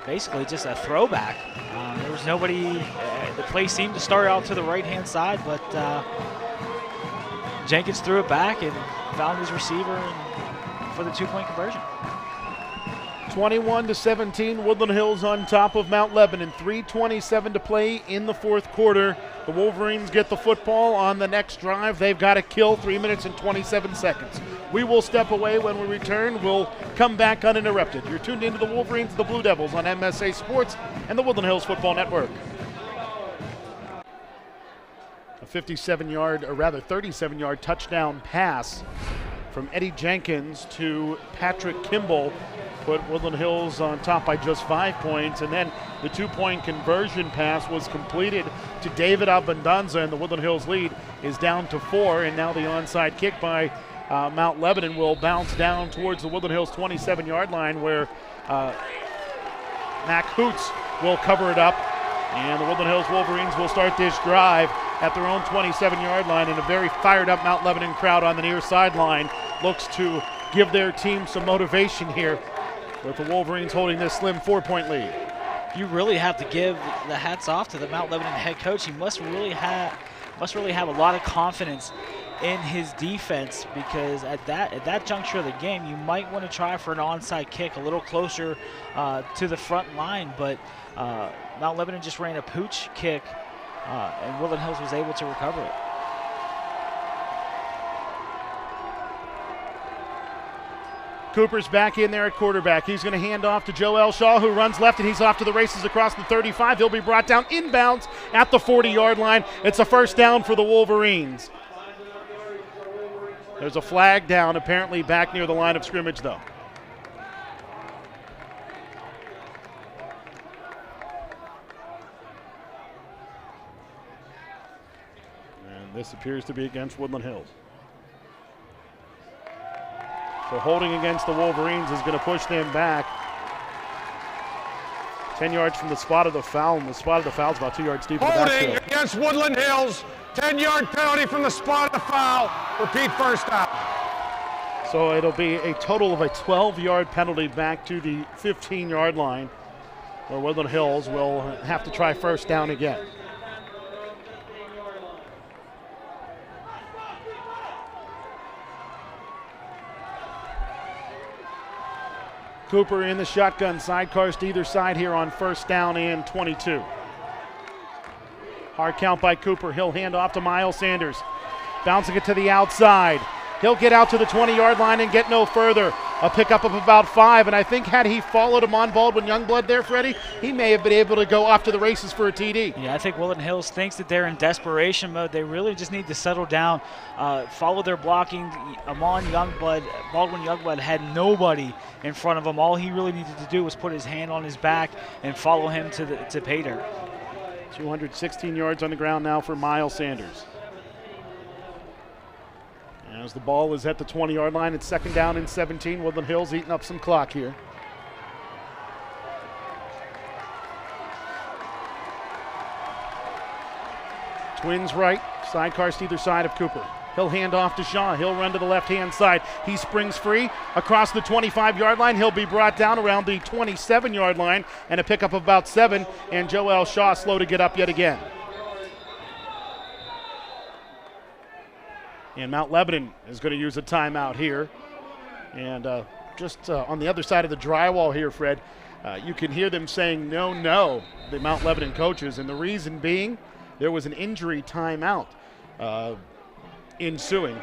basically just a throwback. There was nobody, the play seemed to start out to the right-hand side, but Jenkins threw it back and found his receiver for the 2-point conversion. 21-17, Woodland Hills on top of Mount Lebanon. 3:27 to play in the 4th quarter. The Wolverines get the football on the next drive. They've got to kill 3 minutes and 27 seconds. We will step away. When we return, we'll come back uninterrupted. You're tuned into the Wolverines, the Blue Devils on MSA Sports and the Woodland Hills Football Network. A 37-yard touchdown pass from Eddie Jenkins to Patrick Kimball put Woodland Hills on top by just 5 points, and then the 2-point conversion pass was completed to David Abundanza, and the Woodland Hills lead is down to 4, and now the onside kick by Mount Lebanon will bounce down towards the Woodland Hills 27-yard line where Mac Hoots will cover it up, and the Woodland Hills Wolverines will start this drive at their own 27-yard line, and a very fired-up Mount Lebanon crowd on the near sideline looks to give their team some motivation here, with the Wolverines holding this slim 4-point lead. You really have to give the hats off to the Mount Lebanon head coach. He must really have a lot of confidence in his defense, because at that juncture of the game, you might want to try for an onside kick a little closer to the front line, but Mount Lebanon just ran a pooch kick, and Woodland Hills was able to recover it. Cooper's back in there at quarterback. He's going to hand off to Joe Elshaw, who runs left, and he's off to the races across the 35. He'll be brought down inbounds at the 40-yard line. It's a first down for the Wolverines. There's a flag down, apparently back near the line of scrimmage, though. And this appears to be against Woodland Hills. So holding against the Wolverines is going to push them back. 10 yards from the spot of the foul, and the spot of the foul is about 2 yards deep in the backfield. Holding against Woodland Hills, 10-yard penalty from the spot of the foul. Repeat, first down. So it'll be a total of a 12-yard penalty back to the 15-yard line, where Woodland Hills will have to try first down again. Cooper in the shotgun, sidecars to either side here on first down and 22. Hard count by Cooper. He'll hand off to Miles Sanders. Bouncing it to the outside. He'll get out to the 20-yard line and get no further. a pickup of about 5, and I think had he followed him on Baldwin Youngblood there, Freddie, he may have been able to go off to the races for a TD. Yeah, I think Woodland Hills thinks that they're in desperation mode. They really just need to settle down, follow their blocking. Baldwin Youngblood had nobody in front of him. All he really needed to do was put his hand on his back and follow him to pay dirt. 216 yards on the ground now for Miles Sanders. As the ball is at the 20-yard line, it's 2nd down and 17. Woodland Hills eating up some clock here. Twins right, sidecars to either side of Cooper. He'll hand off to Shaw. He'll run to the left-hand side. He springs free across the 25-yard line. He'll be brought down around the 27-yard line and a pickup of about 7. And Joel Shaw slow to get up yet again. And Mount Lebanon is going to use a timeout here. And just on the other side of the drywall here, Fred, you can hear them saying no, the Mount Lebanon coaches. And the reason being there was an injury timeout ensuing.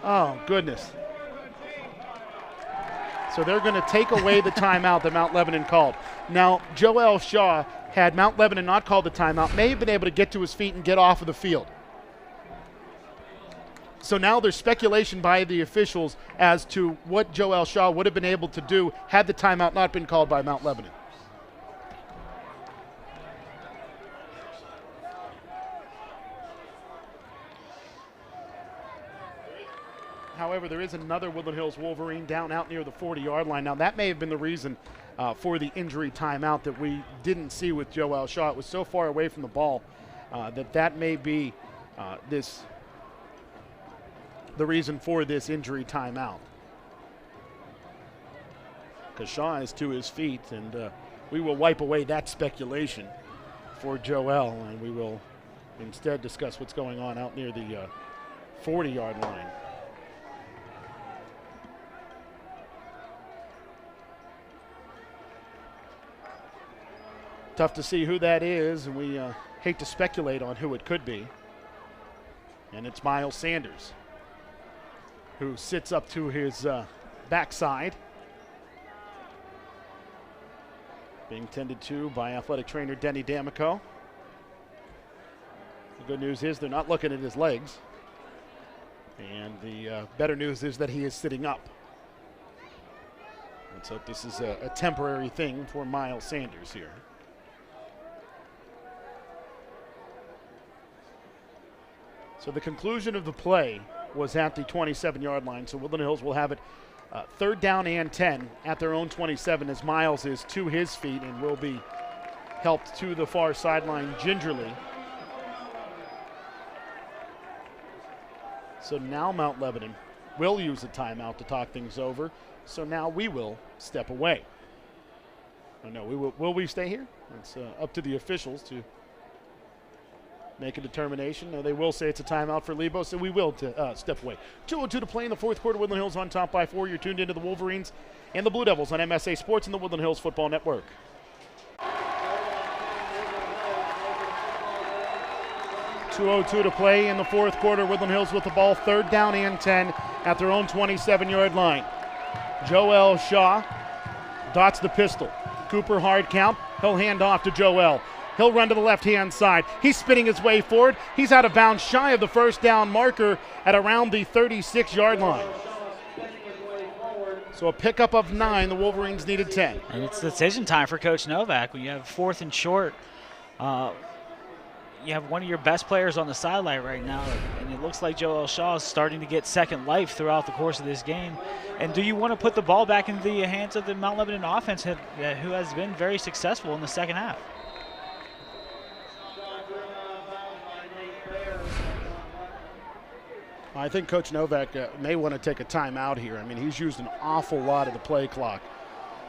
Oh, goodness. So they're going to take away the timeout that Mount Lebanon called. Now, Joel Shaw, had Mount Lebanon not called the timeout, may have been able to get to his feet and get off of the field. So now there's speculation by the officials as to what Joel Shaw would have been able to do had the timeout not been called by Mount Lebanon. However, there is another Woodland Hills Wolverine down out near the 40-yard line. Now, that may have been the reason for the injury timeout that we didn't see with Joel Shaw. It was so far away from the ball that may be the reason for this injury timeout. Because Shaw is to his feet, and we will wipe away that speculation for Joel, and we will instead discuss what's going on out near the 40-yard line. Tough to see who that is, and we hate to speculate on who it could be. And it's Miles Sanders, who sits up to his backside, being tended to by athletic trainer Denny D'Amico. The good news is they're not looking at his legs, and the better news is that he is sitting up. And so this is a temporary thing for Miles Sanders here. So the conclusion of the play was at the 27-yard line, so Woodland Hills will have it 3rd down and 10 at their own 27 as Miles is to his feet and will be helped to the far sideline gingerly. So now Mount Lebanon will use a timeout to talk things over, so now we will step away. Oh, no, will we stay here? It's up to the officials to make a determination. No, they will say it's a timeout for Lebo, so we will step away. 2:02 to play in the 4th quarter. Woodland Hills on top by 4. You're tuned into the Wolverines and the Blue Devils on MSA Sports and the Woodland Hills Football Network. .202 to play in the 4th quarter. Woodland Hills with the ball, 3rd down and 10 at their own 27-yard line. Joel Shaw dots the pistol. Cooper hard count. He'll hand off to Joel. He'll run to the left-hand side. He's spinning his way forward. He's out of bounds shy of the 1st down marker at around the 36-yard line. So a pickup of 9. The Wolverines needed 10. And it's decision time for Coach Novak. When you have 4th and short, you have one of your best players on the sideline right now, and it looks like Joel Shaw is starting to get second life throughout the course of this game. And do you want to put the ball back in the hands of the Mount Lebanon offense who has been very successful in the second half? I think Coach Novak may want to take a timeout here. I mean, he's used an awful lot of the play clock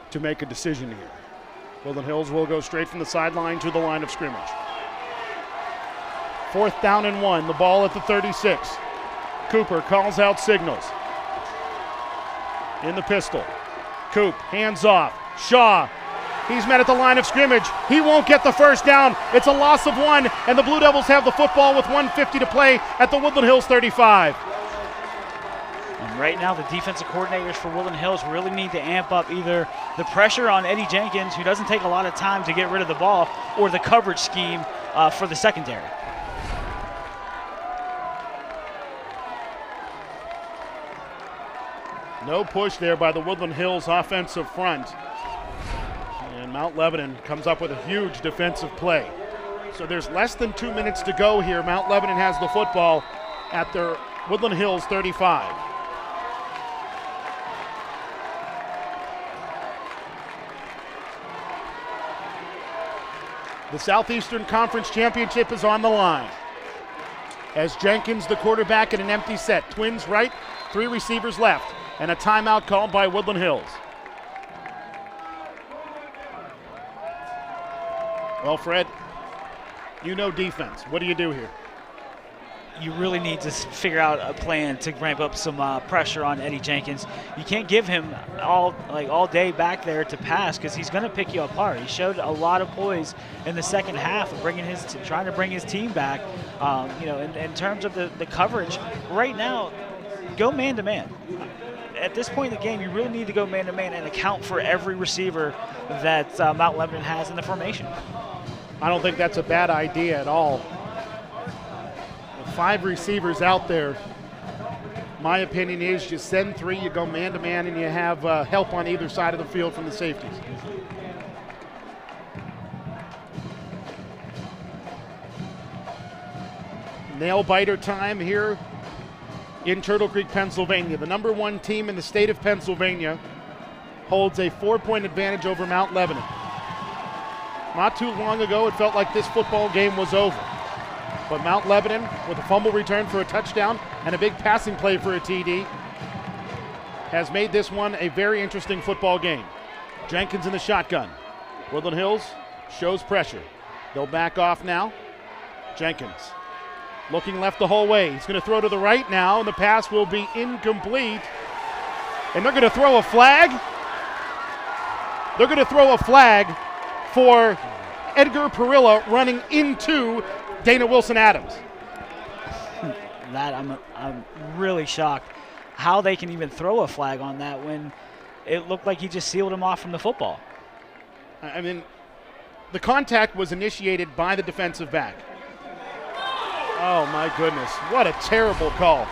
to make a decision here. Woodland Hills will go straight from the sideline to the line of scrimmage. 4th down and 1, the ball at the 36. Cooper calls out signals. In the pistol. Coop, hands off. Shaw, he's met at the line of scrimmage. He won't get the 1st down. It's a loss of 1, and the Blue Devils have the football with 1:50 to play at the Woodland Hills 35. And right now the defensive coordinators for Woodland Hills really need to amp up either the pressure on Eddie Jenkins, who doesn't take a lot of time to get rid of the ball, or the coverage scheme for the secondary. No push there by the Woodland Hills offensive front. And Mount Lebanon comes up with a huge defensive play. So there's less than 2 minutes to go here. Mount Lebanon has the football at their Woodland Hills 35. The Southeastern Conference Championship is on the line. As Jenkins, the quarterback, in an empty set. Twins right, 3 receivers left, and a timeout called by Woodland Hills. Well, Fred, you know defense. What do you do here? You really need to figure out a plan to ramp up some pressure on Eddie Jenkins. You can't give him all day back there to pass, because he's going to pick you apart. He showed a lot of poise in the second half of trying to bring his team back. In terms of the coverage, right now, go man to man. At this point in the game, you really need to go man to man and account for every receiver that Mount Lebanon has in the formation. I don't think that's a bad idea at all. With 5 receivers out there, my opinion is you send 3, you go man-to-man, and you have help on either side of the field from the safeties. Nail-biter time here in Turtle Creek, Pennsylvania. The number 1 team in the state of Pennsylvania holds a 4-point advantage over Mount Lebanon. Not too long ago, it felt like this football game was over. But Mount Lebanon, with a fumble return for a touchdown and a big passing play for a TD, has made this one a very interesting football game. Jenkins in the shotgun. Woodland Hills shows pressure. They'll back off now. Jenkins looking left the whole way. He's going to throw to the right now, and the pass will be incomplete. And they're going to throw a flag. They're going to throw a flag for Edgar Perilla running into Dana Wilson-Adams. That I'm really shocked how they can even throw a flag on that when it looked like he just sealed him off from the football. I mean, the contact was initiated by the defensive back. Oh my goodness, what a terrible call.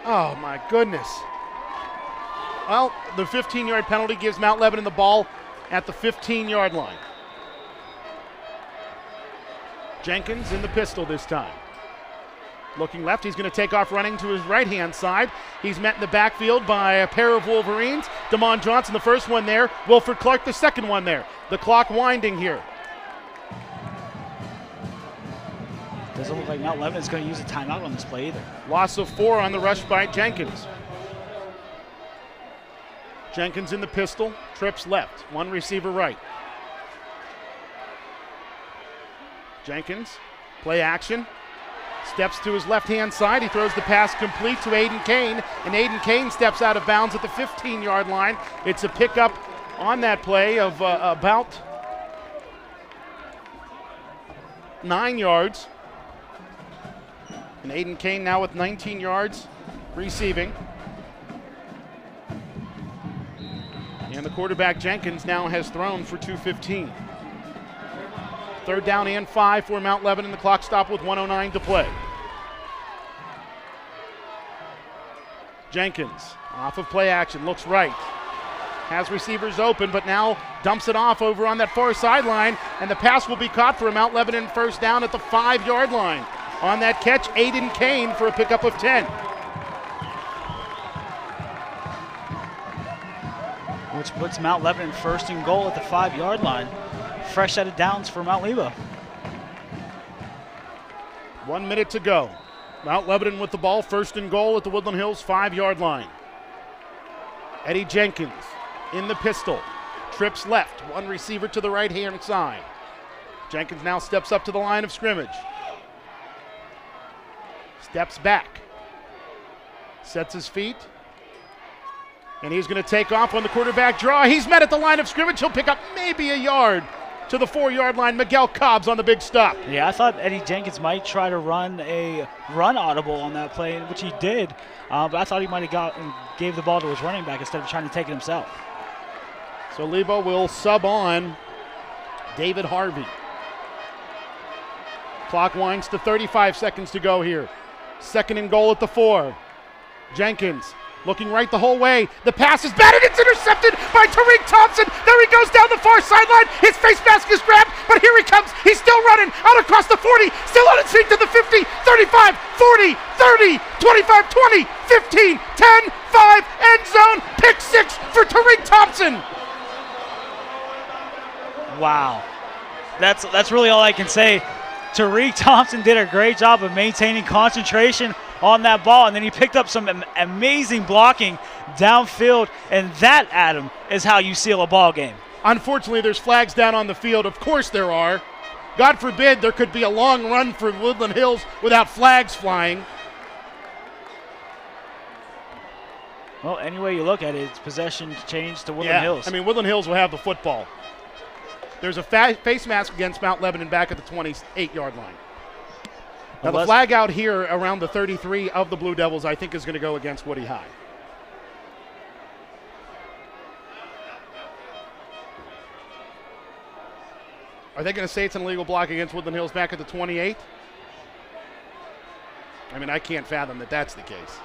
Oh my goodness. Well, the 15-yard penalty gives Mount Lebanon the ball at the 15-yard line. Jenkins in the pistol this time. Looking left, he's going to take off running to his right-hand side. He's met in the backfield by a pair of Wolverines. Damon Johnson, the first one there. Wilford Clark, the second one there. The clock winding here. Doesn't look like Mount Lebanon's going to use a timeout on this play either. Loss of 4 on the rush by Jenkins. Jenkins in the pistol, trips left, 1 receiver right. Jenkins, play action, steps to his left-hand side. He throws the pass complete to Aiden Kane, and Aiden Kane steps out of bounds at the 15-yard line. It's a pickup on that play of about 9 yards. And Aiden Kane now with 19 yards receiving. And the quarterback, Jenkins, now has thrown for 215. 3rd down and 5 for Mount Lebanon. The clock stopped with 1:09 to play. Jenkins off of play action, looks right. Has receivers open, but now dumps it off over on that far sideline, and the pass will be caught for a Mount Lebanon first down at the 5-yard line. On that catch, Aiden Kane for a pickup of 10. Which puts Mount Lebanon first and goal at the 5-yard line. Fresh set of downs for Mount Lebo. 1 minute to go. Mount Lebanon with the ball, first and goal at the Woodland Hills 5-yard line. Eddie Jenkins in the pistol, trips left, 1 receiver to the right-hand side. Jenkins now steps up to the line of scrimmage. Steps back, sets his feet, and he's going to take off on the quarterback draw. He's met at the line of scrimmage. He'll pick up maybe a yard to the 4-yard line. Miguel Cobbs on the big stop. Yeah, I thought Eddie Jenkins might try to run a run audible on that play, which he did. But I thought he might have got and gave the ball to his running back instead of trying to take it himself. So Lebo will sub on David Harvey. Clock winds to 35 seconds to go here. 2nd and goal at the 4. Jenkins looking right the whole way. The pass is batted. It's intercepted by Tariq Thompson. There he goes down the far sideline. His face mask is grabbed, but here he comes. He's still running out across the 40. Still on his feet to the 50, 35, 40, 30, 25, 20, 15, 10, 5, end zone. Pick 6 for Tariq Thompson. Wow. That's really all I can say. Tariq Thompson did a great job of maintaining concentration on that ball, and then he picked up some amazing blocking downfield, and that, Adam, is how you seal a ball game. Unfortunately, there's flags down on the field. Of course there are. God forbid there could be a long run for Woodland Hills without flags flying. Well, any way you look at it, it's possession changed to Woodland Hills. I mean, Woodland Hills will have the football. There's a face mask against Mount Lebanon back at the 28-yard line. Now, the flag out here around the 33 of the Blue Devils, I think, is going to go against Woody High. Are they going to say it's an illegal block against Woodland Hills back at the 28? I mean, I can't fathom that that's the case.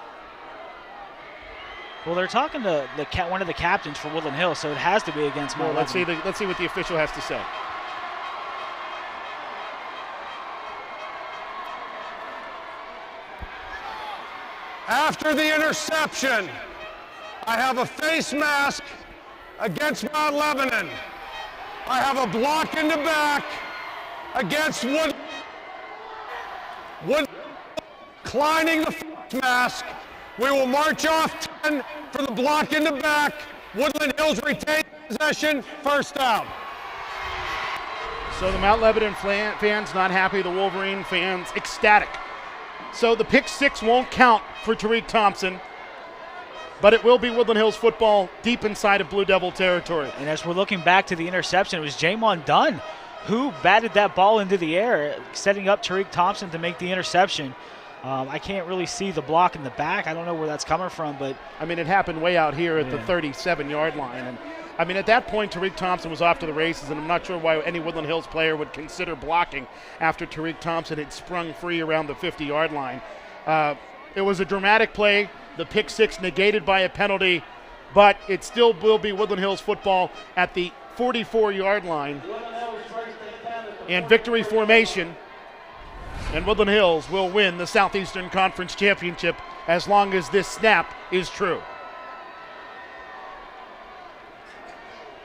Well, they're talking to one of the captains for Woodland Hills, so it has to be against Mount Lebanon. Let's see what the official has to say. After the interception, I have a face mask against Mount Lebanon. I have a block in the back against Wood declining the face mask. We will march off 10 for the block in the back. Woodland Hills retain possession, first down. So the Mount Lebanon fans not happy, the Wolverine fans ecstatic. So the pick 6 won't count for Tariq Thompson, but it will be Woodland Hills football deep inside of Blue Devil territory. And as we're looking back to the interception, it was Jamon Dunn who batted that ball into the air, setting up Tariq Thompson to make the interception. I can't really see the block in the back. I don't know where that's coming from, but I mean, it happened way out here at the 37-yard line. And I mean, at that point, Tariq Thompson was off to the races, and I'm not sure why any Woodland Hills player would consider blocking after Tariq Thompson had sprung free around the 50-yard line. It was a dramatic play. The pick 6 negated by a penalty, but it still will be Woodland Hills football at the 44-yard line. And victory formation. And Woodland Hills will win the Southeastern Conference Championship as long as this snap is true.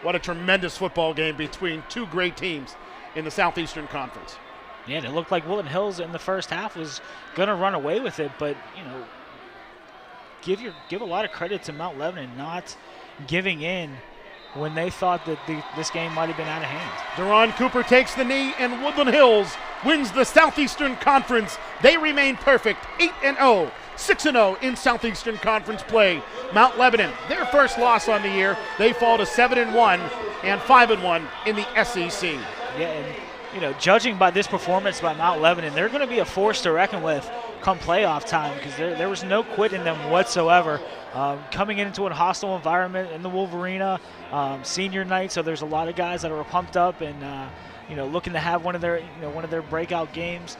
What a tremendous football game between two great teams in the Southeastern Conference. Yeah, and it looked like Woodland Hills in the first half was going to run away with it, but, you know, give a lot of credit to Mount Lebanon not giving in when they thought that this game might have been out of hand. Deron Cooper takes the knee, and Woodland Hills wins the Southeastern Conference. They remain perfect, 8-0, 6-0 in Southeastern Conference play. Mount Lebanon, their first loss on the year, they fall to 7-1 and 5-1 in the SEC. Yeah, and you know, judging by this performance by Mount Lebanon, they're going to be a force to reckon with come playoff time, because there was no quit in them whatsoever. Coming into a hostile environment in the Wolvarena, senior night, so there's a lot of guys that are pumped up and you know, looking to have one of their breakout games.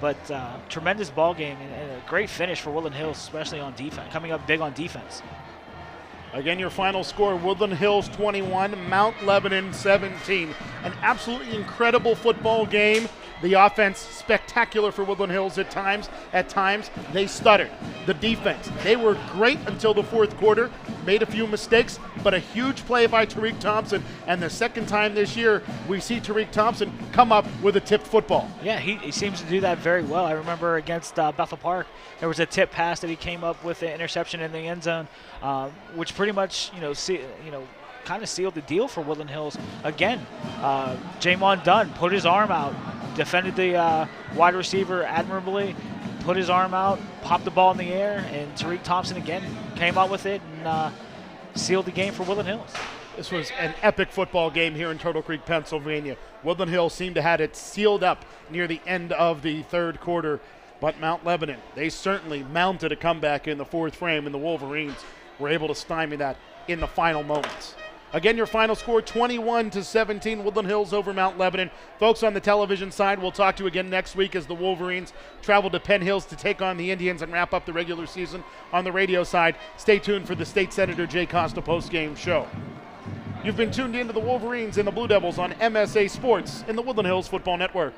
But tremendous ball game and a great finish for Woodland Hills, especially on defense, coming up big on defense. Again, your final score, Woodland Hills 21, Mount Lebanon 17. An absolutely incredible football game. The offense, spectacular for Woodland Hills at times. At times, they stuttered. The defense, they were great until the fourth quarter, made a few mistakes, but a huge play by Tariq Thompson. And the second time this year, we see Tariq Thompson come up with a tipped football. Yeah, he seems to do that very well. I remember against Bethel Park, there was a tip pass that he came up with an interception in the end zone, which pretty much, kind of sealed the deal for Woodland Hills. Again, Jamon Dunn put his arm out, defended the wide receiver admirably, put his arm out, popped the ball in the air, and Tariq Thompson again came out with it and sealed the game for Woodland Hills. This was an epic football game here in Turtle Creek, Pennsylvania. Woodland Hills seemed to have it sealed up near the end of the third quarter, but Mount Lebanon, they certainly mounted a comeback in the fourth frame, and the Wolverines were able to stymie that in the final moments. Again, your final score, 21-17, Woodland Hills over Mount Lebanon. Folks on the television side, we'll talk to you again next week as the Wolverines travel to Penn Hills to take on the Indians and wrap up the regular season. On the radio side, stay tuned for the State Senator Jay Costa postgame show. You've been tuned into the Wolverines and the Blue Devils on MSA Sports in the Woodland Hills Football Network.